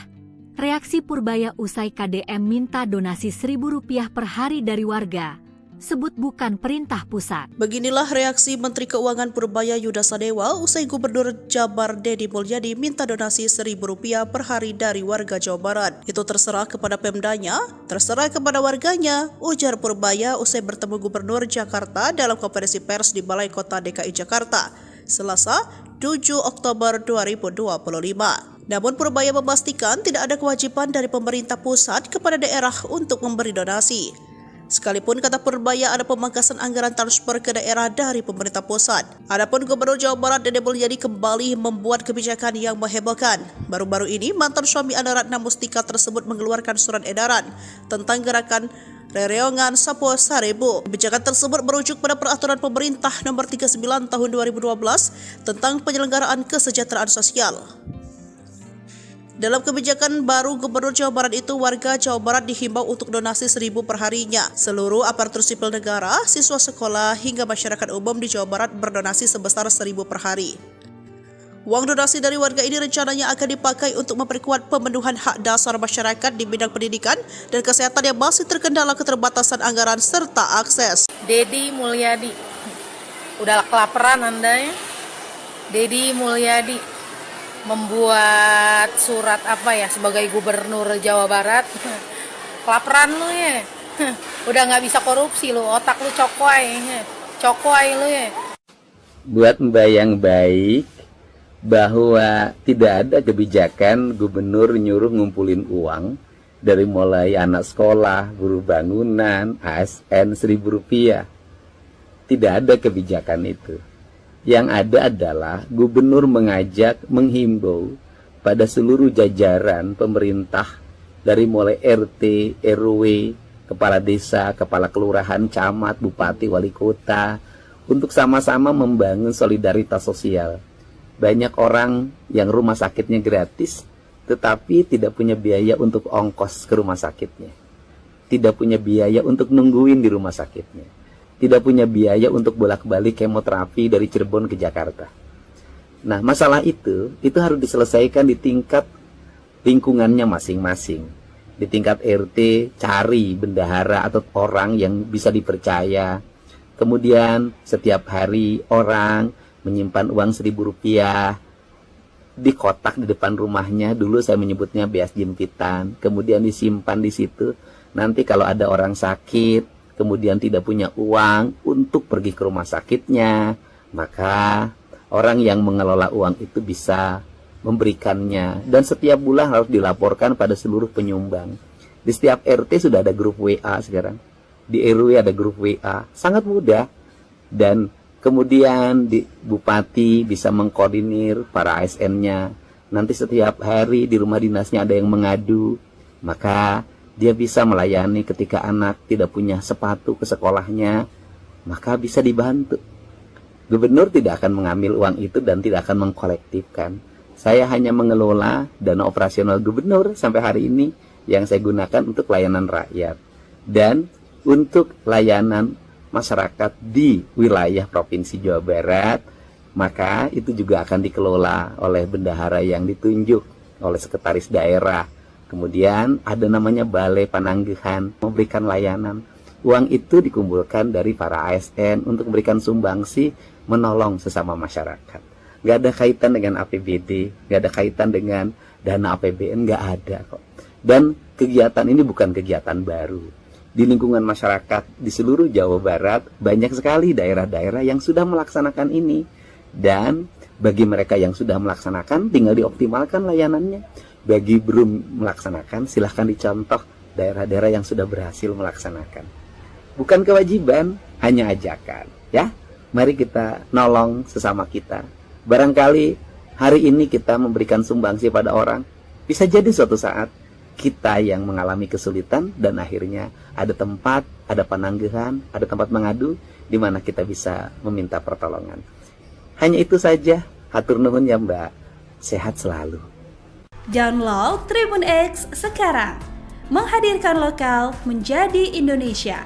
reaksi Purbaya usai KDM minta donasi Rp1.000 per hari dari warga. sebut bukan perintah pusat. Beginilah reaksi Menteri Keuangan Purbaya Yuda Sadewa usai Gubernur Jabar Deddy Mulyadi minta donasi Rp1.000 per hari dari warga Jawa Barat. Itu terserah kepada Pemdanya, terserah kepada warganya, ujar Purbaya usai bertemu Gubernur Jakarta dalam konferensi pers di Balai Kota DKI Jakarta, Selasa 7 Oktober 2025. Namun Purbaya memastikan tidak ada kewajiban dari pemerintah pusat kepada daerah untuk memberi donasi. Sekalipun kata Purbaya ada pemangkasan anggaran transfer ke daerah dari pemerintah pusat. Adapun Gubernur Jawa Barat Deddy Mulyadi kembali membuat kebijakan yang menghebohkan. Baru-baru ini mantan suami Anna Ratna Mustika tersebut mengeluarkan surat edaran tentang gerakan Rereongan Sapo Sarebu. Kebijakan tersebut merujuk pada peraturan pemerintah nomor 39 tahun 2012 tentang penyelenggaraan kesejahteraan sosial. Dalam kebijakan baru Gubernur Jawa Barat itu, warga Jawa Barat dihimbau untuk donasi 1.000 per harinya. Seluruh aparatur sipil negara, siswa sekolah, hingga masyarakat umum di Jawa Barat berdonasi sebesar 1.000 per hari. Uang donasi dari warga ini rencananya akan dipakai untuk memperkuat pemenuhan hak dasar masyarakat di bidang pendidikan dan kesehatan yang masih terkendala keterbatasan anggaran serta akses. Deddy Mulyadi, udah kelaparan Anda ya? Deddy Mulyadi membuat surat sebagai Gubernur Jawa Barat. Kelaparan lu ya? Udah nggak bisa korupsi lu, otak lu cokoy lu ya. Buat Mbak yang baik, bahwa tidak ada kebijakan gubernur nyuruh ngumpulin uang dari mulai anak sekolah, buruh bangunan, ASN Rp1.000. Tidak ada kebijakan itu. Yang ada adalah gubernur menghimbau pada seluruh jajaran pemerintah dari mulai RT, RW, kepala desa, kepala kelurahan, camat, bupati, wali kota untuk sama-sama membangun solidaritas sosial. Banyak orang yang rumah sakitnya gratis tetapi tidak punya biaya untuk ongkos ke rumah sakitnya. Tidak punya biaya untuk nungguin di rumah sakitnya. Tidak punya biaya untuk bolak-balik kemoterapi dari Cirebon ke Jakarta. Nah, masalah itu harus diselesaikan di tingkat lingkungannya masing-masing. Di tingkat RT, cari bendahara atau orang yang bisa dipercaya. Kemudian setiap hari orang menyimpan uang Rp1.000 di kotak di depan rumahnya. Dulu saya menyebutnya beas jempitan. Kemudian disimpan di situ. Nanti kalau ada orang sakit, kemudian tidak punya uang untuk pergi ke rumah sakitnya, maka orang yang mengelola uang itu bisa memberikannya. Dan setiap bulan harus dilaporkan pada seluruh penyumbang. Di setiap RT sudah ada grup WA sekarang. Di RW ada grup WA. Sangat mudah. Dan kemudian di bupati bisa mengkoordinir para ASN-nya. Nanti setiap hari di rumah dinasnya ada yang mengadu. Maka dia bisa melayani ketika anak tidak punya sepatu ke sekolahnya, maka bisa dibantu. Gubernur tidak akan mengambil uang itu dan tidak akan mengkolektifkan. Saya hanya mengelola dana operasional gubernur sampai hari ini yang saya gunakan untuk layanan rakyat dan untuk layanan masyarakat di wilayah Provinsi Jawa Barat. Maka itu juga akan dikelola oleh bendahara yang ditunjuk oleh sekretaris daerah. Kemudian ada namanya Balai Pananggihan, memberikan layanan. Uang itu dikumpulkan dari para ASN untuk memberikan sumbangsi, menolong sesama masyarakat. Gak ada kaitan dengan APBD, gak ada kaitan dengan dana APBN, gak ada kok. Dan kegiatan ini bukan kegiatan baru. Di lingkungan masyarakat di seluruh Jawa Barat, banyak sekali daerah-daerah yang sudah melaksanakan ini. Dan bagi mereka yang sudah melaksanakan, tinggal dioptimalkan layanannya. Bagi belum melaksanakan, silahkan dicontoh daerah-daerah yang sudah berhasil melaksanakan. Bukan kewajiban, hanya ajakan. Ya, mari kita nolong sesama kita. Barangkali hari ini kita memberikan sumbangsi pada orang, bisa jadi suatu saat kita yang mengalami kesulitan dan akhirnya ada tempat, ada penangguhan, ada tempat mengadu di mana kita bisa meminta pertolongan. Hanya itu saja. Hatur nuhun ya Mbak. Sehat selalu. Download Tribun X sekarang, menghadirkan lokal menjadi Indonesia.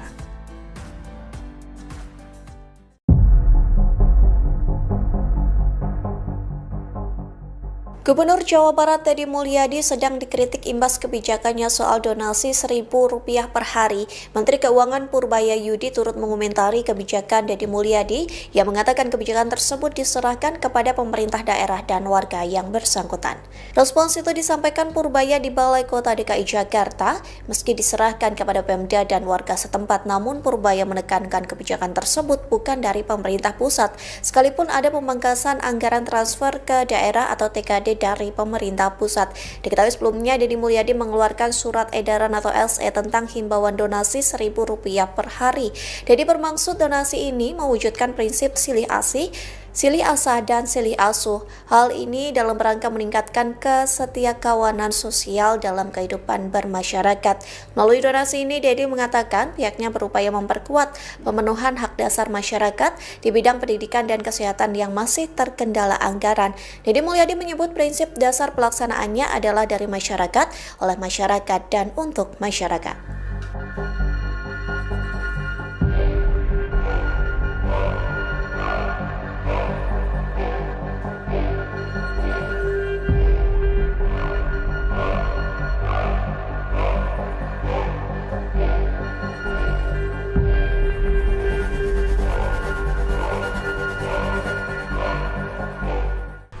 Gubernur Jawa Barat Deddy Mulyadi sedang dikritik imbas kebijakannya soal donasi Rp1.000 per hari. Menteri Keuangan Purbaya Yudi turut mengomentari kebijakan Deddy Mulyadi yang mengatakan kebijakan tersebut diserahkan kepada pemerintah daerah dan warga yang bersangkutan. Respons itu disampaikan Purbaya di Balai Kota DKI Jakarta. Meski diserahkan kepada Pemda dan warga setempat, namun Purbaya menekankan kebijakan tersebut bukan dari pemerintah pusat, sekalipun ada pemangkasan anggaran transfer ke daerah atau TKD dari pemerintah pusat. Diketahui sebelumnya Deddy Mulyadi mengeluarkan surat edaran atau SE tentang himbauan donasi Rp1.000 per hari. Deddy bermaksud donasi ini mewujudkan prinsip silih asih, silih asah, dan silih asuh. Hal ini dalam rangka meningkatkan kesetiakawanan sosial dalam kehidupan bermasyarakat. Melalui donasi ini, Deddy mengatakan pihaknya berupaya memperkuat pemenuhan hak dasar masyarakat di bidang pendidikan dan kesehatan yang masih terkendala anggaran. Deddy Mulyadi menyebut prinsip dasar pelaksanaannya adalah dari masyarakat, oleh masyarakat, dan untuk masyarakat.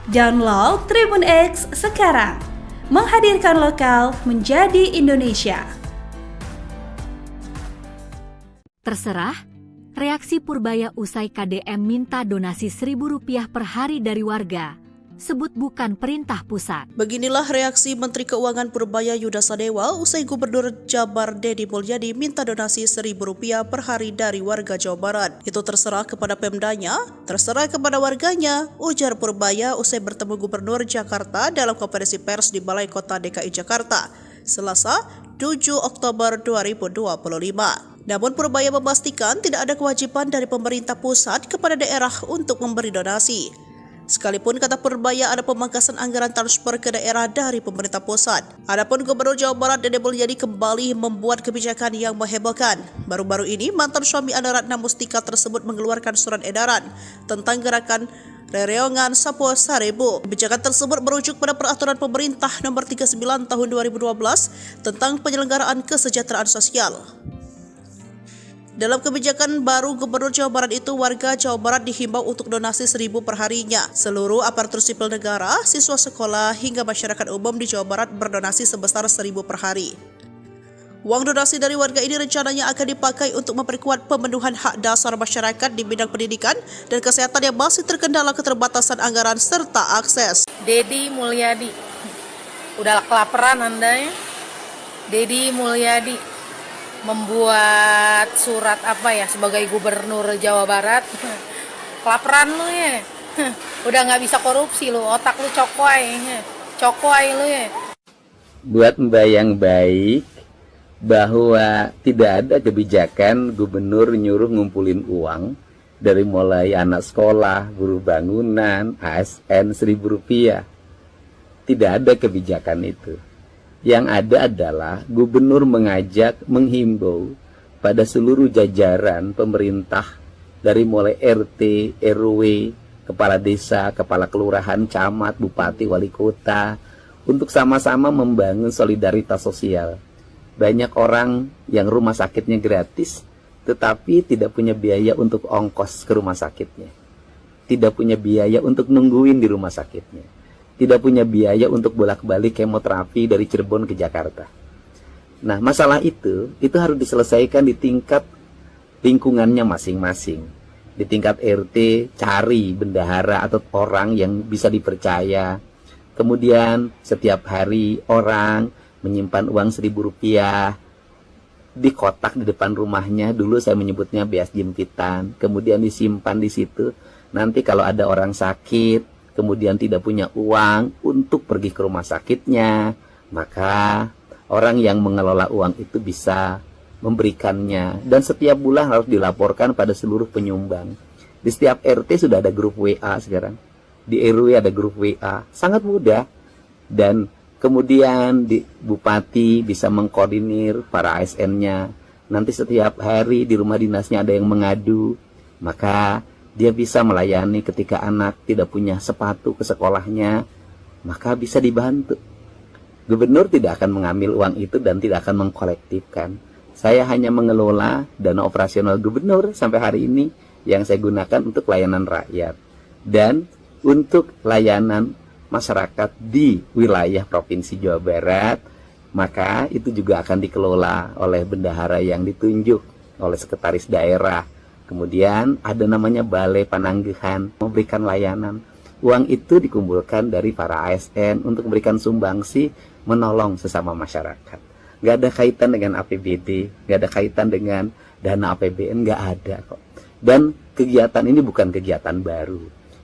Download Tribun X sekarang, menghadirkan lokal menjadi Indonesia. Terserah, reaksi Purbaya usai KDM minta donasi Rp1.000 per hari dari warga, sebut bukan perintah pusat. Beginilah reaksi Menteri Keuangan Purbaya Yuda Sadewa usai Gubernur Jabar Deddy Mulyadi minta donasi Rp1.000 per hari dari warga Jawa Barat. Itu terserah kepada Pemdanya, terserah kepada warganya, ujar Purbaya usai bertemu Gubernur Jakarta dalam konferensi pers di Balai Kota DKI Jakarta, Selasa 7 Oktober 2025. Namun Purbaya memastikan tidak ada kewajiban dari pemerintah pusat kepada daerah untuk memberi donasi. Sekalipun kata Purbaya ada pemangkasan anggaran transfer ke daerah dari pemerintah pusat. Adapun Gubernur Jawa Barat Deddy Mulyadi kembali membuat kebijakan yang menghebohkan. Baru-baru ini mantan suami Anna Ratna Mustika tersebut mengeluarkan surat edaran tentang gerakan Rereongan Sapo Sarebu. Kebijakan tersebut merujuk pada peraturan pemerintah nomor 39 tahun 2012 tentang penyelenggaraan kesejahteraan sosial. Dalam kebijakan baru Gubernur Jawa Barat itu, warga Jawa Barat dihimbau untuk donasi Rp1.000 per harinya. Seluruh aparatur sipil negara, siswa sekolah, hingga masyarakat umum di Jawa Barat berdonasi sebesar Rp1.000 per hari. Uang donasi dari warga ini rencananya akan dipakai untuk memperkuat pemenuhan hak dasar masyarakat di bidang pendidikan dan kesehatan yang masih terkendala keterbatasan anggaran serta akses. Deddy Mulyadi, udah kelaparan Anda ya? Deddy Mulyadi membuat surat sebagai Gubernur Jawa Barat. Kelaparan lu ya? Udah nggak bisa korupsi lu, otak lu cokoy lu ya. Buat Mbak yang baik, bahwa tidak ada kebijakan gubernur nyuruh ngumpulin uang dari mulai anak sekolah, buruh bangunan, ASN Rp1.000. Tidak ada kebijakan itu. Yang ada adalah gubernur menghimbau pada seluruh jajaran pemerintah dari mulai RT, RW, kepala desa, kepala kelurahan, camat, bupati, wali kota untuk sama-sama membangun solidaritas sosial. Banyak orang yang rumah sakitnya gratis tetapi tidak punya biaya untuk ongkos ke rumah sakitnya. Tidak punya biaya untuk nungguin di rumah sakitnya. Tidak punya biaya untuk bolak-balik kemoterapi dari Cirebon ke Jakarta. Nah, masalah itu harus diselesaikan di tingkat lingkungannya masing-masing. Di tingkat RT, cari bendahara atau orang yang bisa dipercaya. Kemudian setiap hari orang menyimpan uang Rp1.000 di kotak di depan rumahnya. Dulu saya menyebutnya beas jempitan. Kemudian disimpan di situ. Nanti kalau ada orang sakit, kemudian tidak punya uang untuk pergi ke rumah sakitnya, maka orang yang mengelola uang itu bisa memberikannya. Dan setiap bulan harus dilaporkan pada seluruh penyumbang. Di setiap RT sudah ada grup WA sekarang. Di RW ada grup WA. Sangat mudah. Dan kemudian di Bupati bisa mengkoordinir para ASN-nya. Nanti setiap hari di rumah dinasnya ada yang mengadu. Maka dia bisa melayani ketika anak tidak punya sepatu ke sekolahnya, maka bisa dibantu. Gubernur tidak akan mengambil uang itu dan tidak akan mengkolektifkan. Saya hanya mengelola dana operasional gubernur sampai hari ini yang saya gunakan untuk layanan rakyat dan untuk layanan masyarakat di wilayah Provinsi Jawa Barat. Maka itu juga akan dikelola oleh bendahara yang ditunjuk oleh sekretaris daerah. Kemudian ada namanya Balai Pananggahan memberikan layanan. Uang itu dikumpulkan dari para ASN untuk memberikan sumbangsi menolong sesama masyarakat. Nggak ada kaitan dengan APBD, nggak ada kaitan dengan dana APBN, nggak ada kok. Dan kegiatan ini bukan kegiatan baru.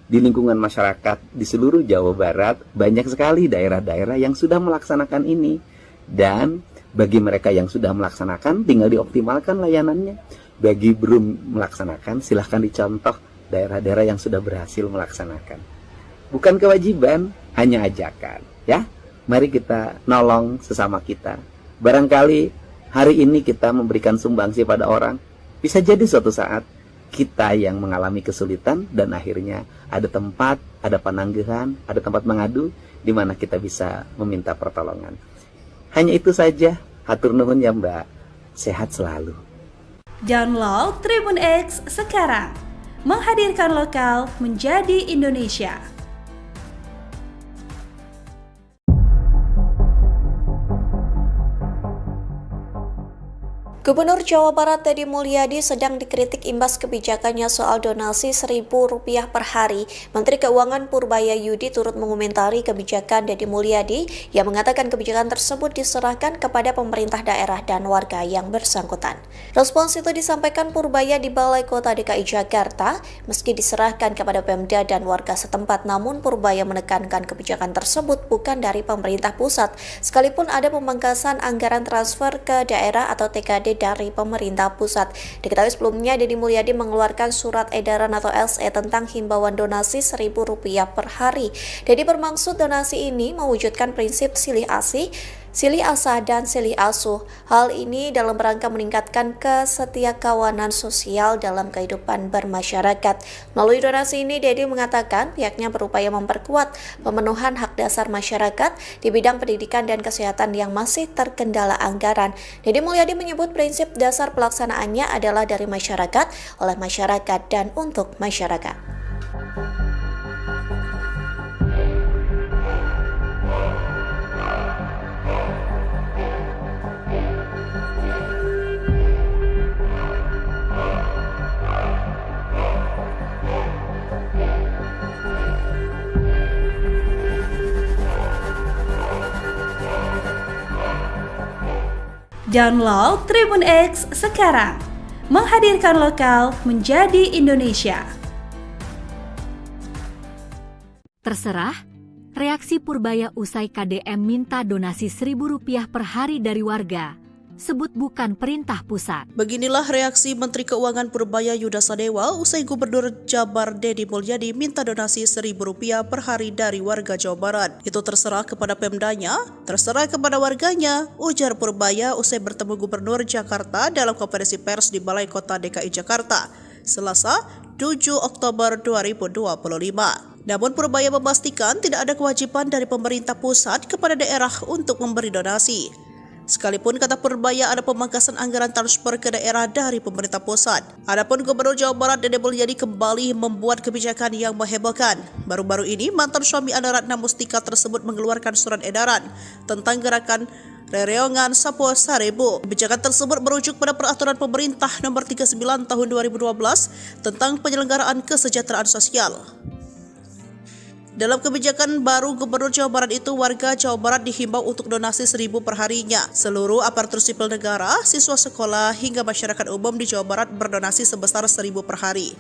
Di lingkungan masyarakat di seluruh Jawa Barat banyak sekali daerah-daerah yang sudah melaksanakan ini. Dan bagi mereka yang sudah melaksanakan tinggal dioptimalkan layanannya. Bagi belum melaksanakan silahkan dicontoh daerah-daerah yang sudah berhasil melaksanakan. Bukan kewajiban, hanya ajakan, ya. Mari kita nolong sesama kita. Barangkali hari ini kita memberikan sumbangsi pada orang, bisa jadi suatu saat kita yang mengalami kesulitan dan akhirnya ada tempat, ada pananggahan, ada tempat mengadu di mana kita bisa meminta pertolongan. Hanya itu saja. Hatur nuhun ya Mbak. Sehat selalu. Download Tribun X sekarang. Menghadirkan lokal menjadi Indonesia. Gubernur Jawa Barat Deddy Mulyadi sedang dikritik imbas kebijakannya soal donasi Rp1.000 per hari. Menteri Keuangan Purbaya Yudi turut mengomentari kebijakan Deddy Mulyadi yang mengatakan kebijakan tersebut diserahkan kepada pemerintah daerah dan warga yang bersangkutan. Respons itu disampaikan Purbaya di Balai Kota DKI Jakarta. Meski diserahkan kepada Pemda dan warga setempat, namun Purbaya menekankan kebijakan tersebut bukan dari pemerintah pusat, sekalipun ada pemangkasan anggaran transfer ke daerah atau TKD dari pemerintah pusat. Diketahui sebelumnya Deddy Mulyadi mengeluarkan surat edaran atau SE tentang himbauan donasi Rp1.000 per hari. Deddy bermaksud donasi ini mewujudkan prinsip silih asih, silih asah dan silih asuh. Hal ini dalam rangka meningkatkan kesetiakawanan sosial dalam kehidupan bermasyarakat. Melalui donasi ini, Deddy mengatakan pihaknya berupaya memperkuat pemenuhan hak dasar masyarakat di bidang pendidikan dan kesehatan yang masih terkendala anggaran. Deddy Mulyadi menyebut prinsip dasar pelaksanaannya adalah dari masyarakat, oleh masyarakat, dan untuk masyarakat. Download Tribun X sekarang. Menghadirkan lokal menjadi Indonesia. Terserah, reaksi Purbaya usai KDM minta donasi Rp1.000 per hari dari warga. Sebut bukan perintah pusat. Beginilah reaksi Menteri Keuangan Purbaya Yuda Sadewa usai Gubernur Jabar Deddy Mulyadi minta donasi Rp1.000 per hari dari warga Jawa Barat. Itu terserah kepada Pemdanya, terserah kepada warganya, ujar Purbaya usai bertemu Gubernur Jakarta dalam konferensi pers di Balai Kota DKI Jakarta, Selasa 7 Oktober 2025. Namun Purbaya memastikan tidak ada kewajiban dari pemerintah pusat kepada daerah untuk memberi donasi. Sekalipun kata Purbaya ada pemangkasan anggaran transfer ke daerah dari pemerintah pusat. Adapun Gubernur Jawa Barat Deddy Mulyadi kembali membuat kebijakan yang menghebohkan. Baru-baru ini mantan suami Anda Ratna Mustika tersebut mengeluarkan surat edaran tentang gerakan Rereongan Sapo Sarebo. Kebijakan tersebut merujuk pada peraturan pemerintah nomor 39 tahun 2012 tentang penyelenggaraan kesejahteraan sosial. Dalam kebijakan baru Gubernur Jawa Barat itu, warga Jawa Barat dihimbau untuk donasi Rp1.000 per harinya. Seluruh aparatur sipil negara, siswa sekolah, hingga masyarakat umum di Jawa Barat berdonasi sebesar Rp1.000 per hari.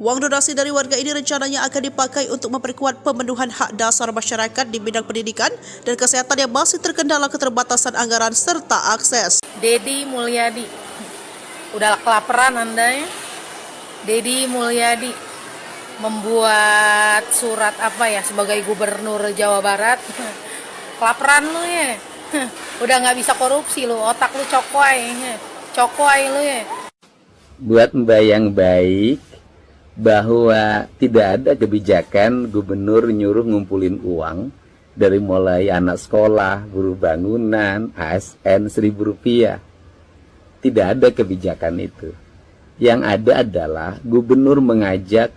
Uang donasi dari warga ini rencananya akan dipakai untuk memperkuat pemenuhan hak dasar masyarakat di bidang pendidikan dan kesehatan yang masih terkendala keterbatasan anggaran serta akses. Deddy Mulyadi, udah kelaparan Anda ya? Deddy Mulyadi membuat surat sebagai Gubernur Jawa Barat. Kelaparan lu ya. Udah nggak bisa korupsi lu, otak lu cokoy lu ya. Buat Mbak yang baik, bahwa tidak ada kebijakan gubernur nyuruh ngumpulin uang dari mulai anak sekolah, buruh bangunan, ASN Rp1.000. Tidak ada kebijakan itu. Yang ada adalah gubernur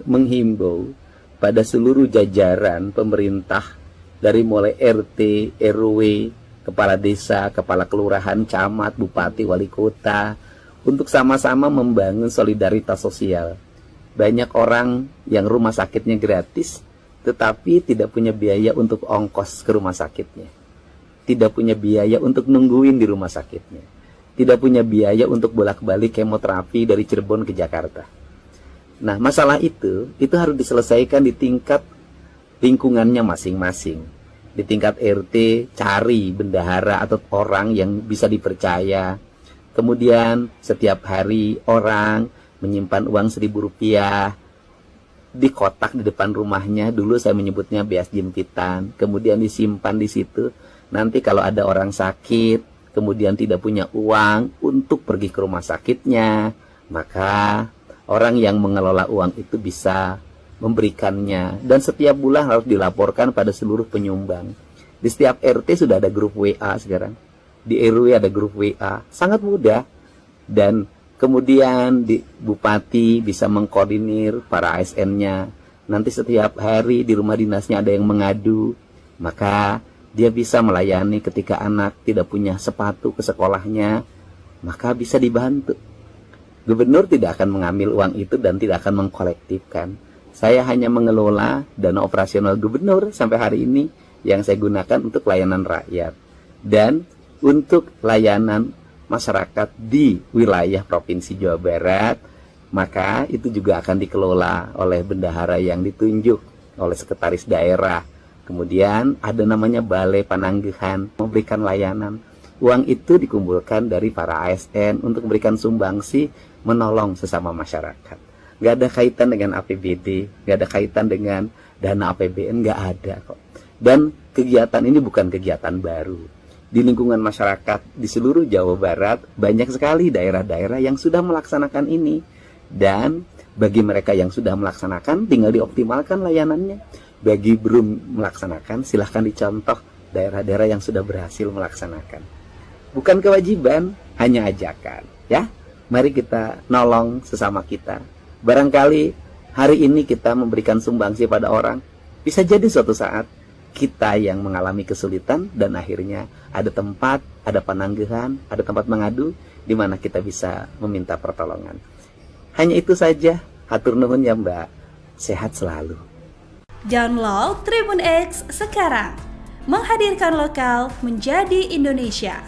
menghimbau pada seluruh jajaran pemerintah dari mulai RT, RW, kepala desa, kepala kelurahan, camat, bupati, wali kota untuk sama-sama membangun solidaritas sosial. Banyak orang yang rumah sakitnya gratis tetapi tidak punya biaya untuk ongkos ke rumah sakitnya. Tidak punya biaya untuk nungguin di rumah sakitnya. Tidak punya biaya untuk bolak-balik kemoterapi dari Cirebon ke Jakarta. Nah, masalah itu harus diselesaikan di tingkat lingkungannya masing-masing. Di tingkat RT, cari bendahara atau orang yang bisa dipercaya. Kemudian setiap hari orang menyimpan uang Rp1.000 di kotak di depan rumahnya. Dulu saya menyebutnya beas jempitan. Kemudian disimpan di situ. Nanti kalau ada orang sakit, kemudian tidak punya uang untuk pergi ke rumah sakitnya, maka orang yang mengelola uang itu bisa memberikannya. Dan setiap bulan harus dilaporkan pada seluruh penyumbang. Di setiap RT sudah ada grup WA sekarang. Di RW ada grup WA. Sangat mudah. Dan kemudian di bupati bisa mengkoordinir para ASN-nya. Nanti setiap hari di rumah dinasnya ada yang mengadu. Maka dia bisa melayani ketika anak tidak punya sepatu ke sekolahnya. Maka bisa dibantu. Gubernur tidak akan mengambil uang itu dan tidak akan mengkolektifkan. Saya hanya mengelola dana operasional gubernur sampai hari ini yang saya gunakan untuk layanan rakyat. Dan untuk layanan masyarakat di wilayah Provinsi Jawa Barat, maka itu juga akan dikelola oleh bendahara yang ditunjuk oleh sekretaris daerah. Kemudian ada namanya Balai Pananggahan memberikan layanan. Uang itu dikumpulkan dari para ASN untuk memberikan sumbangsi menolong sesama masyarakat. Gak ada kaitan dengan APBD, gak ada kaitan dengan dana APBN, gak ada kok. Dan kegiatan ini bukan kegiatan baru. Di lingkungan masyarakat di seluruh Jawa Barat banyak sekali daerah-daerah yang sudah melaksanakan ini. Dan bagi mereka yang sudah melaksanakan tinggal dioptimalkan layanannya. Bagi belum melaksanakan silahkan dicontoh daerah-daerah yang sudah berhasil melaksanakan. Bukan kewajiban, hanya ajakan, ya. Mari kita nolong sesama kita. Barangkali hari ini kita memberikan sumbangsi pada orang, bisa jadi suatu saat kita yang mengalami kesulitan dan akhirnya ada tempat, ada pananggahan, ada tempat mengadu di mana kita bisa meminta pertolongan. Hanya itu saja. Hatur nuhun ya Mbak. Sehat selalu. Download Tribun X sekarang. Menghadirkan lokal menjadi Indonesia.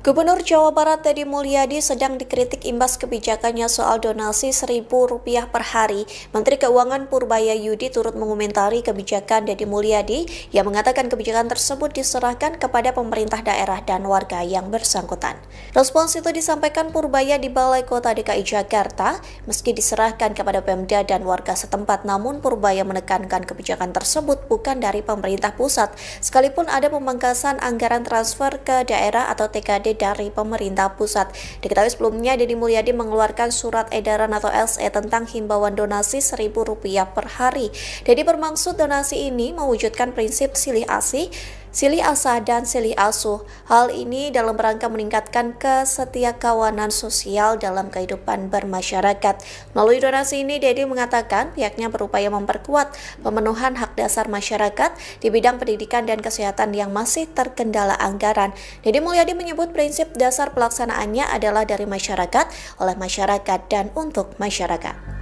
Gubernur Jawa Barat Deddy Mulyadi sedang dikritik imbas kebijakannya soal donasi Rp1.000 per hari. Menteri Keuangan Purbaya Yudi turut mengomentari kebijakan Deddy Mulyadi yang mengatakan kebijakan tersebut diserahkan kepada pemerintah daerah dan warga yang bersangkutan. Respons itu disampaikan Purbaya di Balai Kota DKI Jakarta. Meski diserahkan kepada Pemda dan warga setempat, namun Purbaya menekankan kebijakan tersebut bukan dari pemerintah pusat, sekalipun ada pemangkasan anggaran transfer ke daerah atau TKD dari pemerintah pusat. Diketahui sebelumnya Deddy Mulyadi mengeluarkan surat edaran atau SE tentang himbauan donasi Rp1.000 per hari. Deddy bermaksud donasi ini mewujudkan prinsip silih asih, silih asah dan silih asuh. Hal ini dalam rangka meningkatkan kesetiakawanan sosial dalam kehidupan bermasyarakat. Melalui donasi ini, Deddy mengatakan pihaknya berupaya memperkuat pemenuhan hak dasar masyarakat di bidang pendidikan dan kesehatan yang masih terkendala anggaran. Deddy Mulyadi menyebut prinsip dasar pelaksanaannya adalah dari masyarakat, oleh masyarakat, dan untuk masyarakat.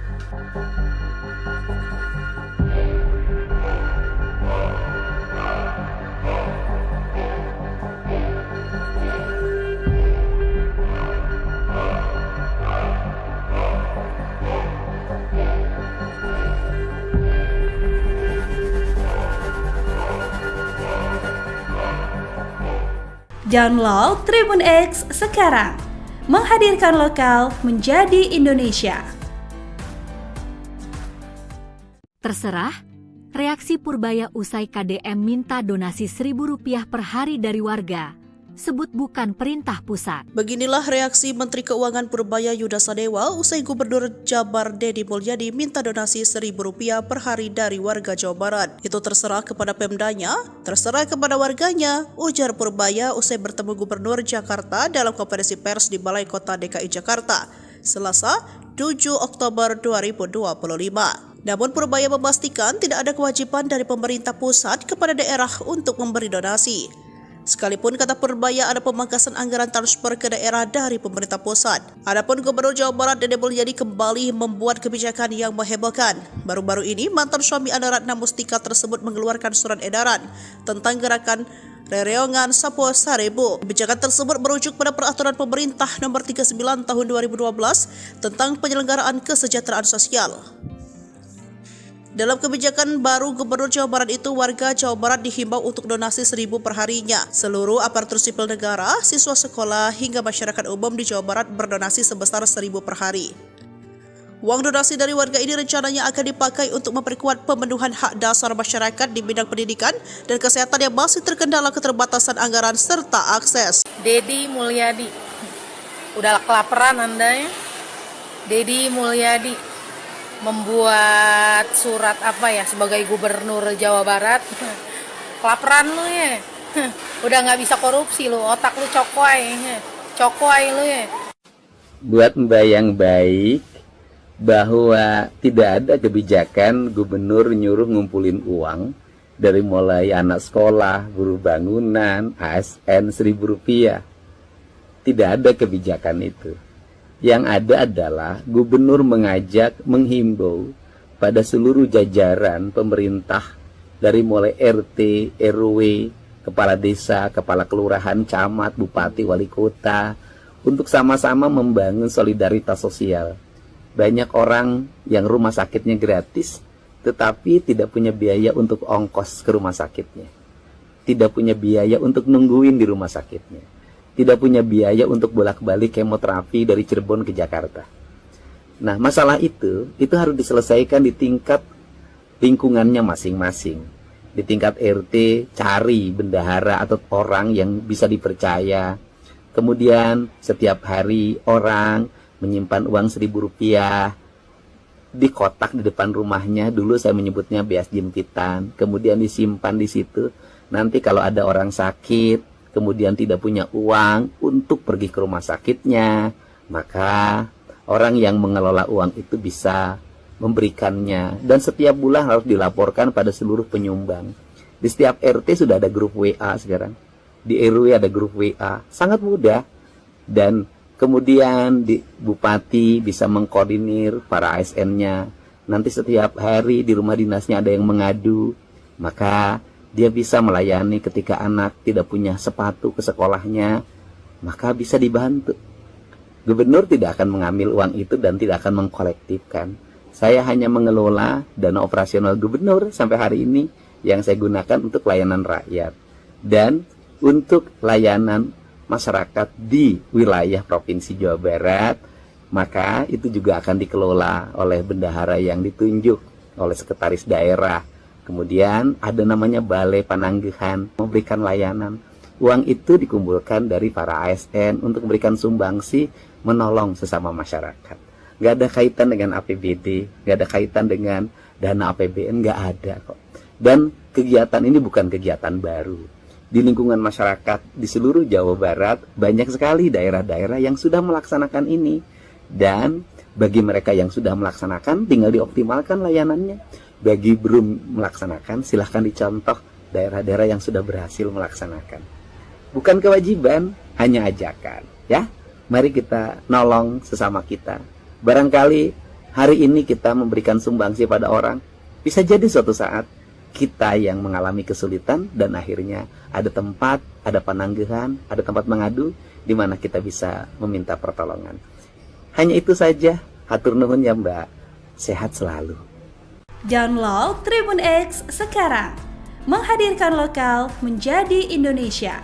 Download Tribun X sekarang. Menghadirkan lokal menjadi Indonesia. Terserah, reaksi Purbaya usai KDM minta donasi Rp1.000 per hari dari warga. sebut bukan perintah pusat. Beginilah reaksi Menteri Keuangan Purbaya Yuda Sadewa usai Gubernur Jabar Deddy Mulyadi minta donasi Rp1.000 per hari dari warga Jawa Barat. Itu terserah kepada Pemdanya, terserah kepada warganya, ujar Purbaya usai bertemu Gubernur Jakarta dalam konferensi pers di Balai Kota DKI Jakarta, Selasa 7 Oktober 2025. Namun Purbaya memastikan tidak ada kewajiban dari pemerintah pusat kepada daerah untuk memberi donasi. Sekalipun kata Purbaya ada pemangkasan anggaran transfer ke daerah dari pemerintah pusat. Adapun Gubernur Jawa Barat Deddy Mulyadi kembali membuat kebijakan yang menghebohkan. Baru-baru ini mantan suami Anda Ratna Mustika tersebut mengeluarkan surat edaran tentang gerakan Rereongan Sapo Sarebo. Kebijakan tersebut merujuk pada peraturan pemerintah nomor 39 tahun 2012 tentang penyelenggaraan kesejahteraan sosial. Dalam kebijakan baru Gubernur Jawa Barat itu, warga Jawa Barat dihimbau untuk donasi 1.000 per harinya. Seluruh aparatur sipil negara, siswa sekolah, hingga masyarakat umum di Jawa Barat berdonasi sebesar 1.000 per hari. Uang donasi dari warga ini rencananya akan dipakai untuk memperkuat pemenuhan hak dasar masyarakat di bidang pendidikan dan kesehatan yang masih terkendala keterbatasan anggaran serta akses. Deddy Mulyadi, udah kelaparan Anda ya? Deddy Mulyadi membuat surat sebagai Gubernur Jawa Barat. Kelaparan lu ya, udah nggak bisa korupsi lu, otak lu cokoy lu ya. Buat Mbak yang baik, bahwa tidak ada kebijakan gubernur nyuruh ngumpulin uang dari mulai anak sekolah, buruh bangunan, ASN Rp1.000. Tidak ada kebijakan itu. Yang ada adalah gubernur menghimbau pada seluruh jajaran pemerintah dari mulai RT, RW, kepala desa, kepala kelurahan, camat, bupati, wali kota untuk sama-sama membangun solidaritas sosial. Banyak orang yang rumah sakitnya gratis tetapi tidak punya biaya untuk ongkos ke rumah sakitnya. Tidak punya biaya untuk nungguin di rumah sakitnya. Tidak punya biaya untuk bolak-balik kemoterapi dari Cirebon ke Jakarta. Nah, masalah itu harus diselesaikan di tingkat lingkungannya masing-masing. Di tingkat RT, cari bendahara atau orang yang bisa dipercaya. Kemudian, setiap hari orang menyimpan uang Rp1.000 di kotak di depan rumahnya. Dulu saya menyebutnya beas jempitan. Kemudian disimpan di situ. Nanti kalau ada orang sakit, kemudian tidak punya uang untuk pergi ke rumah sakitnya, maka orang yang mengelola uang itu bisa memberikannya. Dan setiap bulan harus dilaporkan pada seluruh penyumbang. Di setiap RT sudah ada grup WA sekarang. Di RW ada grup WA. Sangat mudah. Dan kemudian di bupati bisa mengkoordinir para ASN-nya. Nanti setiap hari di rumah dinasnya ada yang mengadu. Maka dia bisa melayani ketika anak tidak punya sepatu ke sekolahnya, maka bisa dibantu. Gubernur tidak akan mengambil uang itu dan tidak akan mengkolektifkan. Saya hanya mengelola dana operasional gubernur sampai hari ini yang saya gunakan untuk layanan rakyat dan untuk layanan masyarakat di wilayah Provinsi Jawa Barat. Maka itu juga akan dikelola oleh bendahara yang ditunjuk oleh sekretaris daerah. Kemudian ada namanya Balai Pananggihan, memberikan layanan. Uang itu dikumpulkan dari para ASN untuk memberikan sumbangsi, menolong sesama masyarakat. Gak ada kaitan dengan APBD, gak ada kaitan dengan dana APBN, gak ada kok. Dan kegiatan ini bukan kegiatan baru. Di lingkungan masyarakat di seluruh Jawa Barat, banyak sekali daerah-daerah yang sudah melaksanakan ini. Dan bagi mereka yang sudah melaksanakan, tinggal dioptimalkan layanannya. Bagi belum melaksanakan, silahkan dicontoh daerah-daerah yang sudah berhasil melaksanakan. Bukan kewajiban, hanya ajakan. Ya, mari kita nolong sesama kita. Barangkali hari ini kita memberikan sumbangsi pada orang, bisa jadi suatu saat kita yang mengalami kesulitan dan akhirnya ada tempat, ada pananggihan, ada tempat mengadu di mana kita bisa meminta pertolongan. Hanya itu saja. Hatur nuhun ya Mbak. Sehat selalu. Download Tribun X sekarang, menghadirkan lokal menjadi Indonesia.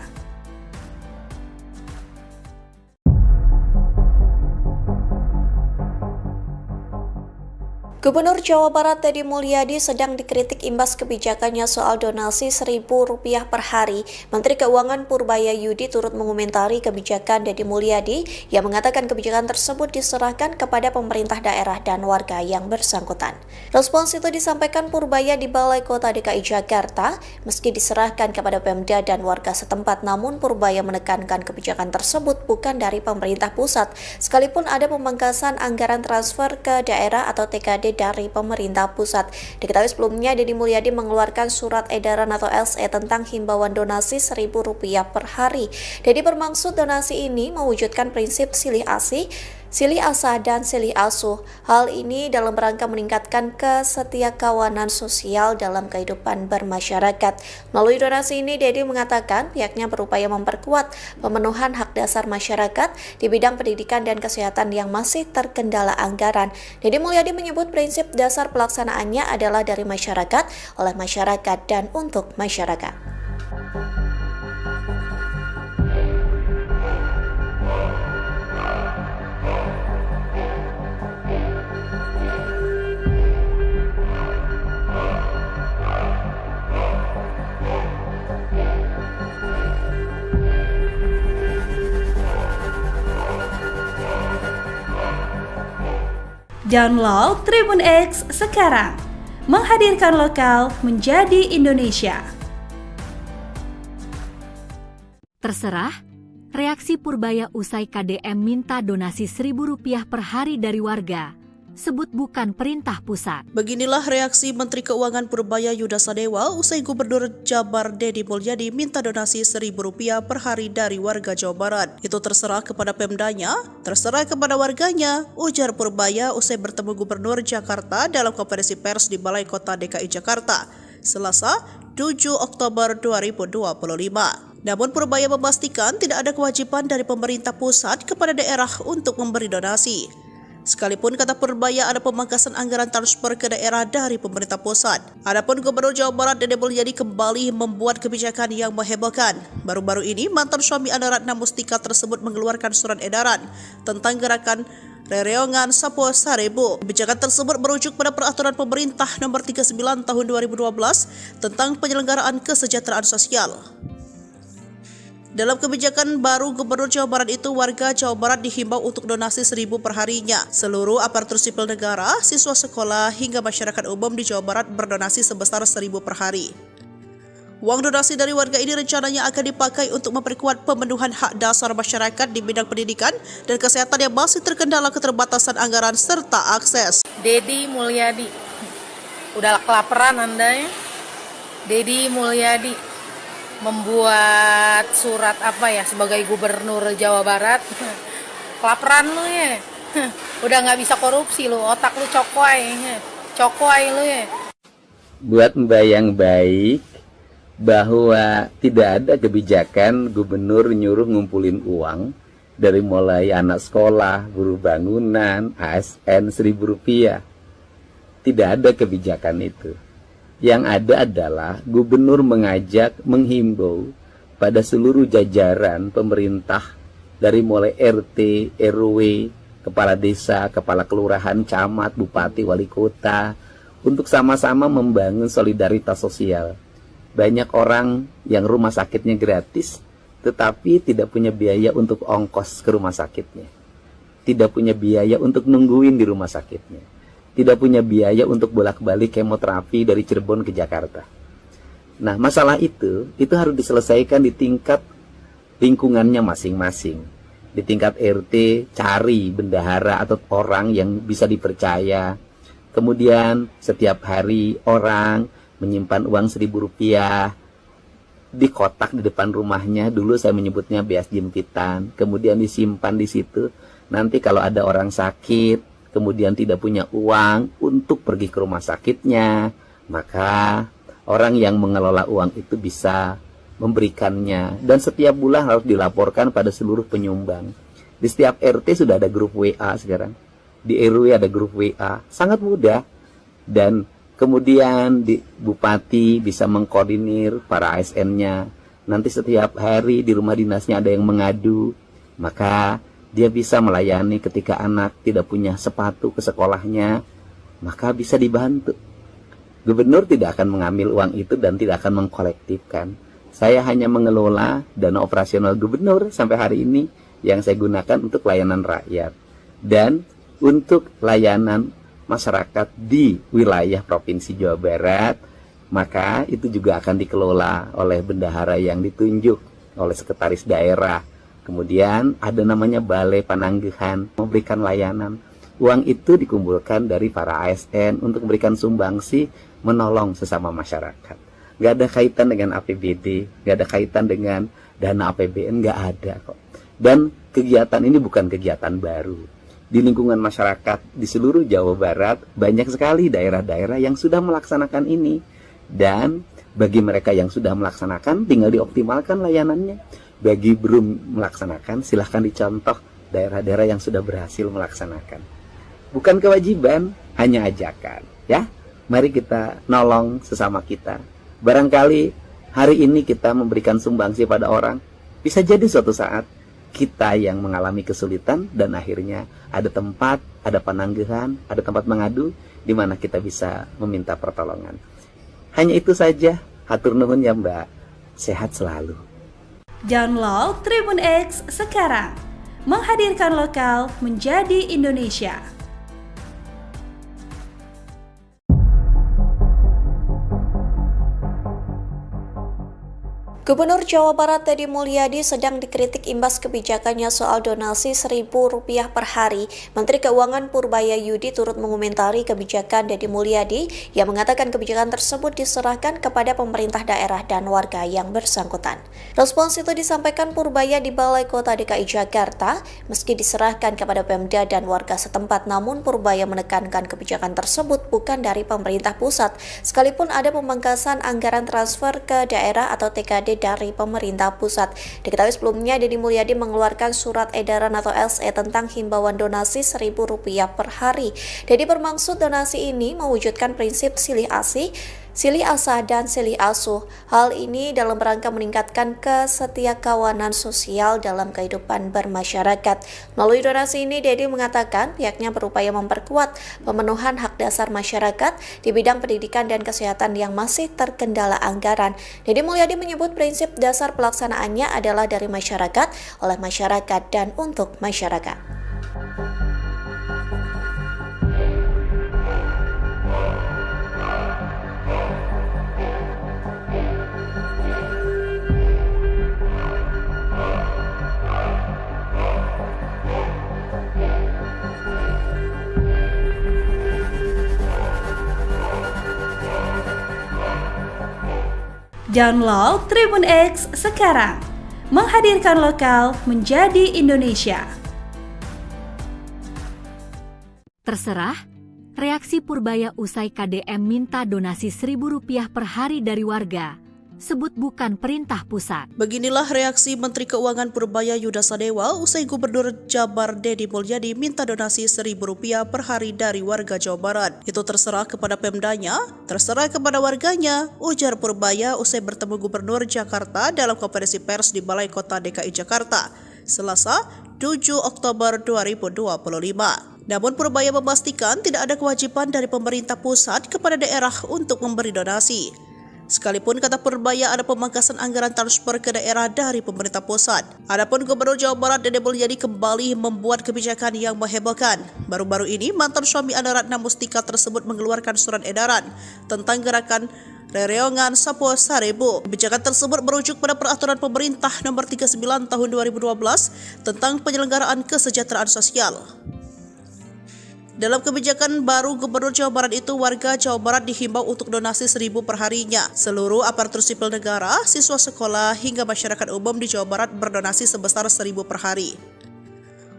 Gubernur Jawa Barat Deddy Mulyadi sedang dikritik imbas kebijakannya soal donasi Rp1.000 per hari. Menteri Keuangan Purbaya Yudi turut mengomentari kebijakan Deddy Mulyadi yang mengatakan kebijakan tersebut diserahkan kepada pemerintah daerah dan warga yang bersangkutan. Respons itu disampaikan Purbaya di Balai Kota DKI Jakarta. Meski diserahkan kepada Pemda dan warga setempat, namun Purbaya menekankan kebijakan tersebut bukan dari pemerintah pusat, sekalipun ada pemangkasan anggaran transfer ke daerah atau TKD dari pemerintah pusat. Diketahui sebelumnya Deddy Mulyadi mengeluarkan surat edaran atau SE tentang himbauan donasi Rp1.000 per hari. Deddy bermaksud donasi ini mewujudkan prinsip silih asih, silih asah, dan silih asuh. Hal ini dalam rangka meningkatkan kesetiakawanan sosial dalam kehidupan bermasyarakat. Melalui donasi ini, Deddy mengatakan pihaknya berupaya memperkuat pemenuhan hak dasar masyarakat di bidang pendidikan dan kesehatan yang masih terkendala anggaran. Deddy Mulyadi menyebut prinsip dasar pelaksanaannya adalah dari masyarakat, oleh masyarakat, dan untuk masyarakat. Download Tribun X sekarang, menghadirkan lokal menjadi Indonesia. Terserah, reaksi Purbaya usai KDM minta donasi Rp1.000 per hari dari warga, sebut bukan perintah pusat. Beginilah reaksi Menteri Keuangan Purbaya Yuda Sadewa usai Gubernur Jabar Deddy Mulyadi minta donasi Rp1.000 per hari dari warga Jawa Barat. Itu terserah kepada Pemdanya, terserah kepada warganya, ujar Purbaya usai bertemu Gubernur Jakarta dalam konferensi pers di Balai Kota DKI Jakarta, Selasa 7 Oktober 2025. Namun Purbaya memastikan tidak ada kewajiban dari pemerintah pusat kepada daerah untuk memberi donasi. Sekalipun kata Purbaya ada pemangkasan anggaran transfer ke daerah dari pemerintah pusat. Adapun Gubernur Jawa Barat Deddy Mulyadi kembali membuat kebijakan yang menghebohkan. Baru-baru ini mantan suami Anna Ratna Mustika tersebut mengeluarkan surat edaran tentang gerakan Rereongan Sapo Sarebu. Kebijakan tersebut merujuk pada peraturan pemerintah nomor 39 tahun 2012 tentang penyelenggaraan kesejahteraan sosial. Dalam kebijakan baru Gubernur Jawa Barat itu, warga Jawa Barat dihimbau untuk donasi Rp1.000 per harinya. Seluruh aparatur sipil negara, siswa sekolah, hingga masyarakat umum di Jawa Barat berdonasi sebesar Rp1.000 per hari. Uang donasi dari warga ini rencananya akan dipakai untuk memperkuat pemenuhan hak dasar masyarakat di bidang pendidikan dan kesehatan yang masih terkendala keterbatasan anggaran serta akses. Deddy Mulyadi, udah kelaparan Anda ya? Deddy Mulyadi membuat surat sebagai Gubernur Jawa Barat. Kelaparan lu ya? Udah nggak bisa korupsi lu, otak lu cokoy lu ya. Buat Mbak yang baik, bahwa tidak ada kebijakan gubernur nyuruh ngumpulin uang dari mulai anak sekolah, buruh bangunan, ASN Rp1.000. Tidak ada kebijakan itu. Yang ada adalah gubernur menghimbau pada seluruh jajaran pemerintah dari mulai RT, RW, kepala desa, kepala kelurahan, camat, bupati, wali kota untuk sama-sama membangun solidaritas sosial. Banyak orang yang rumah sakitnya gratis tetapi tidak punya biaya untuk ongkos ke rumah sakitnya. Tidak punya biaya untuk nungguin di rumah sakitnya. Tidak punya biaya untuk bolak-balik kemoterapi dari Cirebon ke Jakarta. Nah, masalah itu harus diselesaikan di tingkat lingkungannya masing-masing. Di tingkat RT, cari bendahara atau orang yang bisa dipercaya. Kemudian setiap hari orang menyimpan uang Rp1.000 di kotak di depan rumahnya. Dulu saya menyebutnya beas jempitan. Kemudian disimpan di situ. Nanti kalau ada orang sakit, kemudian tidak punya uang untuk pergi ke rumah sakitnya, maka orang yang mengelola uang itu bisa memberikannya. Dan setiap bulan harus dilaporkan pada seluruh penyumbang. Di setiap RT sudah ada grup WA sekarang. Di RW ada grup WA. Sangat mudah. Dan kemudian di bupati bisa mengkoordinir para ASN-nya. Nanti setiap hari di rumah dinasnya ada yang mengadu. Maka dia bisa melayani ketika anak tidak punya sepatu ke sekolahnya, maka bisa dibantu. Gubernur tidak akan mengambil uang itu dan tidak akan mengkolektifkan. Saya hanya mengelola dana operasional gubernur sampai hari ini yang saya gunakan untuk layanan rakyat dan untuk layanan masyarakat di wilayah Provinsi Jawa Barat, maka itu juga akan dikelola oleh bendahara yang ditunjuk oleh sekretaris daerah. Kemudian ada namanya Balai Pananggahan memberikan layanan. Uang itu dikumpulkan dari para ASN untuk memberikan sumbangsi menolong sesama masyarakat. Nggak ada kaitan dengan APBD, nggak ada kaitan dengan dana APBN, nggak ada kok. Dan kegiatan ini bukan kegiatan baru. Di lingkungan masyarakat di seluruh Jawa Barat banyak sekali daerah-daerah yang sudah melaksanakan ini. Dan bagi mereka yang sudah melaksanakan tinggal dioptimalkan layanannya. Bagi belum melaksanakan silahkan dicontoh daerah-daerah yang sudah berhasil melaksanakan. Bukan kewajiban, hanya ajakan, ya. Mari kita nolong sesama kita. Barangkali hari ini kita memberikan sumbangsi pada orang, bisa jadi suatu saat kita yang mengalami kesulitan dan akhirnya ada tempat, ada pananggahan, ada tempat mengadu di mana kita bisa meminta pertolongan. Hanya itu saja. Hatur nuhun ya Mbak. Sehat selalu. Download Tribun X sekarang. Menghadirkan lokal menjadi Indonesia. Gubernur Jawa Barat Deddy Mulyadi sedang dikritik imbas kebijakannya soal donasi Rp1.000 per hari. Menteri Keuangan Purbaya Yudi turut mengomentari kebijakan Deddy Mulyadi yang mengatakan kebijakan tersebut diserahkan kepada pemerintah daerah dan warga yang bersangkutan. Respons itu disampaikan Purbaya di Balai Kota DKI Jakarta. Meski diserahkan kepada Pemda dan warga setempat, namun Purbaya menekankan kebijakan tersebut bukan dari pemerintah pusat, sekalipun ada pemangkasan anggaran transfer ke daerah atau TKD dari pemerintah pusat. Diketahui sebelumnya Deddy Mulyadi mengeluarkan surat edaran atau SE tentang himbauan donasi Rp1.000 per hari. Deddy bermaksud donasi ini mewujudkan prinsip silih asih, silih asah dan silih asuh. Hal ini dalam rangka meningkatkan kesetiakawanan sosial dalam kehidupan bermasyarakat. Melalui donasi ini, Deddy mengatakan pihaknya berupaya memperkuat pemenuhan hak dasar masyarakat di bidang pendidikan dan kesehatan yang masih terkendala anggaran. Deddy Mulyadi menyebut prinsip dasar pelaksanaannya adalah dari masyarakat, oleh masyarakat, dan untuk masyarakat. Download Tribun X sekarang. Menghadirkan lokal menjadi Indonesia. Terserah, reaksi Purbaya usai KDM minta donasi Rp1.000 per hari dari warga. Sebut bukan perintah pusat. Beginilah reaksi Menteri Keuangan Purbaya Yuda Sadewa usai Gubernur Jabar Deddy Mulyadi minta donasi Rp1.000 per hari dari warga Jawa Barat. Itu terserah kepada Pemdanya, terserah kepada warganya, ujar Purbaya usai bertemu Gubernur Jakarta dalam konferensi pers di Balai Kota DKI Jakarta, Selasa 7 Oktober 2025. Namun Purbaya memastikan tidak ada kewajiban dari pemerintah pusat kepada daerah untuk memberi donasi. Sekalipun kata Purbaya ada pemangkasan anggaran transfer ke daerah dari pemerintah pusat. Adapun Gubernur Jawa Barat Deddy Mulyadi kembali membuat kebijakan yang menghebohkan. Baru-baru ini mantan suami Anda Ratna Mustika tersebut mengeluarkan surat edaran tentang gerakan Rereongan Sapo Sarebu. Kebijakan tersebut merujuk pada peraturan pemerintah nomor 39 tahun 2012 tentang penyelenggaraan kesejahteraan sosial. Dalam kebijakan baru Gubernur Jawa Barat itu, warga Jawa Barat dihimbau untuk donasi Rp1.000 per harinya. Seluruh aparatur sipil negara, siswa sekolah, hingga masyarakat umum di Jawa Barat berdonasi sebesar Rp1.000 per hari.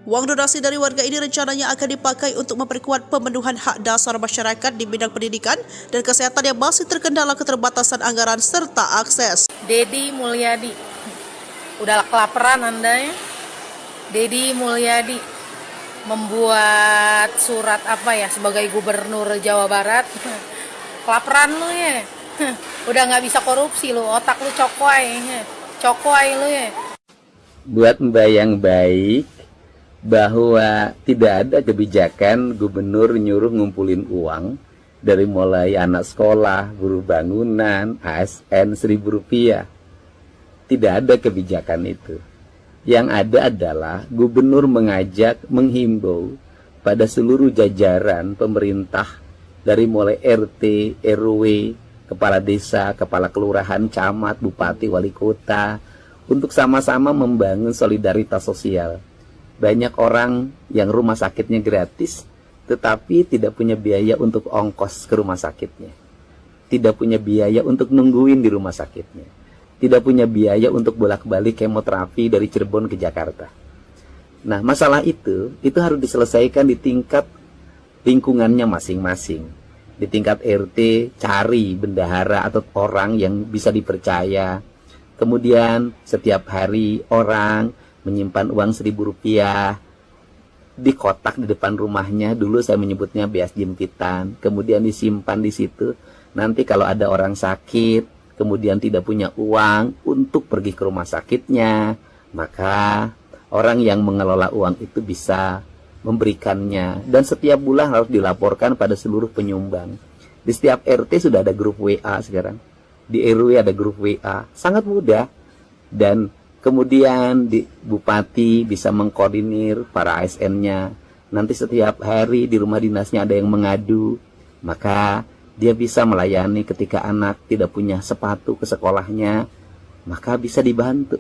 Uang donasi dari warga ini rencananya akan dipakai untuk memperkuat pemenuhan hak dasar masyarakat di bidang pendidikan dan kesehatan yang masih terkendala keterbatasan anggaran serta akses. Deddy Mulyadi, udah kelaparan Anda ya? Deddy Mulyadi membuat surat sebagai Gubernur Jawa Barat. Kelaparan lu ya. Udah nggak bisa korupsi lu, otak lu cokoy lu ya. Buat Mbak yang baik, bahwa tidak ada kebijakan gubernur nyuruh ngumpulin uang dari mulai anak sekolah, buruh bangunan, ASN Rp1.000. Tidak ada kebijakan itu. Yang ada adalah gubernur menghimbau pada seluruh jajaran pemerintah dari mulai RT, RW, kepala desa, kepala kelurahan, camat, bupati, wali kota untuk sama-sama membangun solidaritas sosial. Banyak orang yang rumah sakitnya gratis tetapi tidak punya biaya untuk ongkos ke rumah sakitnya. Tidak punya biaya untuk nungguin di rumah sakitnya. Tidak punya biaya untuk bolak-balik kemoterapi dari Cirebon ke Jakarta. Nah, masalah itu harus diselesaikan di tingkat lingkungannya masing-masing. Di tingkat RT, cari bendahara atau orang yang bisa dipercaya. Kemudian setiap hari orang menyimpan uang Rp1.000 di kotak di depan rumahnya. Dulu saya menyebutnya beas jempitan. Kemudian disimpan di situ. Nanti kalau ada orang sakit, kemudian tidak punya uang untuk pergi ke rumah sakitnya, maka orang yang mengelola uang itu bisa memberikannya. Dan setiap bulan harus dilaporkan pada seluruh penyumbang. Di setiap RT sudah ada grup WA sekarang. Di RW ada grup WA. Sangat mudah. Dan kemudian di bupati bisa mengkoordinir para ASN-nya. Nanti setiap hari di rumah dinasnya ada yang mengadu. Maka dia bisa melayani ketika anak tidak punya sepatu ke sekolahnya. Maka bisa dibantu.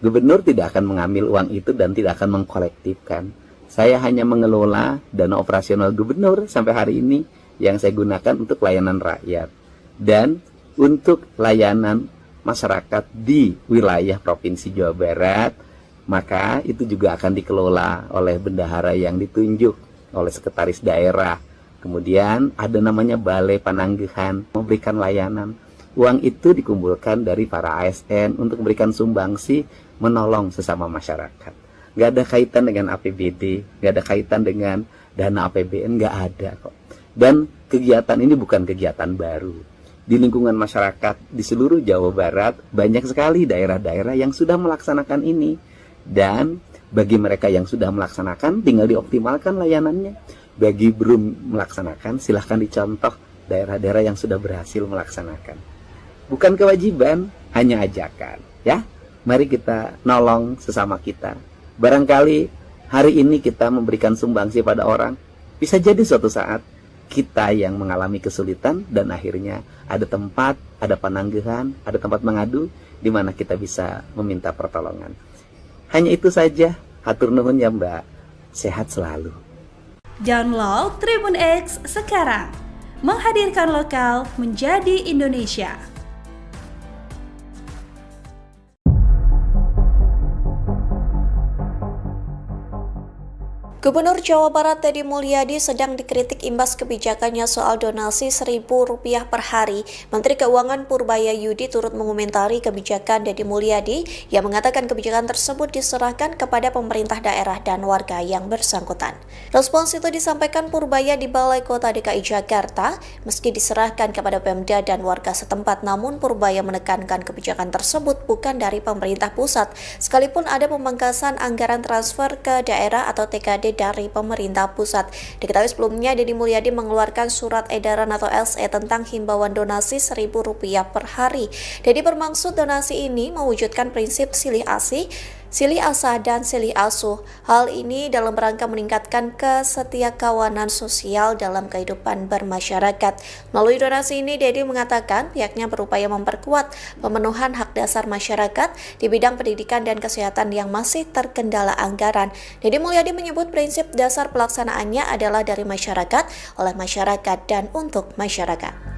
Gubernur tidak akan mengambil uang itu dan tidak akan mengkolektifkan. Saya hanya mengelola dana operasional gubernur sampai hari ini yang saya gunakan untuk layanan rakyat. Dan untuk layanan masyarakat di wilayah Provinsi Jawa Barat, maka itu juga akan dikelola oleh bendahara yang ditunjuk oleh sekretaris daerah. Kemudian ada namanya Balai Pananggahan memberikan layanan. Uang itu dikumpulkan dari para ASN untuk memberikan sumbangsi menolong sesama masyarakat. Gak ada kaitan dengan APBD, gak ada kaitan dengan dana APBN, gak ada kok. Dan kegiatan ini bukan kegiatan baru. Di lingkungan masyarakat di seluruh Jawa Barat banyak sekali daerah-daerah yang sudah melaksanakan ini. Dan bagi mereka yang sudah melaksanakan tinggal dioptimalkan layanannya. Bagi belum melaksanakan silahkan dicontoh daerah-daerah yang sudah berhasil melaksanakan. Bukan kewajiban, hanya ajakan, ya. Mari kita nolong sesama kita. Barangkali hari ini kita memberikan sumbangsi pada orang, bisa jadi suatu saat kita yang mengalami kesulitan dan akhirnya ada tempat, ada pananggahan, ada tempat mengadu di mana kita bisa meminta pertolongan. Hanya itu saja. Hatur nuhun ya Mbak. Sehat selalu. Download Tribun X sekarang. Menghadirkan lokal menjadi Indonesia. Gubernur Jawa Barat Deddy Mulyadi sedang dikritik imbas kebijakannya soal donasi Rp1.000 per hari. Menteri Keuangan Purbaya Yudi turut mengomentari kebijakan Deddy Mulyadi yang mengatakan kebijakan tersebut diserahkan kepada pemerintah daerah dan warga yang bersangkutan. Respons itu disampaikan Purbaya di Balai Kota DKI Jakarta. Meski diserahkan kepada Pemda dan warga setempat, namun Purbaya menekankan kebijakan tersebut bukan dari pemerintah pusat, sekalipun ada pemangkasan anggaran transfer ke daerah atau TKD dari pemerintah pusat. Diketahui sebelumnya Deddy Mulyadi mengeluarkan surat edaran atau SE tentang himbauan donasi Rp1.000 per hari. Deddy bermaksud donasi ini mewujudkan prinsip silih asih, silih asah dan silih asuh. Hal ini dalam rangka meningkatkan kesetiakawanan sosial dalam kehidupan bermasyarakat. Melalui donasi ini, Deddy mengatakan pihaknya berupaya memperkuat pemenuhan hak dasar masyarakat di bidang pendidikan dan kesehatan yang masih terkendala anggaran. Deddy Mulyadi menyebut prinsip dasar pelaksanaannya adalah dari masyarakat, oleh masyarakat, dan untuk masyarakat.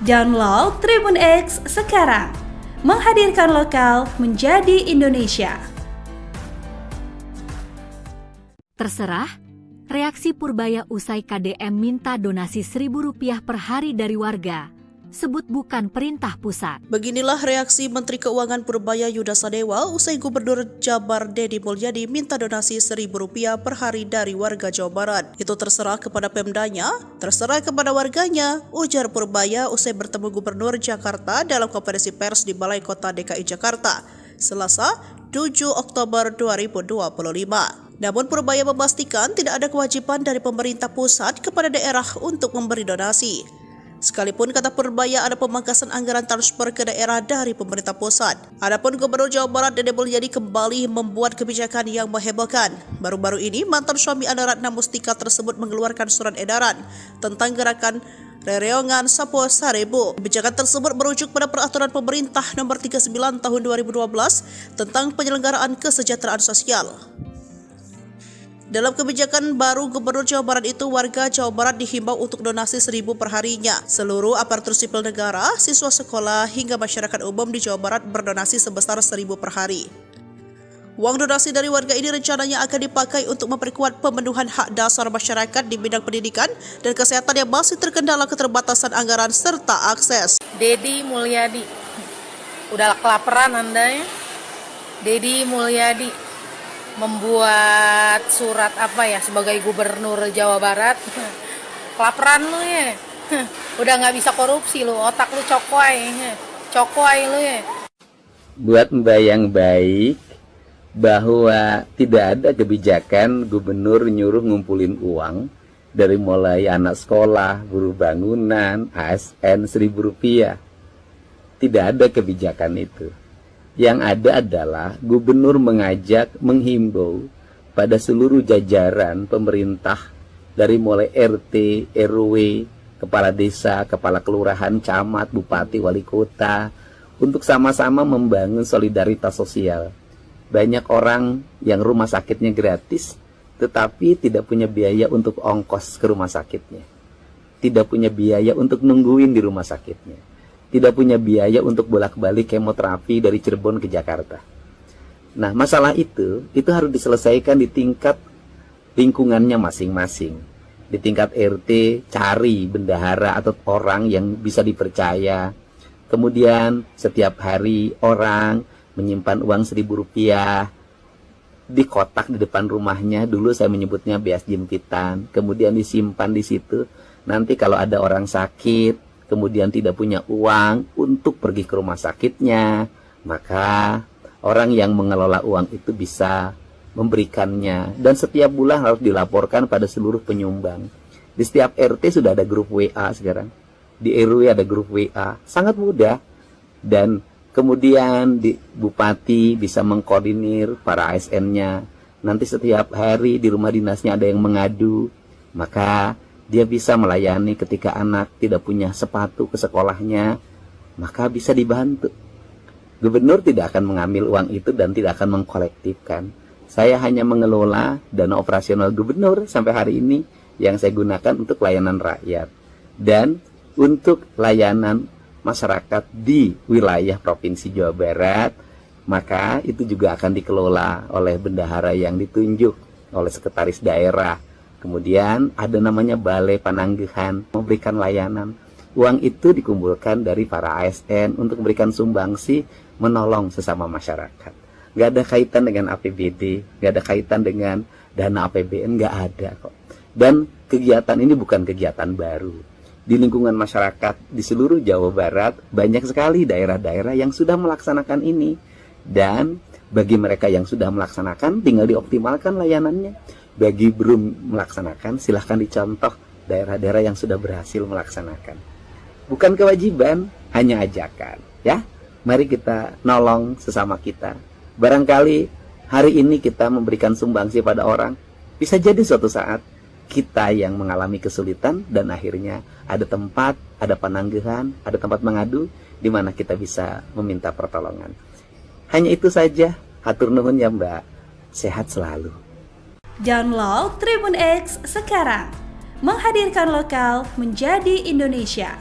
Download Tribun X sekarang. Menghadirkan lokal menjadi Indonesia. Terserah, reaksi Purbaya usai KDM minta donasi Rp1.000 per hari dari warga. sebut bukan perintah pusat. Beginilah reaksi Menteri Keuangan Purbaya Yuda Sadewa usai Gubernur Jabar Deddy Mulyadi minta donasi Rp1.000 per hari dari warga Jawa Barat. Itu terserah kepada Pemdanya, terserah kepada warganya, ujar Purbaya usai bertemu Gubernur Jakarta dalam konferensi pers di Balai Kota DKI Jakarta, Selasa 7 Oktober 2025. Namun Purbaya memastikan tidak ada kewajiban dari pemerintah pusat kepada daerah untuk memberi donasi. Sekalipun kata Purbaya ada pemangkasan anggaran transfer ke daerah dari pemerintah pusat. Adapun Gubernur Jawa Barat Deddy Mulyadi kembali membuat kebijakan yang menghebohkan. Baru-baru ini mantan suami Anna Ratna Mustika tersebut mengeluarkan surat edaran tentang gerakan Rereongan Sapo Sarebu. Kebijakan tersebut merujuk pada peraturan pemerintah nomor 39 tahun 2012 tentang penyelenggaraan kesejahteraan sosial. Dalam kebijakan baru Gubernur Jawa Barat itu, warga Jawa Barat dihimbau untuk donasi 1.000 per harinya. Seluruh aparatur sipil negara, siswa sekolah, hingga masyarakat umum di Jawa Barat berdonasi sebesar 1.000 per hari. Uang donasi dari warga ini rencananya akan dipakai untuk memperkuat pemenuhan hak dasar masyarakat di bidang pendidikan dan kesehatan yang masih terkendala keterbatasan anggaran serta akses. Deddy Mulyadi, udah kelaparan Anda ya? Deddy Mulyadi membuat surat sebagai Gubernur Jawa Barat. Kelaparan lu ya, udah nggak bisa korupsi lu, otak lu cokoy lu ya. Buat Mbak yang baik, bahwa tidak ada kebijakan gubernur nyuruh ngumpulin uang dari mulai anak sekolah, buruh bangunan, ASN Rp1.000. Tidak ada kebijakan itu. Yang ada adalah gubernur menghimbau pada seluruh jajaran pemerintah dari mulai RT, RW, kepala desa, kepala kelurahan, camat, bupati, wali kota untuk sama-sama membangun solidaritas sosial. Banyak orang yang rumah sakitnya gratis tetapi tidak punya biaya untuk ongkos ke rumah sakitnya. Tidak punya biaya untuk nungguin di rumah sakitnya. Tidak punya biaya untuk bolak-balik kemoterapi dari Cirebon ke Jakarta. Nah, masalah itu harus diselesaikan di tingkat lingkungannya masing-masing. Di tingkat RT, cari bendahara atau orang yang bisa dipercaya. Kemudian setiap hari orang menyimpan uang Rp1.000 di kotak di depan rumahnya. Dulu saya menyebutnya beas jempitan. Kemudian disimpan di situ. Nanti kalau ada orang sakit, kemudian tidak punya uang untuk pergi ke rumah sakitnya, maka orang yang mengelola uang itu bisa memberikannya. Dan setiap bulan harus dilaporkan pada seluruh penyumbang. Di setiap RT sudah ada grup WA sekarang. Di RW ada grup WA. Sangat mudah. Dan kemudian di bupati bisa mengkoordinir para ASN-nya. Nanti setiap hari di rumah dinasnya ada yang mengadu. Maka dia bisa melayani ketika anak tidak punya sepatu ke sekolahnya, maka bisa dibantu. Gubernur tidak akan mengambil uang itu dan tidak akan mengkolektifkan. Saya hanya mengelola dana operasional gubernur sampai hari ini yang saya gunakan untuk layanan rakyat dan untuk layanan masyarakat di wilayah Provinsi Jawa Barat. Maka itu juga akan dikelola oleh bendahara yang ditunjuk oleh sekretaris daerah. Kemudian ada namanya Balai Pananggihan, memberikan layanan. Uang itu dikumpulkan dari para ASN untuk memberikan sumbangsi, menolong sesama masyarakat. Gak ada kaitan dengan APBD, gak ada kaitan dengan dana APBN, gak ada kok. Dan kegiatan ini bukan kegiatan baru. Di lingkungan masyarakat di seluruh Jawa Barat, banyak sekali daerah-daerah yang sudah melaksanakan ini. Dan bagi mereka yang sudah melaksanakan, tinggal dioptimalkan layanannya. Bagi belum melaksanakan, silahkan dicontoh daerah-daerah yang sudah berhasil melaksanakan. Bukan kewajiban, hanya ajakan. Ya, mari kita nolong sesama kita. Barangkali hari ini kita memberikan sumbangsi pada orang, bisa jadi suatu saat kita yang mengalami kesulitan dan akhirnya ada tempat, ada penangguhan, ada tempat mengadu di mana kita bisa meminta pertolongan. Hanya itu saja. Hatur nuhun ya Mbak. Sehat selalu. Download Tribun X sekarang, menghadirkan lokal menjadi Indonesia.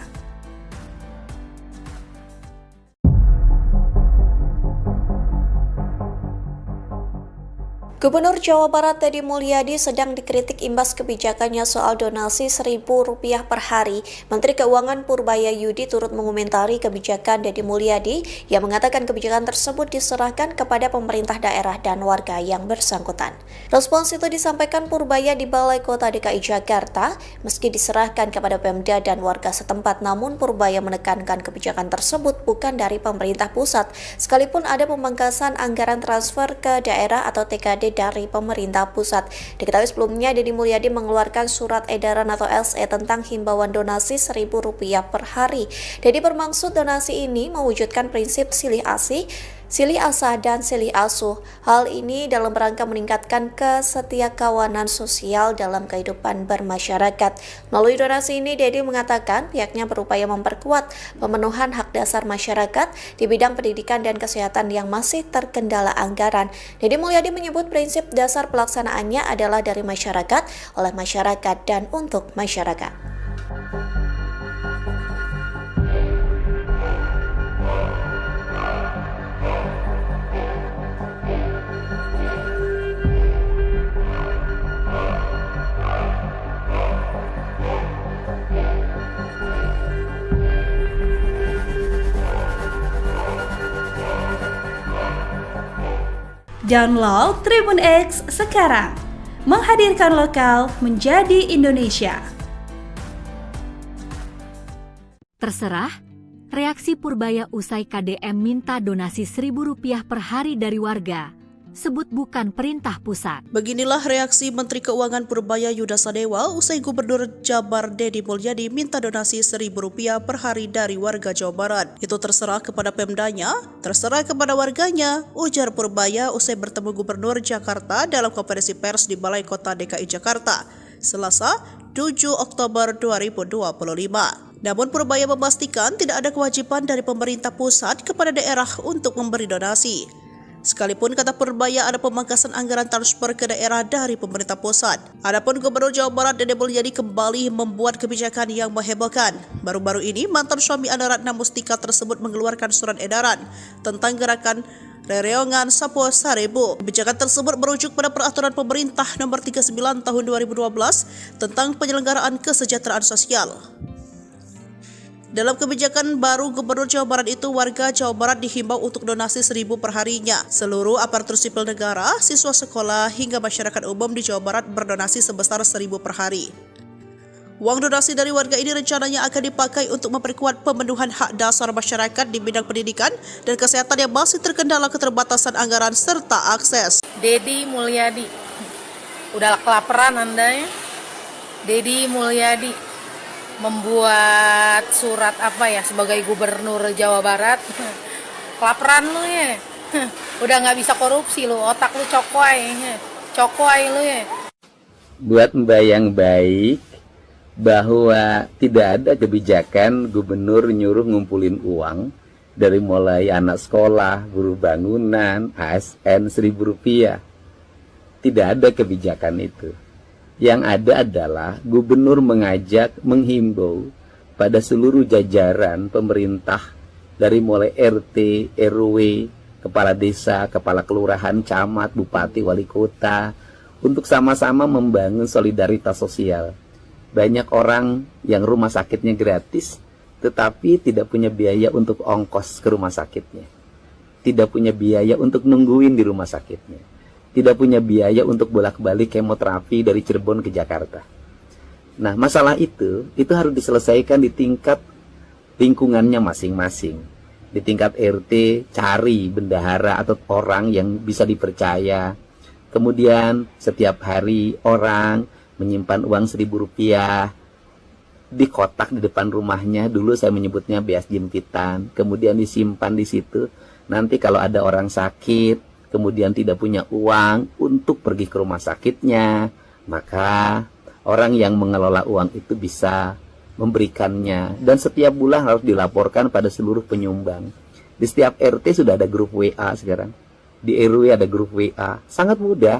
Gubernur Jawa Barat Deddy Mulyadi sedang dikritik imbas kebijakannya soal donasi Rp1.000 per hari. Menteri Keuangan Purbaya Yudi turut mengomentari kebijakan Deddy Mulyadi yang mengatakan kebijakan tersebut diserahkan kepada pemerintah daerah dan warga yang bersangkutan. Respons itu disampaikan Purbaya di Balai Kota DKI Jakarta. Meski diserahkan kepada Pemda dan warga setempat, namun Purbaya menekankan kebijakan tersebut bukan dari pemerintah pusat, sekalipun ada pemangkasan anggaran transfer ke daerah atau TKD dari pemerintah pusat. Diketahui sebelumnya Deddy Mulyadi mengeluarkan surat edaran atau SE tentang himbauan donasi Rp1.000 per hari. Deddy bermaksud donasi ini mewujudkan prinsip silih asih, silih asah, dan silih asuh. Hal ini dalam rangka meningkatkan kesetiakawanan sosial dalam kehidupan bermasyarakat. Melalui donasi ini, Deddy mengatakan pihaknya berupaya memperkuat pemenuhan hak dasar masyarakat di bidang pendidikan dan kesehatan yang masih terkendala anggaran. Deddy Mulyadi menyebut prinsip dasar pelaksanaannya adalah dari masyarakat, oleh masyarakat, dan untuk masyarakat. Download Tribun X sekarang, menghadirkan lokal menjadi Indonesia. Terserah, reaksi Purbaya usai KDM minta donasi Rp1.000 per hari dari warga, sebut bukan perintah pusat. Beginilah reaksi Menteri Keuangan Purbaya Yuda Sadewa usai Gubernur Jabar Deddy Mulyadi minta donasi Rp1.000 per hari dari warga Jawa Barat. Itu terserah kepada Pemdanya, terserah kepada warganya, ujar Purbaya usai bertemu Gubernur Jakarta dalam konferensi pers di Balai Kota DKI Jakarta, Selasa 7 Oktober 2025. Namun Purbaya memastikan tidak ada kewajiban dari pemerintah pusat kepada daerah untuk memberi donasi. Sekalipun kata Purbaya ada pemangkasan anggaran transfer ke daerah dari pemerintah pusat. Adapun Gubernur Jawa Barat Deddy Mulyadi kembali membuat kebijakan yang menghebohkan. Baru-baru ini mantan suami Ana Ratna Mustika tersebut mengeluarkan surat edaran tentang gerakan Rereongan Sapo Sarebu. Kebijakan tersebut merujuk pada peraturan pemerintah nomor 39 tahun 2012 tentang penyelenggaraan kesejahteraan sosial. Dalam kebijakan baru Gubernur Jawa Barat itu, warga Jawa Barat dihimbau untuk donasi Rp1.000 per harinya. Seluruh aparatur sipil negara, siswa sekolah, hingga masyarakat umum di Jawa Barat berdonasi sebesar Rp1.000 per hari. Uang donasi dari warga ini rencananya akan dipakai untuk memperkuat pemenuhan hak dasar masyarakat di bidang pendidikan dan kesehatan yang masih terkendala keterbatasan anggaran serta akses. Deddy Mulyadi, udah kelaparan Anda ya? Deddy Mulyadi membuat surat sebagai Gubernur Jawa Barat. Kelaparan lu ya. Udah nggak bisa korupsi lu, otak lu cokoy lu ya. Buat Mbak yang baik, bahwa tidak ada kebijakan gubernur nyuruh ngumpulin uang dari mulai anak sekolah, buruh bangunan, ASN Rp1.000. Tidak ada kebijakan itu. Yang ada adalah gubernur menghimbau pada seluruh jajaran pemerintah dari mulai RT, RW, kepala desa, kepala kelurahan, camat, bupati, wali kota untuk sama-sama membangun solidaritas sosial. Banyak orang yang rumah sakitnya gratis tetapi tidak punya biaya untuk ongkos ke rumah sakitnya. Tidak punya biaya untuk nungguin di rumah sakitnya. Tidak punya biaya untuk bolak-balik kemoterapi dari Cirebon ke Jakarta. Nah, masalah itu harus diselesaikan di tingkat lingkungannya masing-masing. Di tingkat RT, cari bendahara atau orang yang bisa dipercaya. Kemudian setiap hari orang menyimpan uang Rp1.000 di kotak di depan rumahnya. Dulu saya menyebutnya beas jempitan. Kemudian disimpan di situ. Nanti kalau ada orang sakit, kemudian tidak punya uang untuk pergi ke rumah sakitnya, maka orang yang mengelola uang itu bisa memberikannya. Dan setiap bulan harus dilaporkan pada seluruh penyumbang. Di setiap RT sudah ada grup WA sekarang. Di RW ada grup WA. Sangat mudah.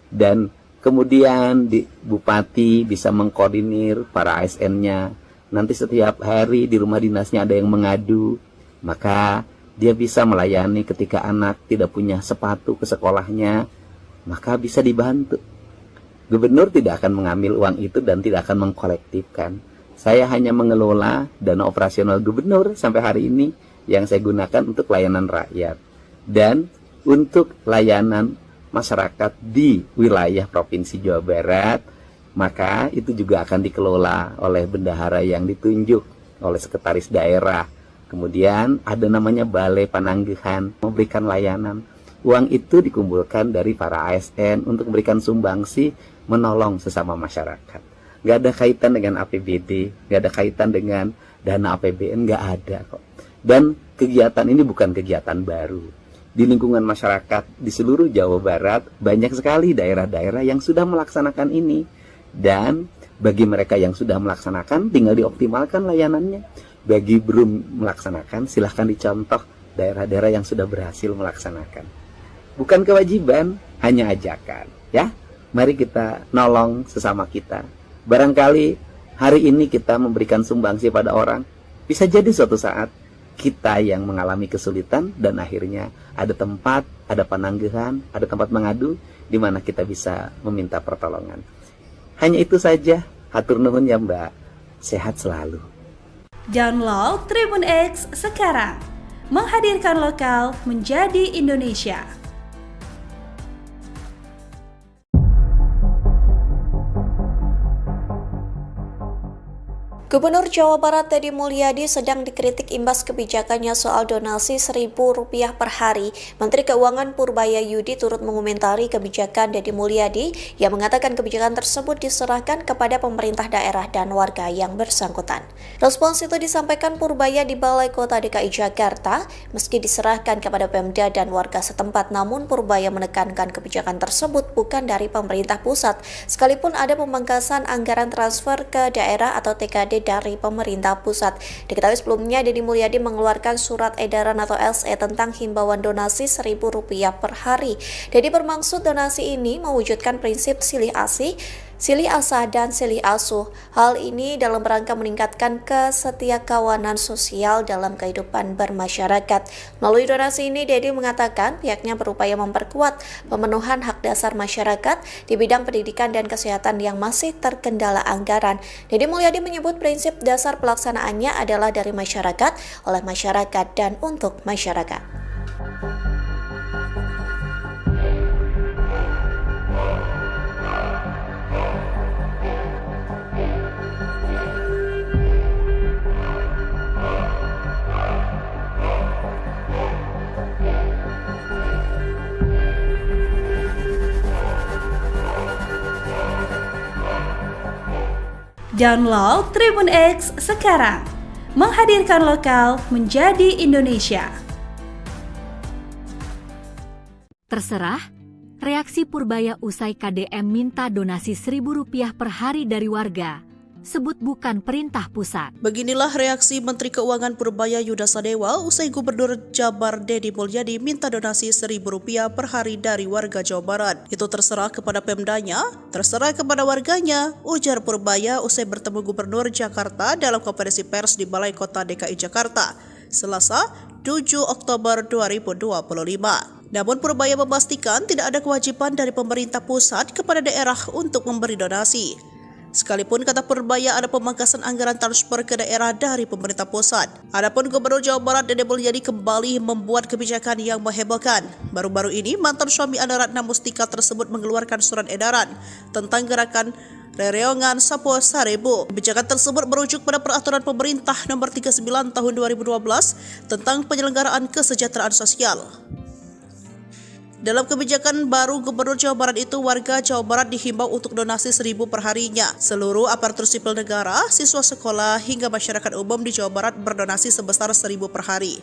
Dan kemudian di bupati bisa mengkoordinir para ASN-nya. Nanti setiap hari di rumah dinasnya ada yang mengadu. Maka dia bisa melayani ketika anak tidak punya sepatu ke sekolahnya, maka bisa dibantu. Gubernur tidak akan mengambil uang itu dan tidak akan mengkolektifkan. Saya hanya mengelola dana operasional gubernur sampai hari ini yang saya gunakan untuk layanan rakyat dan untuk layanan masyarakat di wilayah Provinsi Jawa Barat, maka itu juga akan dikelola oleh bendahara yang ditunjuk oleh sekretaris daerah. Kemudian ada namanya Balai Pananggahan memberikan layanan. Uang itu dikumpulkan dari para ASN untuk memberikan sumbangsi menolong sesama masyarakat. Nggak ada kaitan dengan APBD, nggak ada kaitan dengan dana APBN, nggak ada kok. Dan kegiatan ini bukan kegiatan baru. Di lingkungan masyarakat di seluruh Jawa Barat banyak sekali daerah-daerah yang sudah melaksanakan ini. Dan bagi mereka yang sudah melaksanakan tinggal dioptimalkan layanannya. Bagi belum melaksanakan silahkan dicontoh daerah-daerah yang sudah berhasil melaksanakan. Bukan kewajiban, hanya ajakan, ya. Mari kita nolong sesama kita. Barangkali hari ini kita memberikan sumbangsi pada orang, bisa jadi suatu saat kita yang mengalami kesulitan dan akhirnya ada tempat, ada pananggahan, ada tempat mengadu di mana kita bisa meminta pertolongan. Hanya itu saja. Hatur nuhun ya Mbak. Sehat selalu. Download Tribun X sekarang. Menghadirkan lokal menjadi Indonesia. Gubernur Jawa Barat Deddy Mulyadi sedang dikritik imbas kebijakannya soal donasi Rp1.000 per hari. Menteri Keuangan Purbaya Yudi turut mengomentari kebijakan Deddy Mulyadi yang mengatakan kebijakan tersebut diserahkan kepada pemerintah daerah dan warga yang bersangkutan. Respons itu disampaikan Purbaya di Balai Kota DKI Jakarta. Meski diserahkan kepada Pemda dan warga setempat, namun Purbaya menekankan kebijakan tersebut bukan dari pemerintah pusat, sekalipun ada pemangkasan anggaran transfer ke daerah atau TKD dari pemerintah pusat. Diketahui sebelumnya Deddy Mulyadi mengeluarkan surat edaran atau SE tentang himbauan donasi Rp1.000 per hari. Deddy bermaksud donasi ini mewujudkan prinsip silih asih, silih asah dan silih asuh. Hal ini dalam rangka meningkatkan kesetiakawanan sosial dalam kehidupan bermasyarakat. Melalui donasi ini, Deddy mengatakan pihaknya berupaya memperkuat pemenuhan hak dasar masyarakat di bidang pendidikan dan kesehatan yang masih terkendala anggaran. Deddy Mulyadi menyebut prinsip dasar pelaksanaannya adalah dari masyarakat, oleh masyarakat, dan untuk masyarakat. Download Tribun X sekarang. Menghadirkan lokal menjadi Indonesia. Terserah, reaksi Purbaya usai KDM minta donasi Rp1.000 per hari dari warga. Sebut bukan perintah pusat. Beginilah reaksi Menteri Keuangan Purbaya Yuda Sadewa usai Gubernur Jabar Deddy Mulyadi minta donasi Rp1.000 per hari dari warga Jawa Barat. Itu terserah kepada Pemdanya, terserah kepada warganya, ujar Purbaya usai bertemu Gubernur Jakarta dalam konferensi pers di Balai Kota DKI Jakarta, Selasa 7 Oktober 2025. Namun Purbaya memastikan tidak ada kewajiban dari pemerintah pusat kepada daerah untuk memberi donasi. Sekalipun kata Purbaya ada pemangkasan anggaran transfer ke daerah dari pemerintah pusat. Adapun Gubernur Jawa Barat Deddy Mulyadi kembali membuat kebijakan yang menghebohkan. Baru-baru ini mantan suami Anda Ratna Mustika tersebut mengeluarkan surat edaran tentang gerakan Rereongan Sapo Sarebu. Kebijakan tersebut merujuk pada peraturan pemerintah nomor 39 tahun 2012 tentang penyelenggaraan kesejahteraan sosial. Dalam kebijakan baru Gubernur Jawa Barat itu, warga Jawa Barat dihimbau untuk donasi Rp1.000 per harinya. Seluruh aparatur sipil negara, siswa sekolah, hingga masyarakat umum di Jawa Barat berdonasi sebesar Rp1.000 per hari.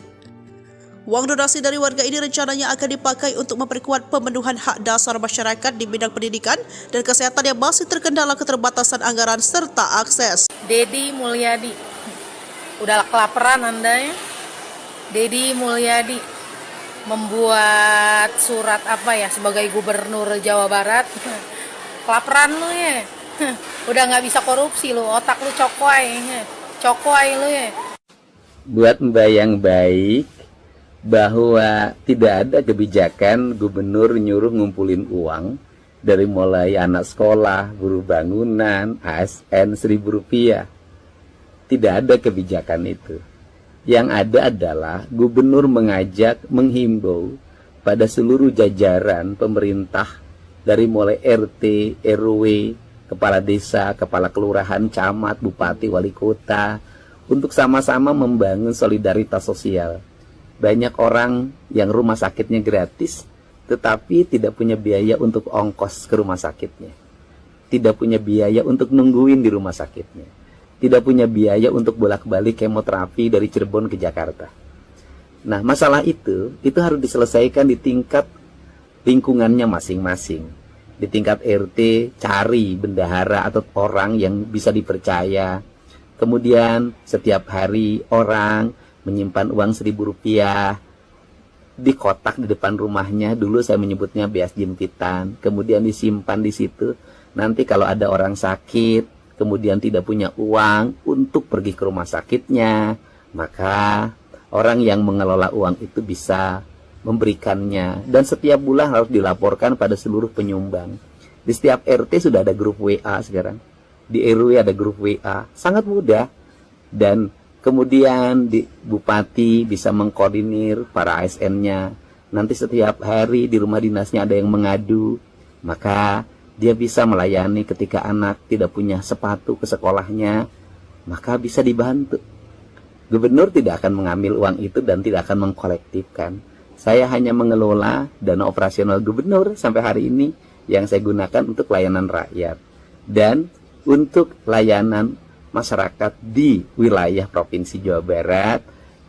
Uang donasi dari warga ini rencananya akan dipakai untuk memperkuat pemenuhan hak dasar masyarakat di bidang pendidikan dan kesehatan yang masih terkendala keterbatasan anggaran serta akses. Deddy Mulyadi, udah kelaparan Anda ya? Deddy Mulyadi membuat surat sebagai Gubernur Jawa Barat. Kelaparan lu ya. Udah nggak bisa korupsi lu, otak lu cokoy lu ya. Buat Mbak yang baik, bahwa tidak ada kebijakan gubernur nyuruh ngumpulin uang dari mulai anak sekolah, buruh bangunan, ASN Rp1.000. Tidak ada kebijakan itu. Yang ada adalah gubernur menghimbau pada seluruh jajaran pemerintah dari mulai RT, RW, kepala desa, kepala kelurahan, camat, bupati, wali kota untuk sama-sama membangun solidaritas sosial. Banyak orang yang rumah sakitnya gratis, tetapi tidak punya biaya untuk ongkos ke rumah sakitnya. Tidak punya biaya untuk nungguin di rumah sakitnya. Tidak punya biaya untuk bolak-balik kemoterapi dari Cirebon ke Jakarta. Nah, masalah itu harus diselesaikan di tingkat lingkungannya masing-masing. Di tingkat RT, cari bendahara atau orang yang bisa dipercaya. Kemudian setiap hari orang menyimpan uang Rp1.000 di kotak di depan rumahnya. Dulu saya menyebutnya beas jempitan. Kemudian disimpan di situ. Nanti kalau ada orang sakit, kemudian tidak punya uang untuk pergi ke rumah sakitnya, maka orang yang mengelola uang itu bisa memberikannya. Dan setiap bulan harus dilaporkan pada seluruh penyumbang. Di setiap RT sudah ada grup WA sekarang. Di RW ada grup WA. Sangat mudah. Dan kemudian di bupati bisa mengkoordinir para ASN-nya. Nanti setiap hari di rumah dinasnya ada yang mengadu. Maka dia bisa melayani ketika anak tidak punya sepatu ke sekolahnya. Maka bisa dibantu. Gubernur tidak akan mengambil uang itu dan tidak akan mengkolektifkan. Saya hanya mengelola dana operasional gubernur sampai hari ini yang saya gunakan untuk layanan rakyat. Dan untuk layanan masyarakat di wilayah Provinsi Jawa Barat,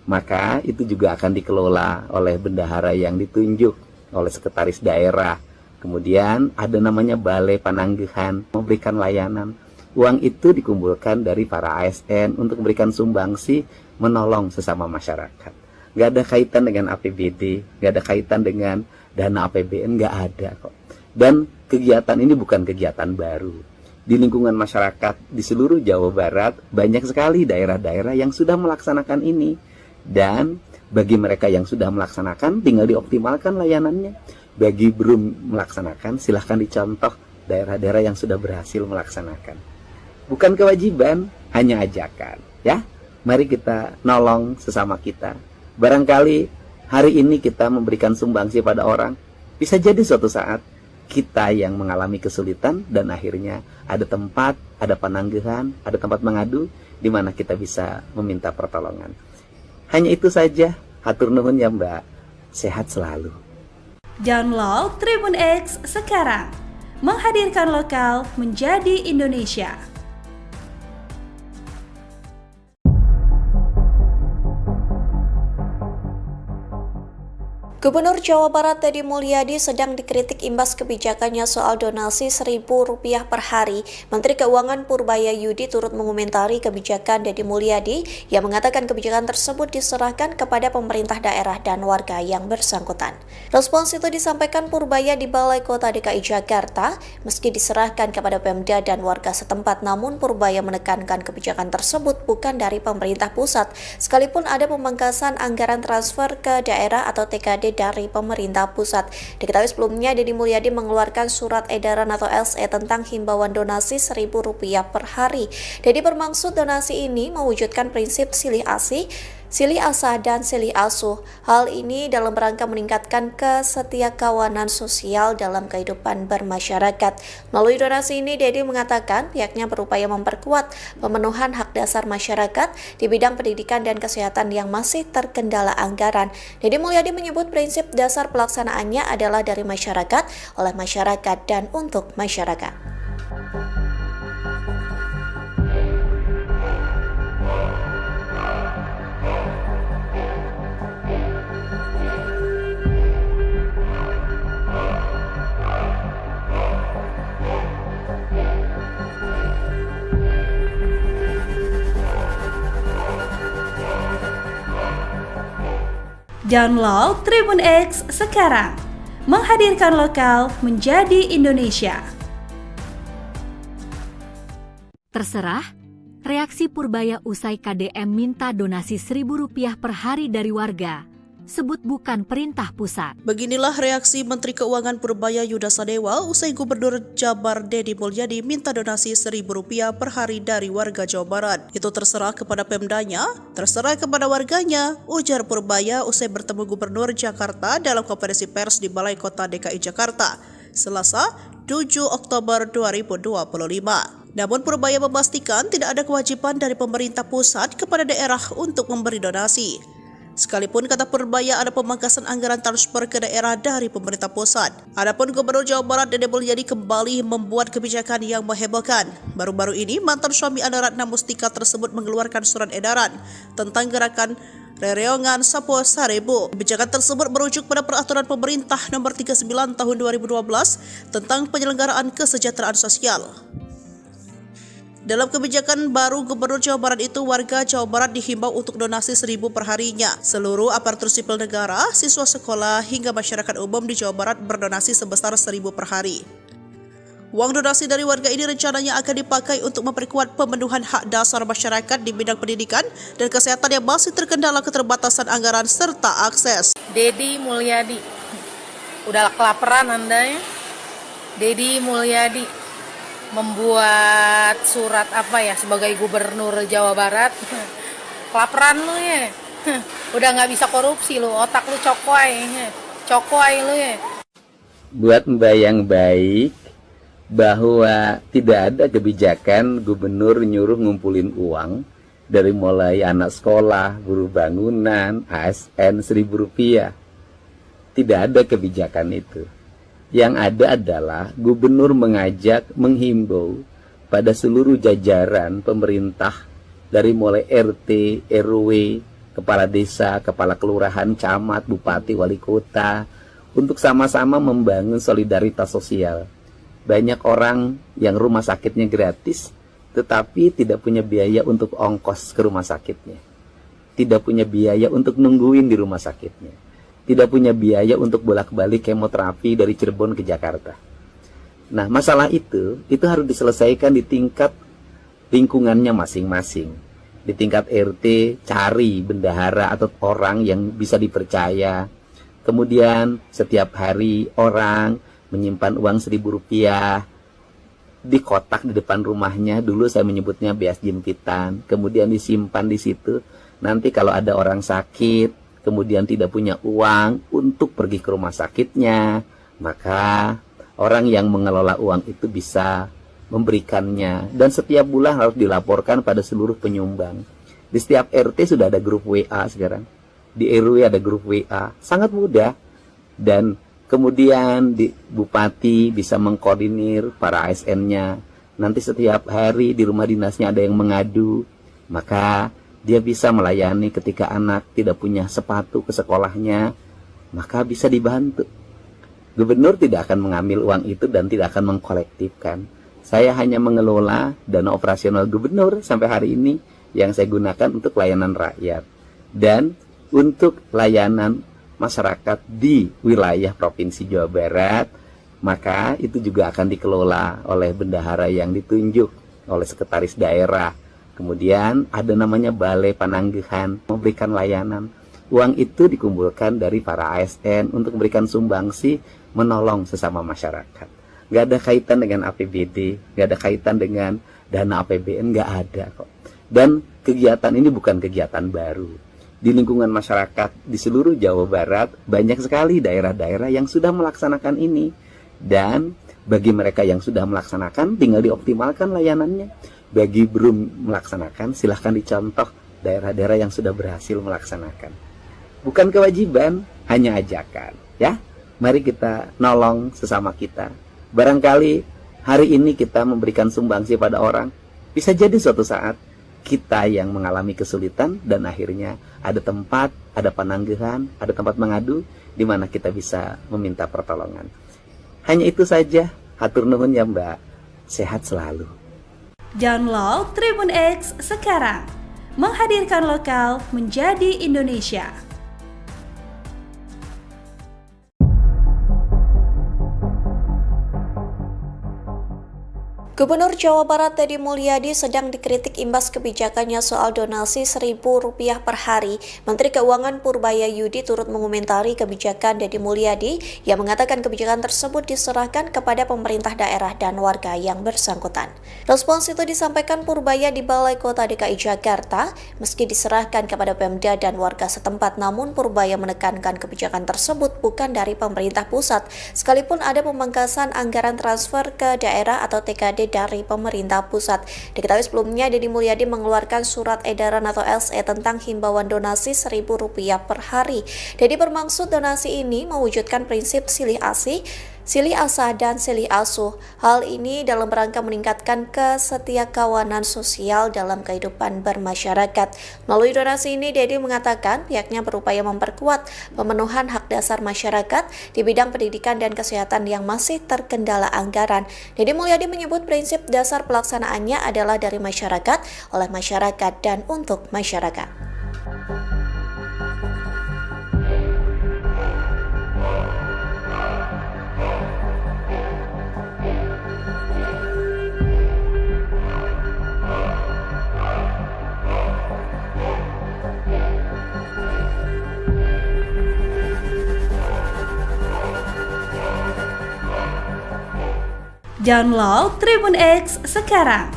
maka itu juga akan dikelola oleh bendahara yang ditunjuk oleh sekretaris daerah. Kemudian ada namanya Balai Pananggahan memberikan layanan. Uang itu dikumpulkan dari para ASN untuk memberikan sumbangsi menolong sesama masyarakat. Gak ada kaitan dengan APBD, gak ada kaitan dengan dana APBN, gak ada kok. Dan kegiatan ini bukan kegiatan baru. Di lingkungan masyarakat di seluruh Jawa Barat banyak sekali daerah-daerah yang sudah melaksanakan ini. Dan bagi mereka yang sudah melaksanakan tinggal dioptimalkan layanannya. Bagi belum melaksanakan silahkan dicontoh daerah-daerah yang sudah berhasil melaksanakan. Bukan kewajiban, hanya ajakan. Ya, mari kita nolong sesama kita. Barangkali hari ini kita memberikan sumbangsi pada orang, bisa jadi suatu saat kita yang mengalami kesulitan dan akhirnya ada tempat, ada pananggahan, ada tempat mengadu di mana kita bisa meminta pertolongan. Hanya itu saja. Hatur nuhun ya Mbak. Sehat selalu. Download Tribun X sekarang. Menghadirkan lokal menjadi Indonesia. Gubernur Jawa Barat Deddy Mulyadi sedang dikritik imbas kebijakannya soal donasi Rp1.000 per hari. Menteri Keuangan Purbaya Yudi turut mengomentari kebijakan Deddy Mulyadi yang mengatakan kebijakan tersebut diserahkan kepada pemerintah daerah dan warga yang bersangkutan. Respons itu disampaikan Purbaya di Balai Kota DKI Jakarta. Meski diserahkan kepada Pemda dan warga setempat, namun Purbaya menekankan kebijakan tersebut bukan dari pemerintah pusat, sekalipun ada pemangkasan anggaran transfer ke daerah atau TKD dari pemerintah pusat. Diketahui sebelumnya Deddy Mulyadi mengeluarkan surat edaran atau SE tentang himbauan donasi Rp1.000 per hari. Deddy bermaksud donasi ini mewujudkan prinsip silih asih, silih asah dan silih asuh. Hal ini dalam rangka meningkatkan kesetiakawanan sosial dalam kehidupan bermasyarakat. Melalui donasi ini, Deddy mengatakan pihaknya berupaya memperkuat pemenuhan hak dasar masyarakat di bidang pendidikan dan kesehatan yang masih terkendala anggaran. Deddy Mulyadi menyebut prinsip dasar pelaksanaannya adalah dari masyarakat, oleh masyarakat, dan untuk masyarakat. Download Tribun X sekarang. Menghadirkan lokal menjadi Indonesia. Terserah, reaksi Purbaya usai KDM minta donasi Rp1.000 per hari dari warga. sebut bukan perintah pusat. Beginilah reaksi Menteri Keuangan Purbaya Yuda Sadewa usai Gubernur Jabar Deddy Mulyadi minta donasi Rp1.000 per hari dari warga Jawa Barat. Itu terserah kepada Pemdanya, terserah kepada warganya, ujar Purbaya usai bertemu Gubernur Jakarta dalam konferensi pers di Balai Kota DKI Jakarta, Selasa 7 Oktober 2025. Namun Purbaya memastikan tidak ada kewajiban dari pemerintah pusat kepada daerah untuk memberi donasi. Sekalipun kata Purbaya ada pemangkasan anggaran transfer ke daerah dari pemerintah pusat. Adapun Gubernur Jawa Barat Deddy Mulyadi kembali membuat kebijakan yang menghebohkan. Baru-baru ini mantan suami Anna Ratna Mustika tersebut mengeluarkan surat edaran tentang gerakan Rereongan Sapo Sarebu. Kebijakan tersebut merujuk pada peraturan pemerintah nomor 39 tahun 2012 tentang penyelenggaraan kesejahteraan sosial. Dalam kebijakan baru Gubernur Jawa Barat itu, warga Jawa Barat dihimbau untuk donasi Rp1.000 per harinya. Seluruh aparatur sipil negara, siswa sekolah, hingga masyarakat umum di Jawa Barat berdonasi sebesar Rp1.000 per hari. Uang donasi dari warga ini rencananya akan dipakai untuk memperkuat pemenuhan hak dasar masyarakat di bidang pendidikan dan kesehatan yang masih terkendala keterbatasan anggaran serta akses. Deddy Mulyadi, udah kelaparan Anda ya? Deddy Mulyadi membuat surat sebagai Gubernur Jawa Barat. Kelaparan lu ya? Udah nggak bisa korupsi lu, otak lu cokoy lu ya. Buat Mbak yang baik, bahwa tidak ada kebijakan gubernur nyuruh ngumpulin uang dari mulai anak sekolah, buruh bangunan, ASN Rp1.000. Tidak ada kebijakan itu. Yang ada adalah gubernur menghimbau pada seluruh jajaran pemerintah dari mulai RT, RW, kepala desa, kepala kelurahan, camat, bupati, wali kota untuk sama-sama membangun solidaritas sosial. Banyak orang yang rumah sakitnya gratis tetapi tidak punya biaya untuk ongkos ke rumah sakitnya. Tidak punya biaya untuk nungguin di rumah sakitnya. Tidak punya biaya untuk bolak-balik kemoterapi dari Cirebon ke Jakarta. Nah, masalah itu harus diselesaikan di tingkat lingkungannya masing-masing. Di tingkat RT, cari bendahara atau orang yang bisa dipercaya. Kemudian setiap hari orang menyimpan uang Rp1.000 di kotak di depan rumahnya. Dulu saya menyebutnya beas jempitan. Kemudian disimpan di situ. Nanti kalau ada orang sakit, kemudian tidak punya uang untuk pergi ke rumah sakitnya, maka orang yang mengelola uang itu bisa memberikannya. Dan setiap bulan harus dilaporkan pada seluruh penyumbang. Di setiap RT sudah ada grup WA sekarang. Di RW ada grup WA. Sangat mudah. Dan kemudian di Bupati bisa mengkoordinir para ASN-nya. Nanti setiap hari di rumah dinasnya ada yang mengadu. Maka dia bisa melayani ketika anak tidak punya sepatu ke sekolahnya, maka bisa dibantu. Gubernur tidak akan mengambil uang itu dan tidak akan mengkolektifkan. Saya hanya mengelola dana operasional gubernur sampai hari ini yang saya gunakan untuk layanan rakyat. Dan untuk layanan masyarakat di wilayah Provinsi Jawa Barat, maka itu juga akan dikelola oleh bendahara yang ditunjuk oleh sekretaris daerah. Kemudian ada namanya Balai Pananggahan, memberikan layanan. Uang itu dikumpulkan dari para ASN untuk memberikan sumbangsi, menolong sesama masyarakat. Gak ada kaitan dengan APBD, gak ada kaitan dengan dana APBN, gak ada kok. Dan kegiatan ini bukan kegiatan baru. Di lingkungan masyarakat di seluruh Jawa Barat, banyak sekali daerah-daerah yang sudah melaksanakan ini. Dan bagi mereka yang sudah melaksanakan, tinggal dioptimalkan layanannya. Bagi belum melaksanakan, silahkan dicontoh daerah-daerah yang sudah berhasil melaksanakan. Bukan kewajiban, hanya ajakan. Ya, mari kita nolong sesama kita. Barangkali hari ini kita memberikan sumbangsi pada orang, bisa jadi suatu saat kita yang mengalami kesulitan dan akhirnya ada tempat, ada pananggahan, ada tempat mengadu di mana kita bisa meminta pertolongan. Hanya itu saja. Hatur nuhun ya Mbak. Sehat selalu. Download Tribun X sekarang, menghadirkan lokal menjadi Indonesia. Gubernur Jawa Barat Deddy Mulyadi sedang dikritik imbas kebijakannya soal donasi Rp1.000 per hari. Menteri Keuangan Purbaya Yudi turut mengomentari kebijakan Deddy Mulyadi yang mengatakan kebijakan tersebut diserahkan kepada pemerintah daerah dan warga yang bersangkutan. Respons itu disampaikan Purbaya di Balai Kota DKI Jakarta. Meski diserahkan kepada Pemda dan warga setempat, namun Purbaya menekankan kebijakan tersebut bukan dari pemerintah pusat, sekalipun ada pemangkasan anggaran transfer ke daerah atau TKD dari pemerintah pusat. Diketahui sebelumnya Deddy Mulyadi mengeluarkan surat edaran atau SE tentang himbauan donasi Rp1.000 per hari. Deddy bermaksud donasi ini mewujudkan prinsip silih asih, silih asah, dan silih asuh. Hal ini dalam rangka meningkatkan kesetiakawanan sosial dalam kehidupan bermasyarakat. Melalui donasi ini, Deddy mengatakan pihaknya berupaya memperkuat pemenuhan hak dasar masyarakat di bidang pendidikan dan kesehatan yang masih terkendala anggaran. Deddy Mulyadi menyebut prinsip dasar pelaksanaannya adalah dari masyarakat, oleh masyarakat, dan untuk masyarakat. Download Tribun X sekarang,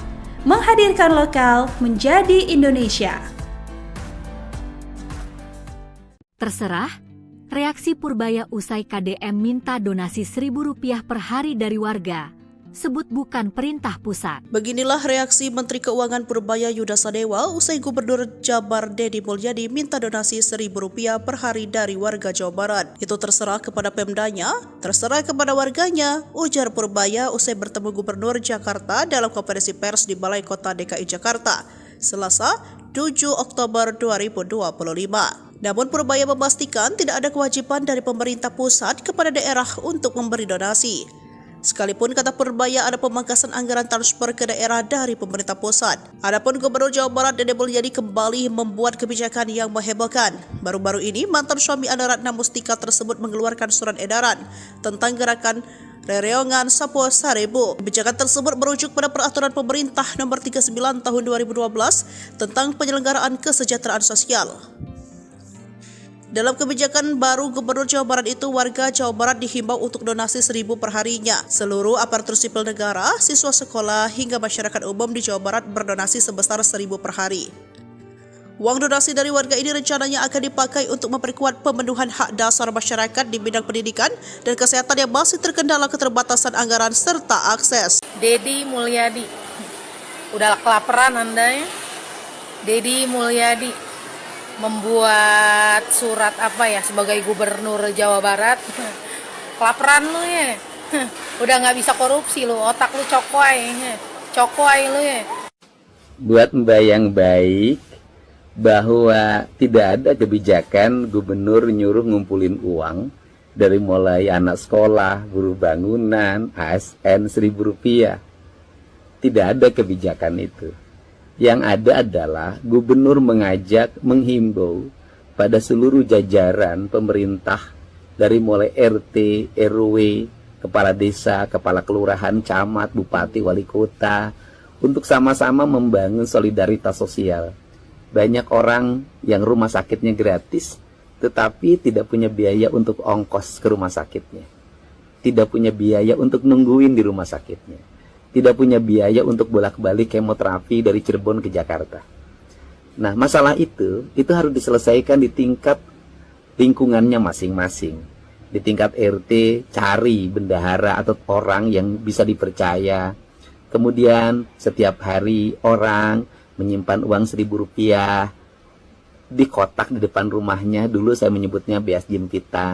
menghadirkan lokal menjadi Indonesia. Terserah, reaksi Purbaya usai KDM minta donasi Rp1.000 per hari dari warga. Sebut bukan perintah pusat. Beginilah reaksi Menteri Keuangan Purbaya Yuda Sadewa usai Gubernur Jabar Deddy Mulyadi minta donasi Rp1.000 per hari dari warga Jawa Barat. Itu terserah kepada Pemdanya, terserah kepada warganya, ujar Purbaya usai bertemu Gubernur Jakarta dalam konferensi pers di Balai Kota DKI Jakarta, Selasa 7 Oktober 2025. Namun Purbaya memastikan tidak ada kewajiban dari pemerintah pusat kepada daerah untuk memberi donasi. Sekalipun kata Purbaya ada pemangkasan anggaran transfer ke daerah dari pemerintah pusat. Adapun Gubernur Jawa Barat Deddy Mulyadi kembali membuat kebijakan yang menghebohkan. Baru-baru ini mantan suami Anda Ratna Mustika tersebut mengeluarkan surat edaran tentang gerakan Rereongan Sapo Sarebu. Kebijakan tersebut merujuk pada peraturan pemerintah nomor 39 tahun 2012 tentang penyelenggaraan kesejahteraan sosial. Dalam kebijakan baru Gubernur Jawa Barat itu, warga Jawa Barat dihimbau untuk donasi Rp1.000 per harinya. Seluruh aparatur sipil negara, siswa sekolah, hingga masyarakat umum di Jawa Barat berdonasi sebesar Rp1.000 per hari. Uang donasi dari warga ini rencananya akan dipakai untuk memperkuat pemenuhan hak dasar masyarakat di bidang pendidikan dan kesehatan yang masih terkendala keterbatasan anggaran serta akses. Deddy Mulyadi, udah kelaparan Anda ya? Deddy Mulyadi membuat surat sebagai Gubernur Jawa Barat. Kelaparan lu ya. Udah nggak bisa korupsi lu, otak lu cokoy lu ya. Buat Mbak yang baik, bahwa tidak ada kebijakan gubernur nyuruh ngumpulin uang dari mulai anak sekolah, buruh bangunan, ASN Rp1.000. Tidak ada kebijakan itu. Yang ada adalah gubernur menghimbau pada seluruh jajaran pemerintah dari mulai RT, RW, kepala desa, kepala kelurahan, camat, bupati, wali kota untuk sama-sama membangun solidaritas sosial. Banyak orang yang rumah sakitnya gratis tetapi tidak punya biaya untuk ongkos ke rumah sakitnya. Tidak punya biaya untuk nungguin di rumah sakitnya. Tidak punya biaya untuk bolak-balik kemoterapi dari Cirebon ke Jakarta. Nah, masalah itu harus diselesaikan di tingkat lingkungannya masing-masing. Di tingkat RT, cari bendahara atau orang yang bisa dipercaya. Kemudian setiap hari orang menyimpan uang Rp1.000 di kotak di depan rumahnya. Dulu saya menyebutnya beas jempitan.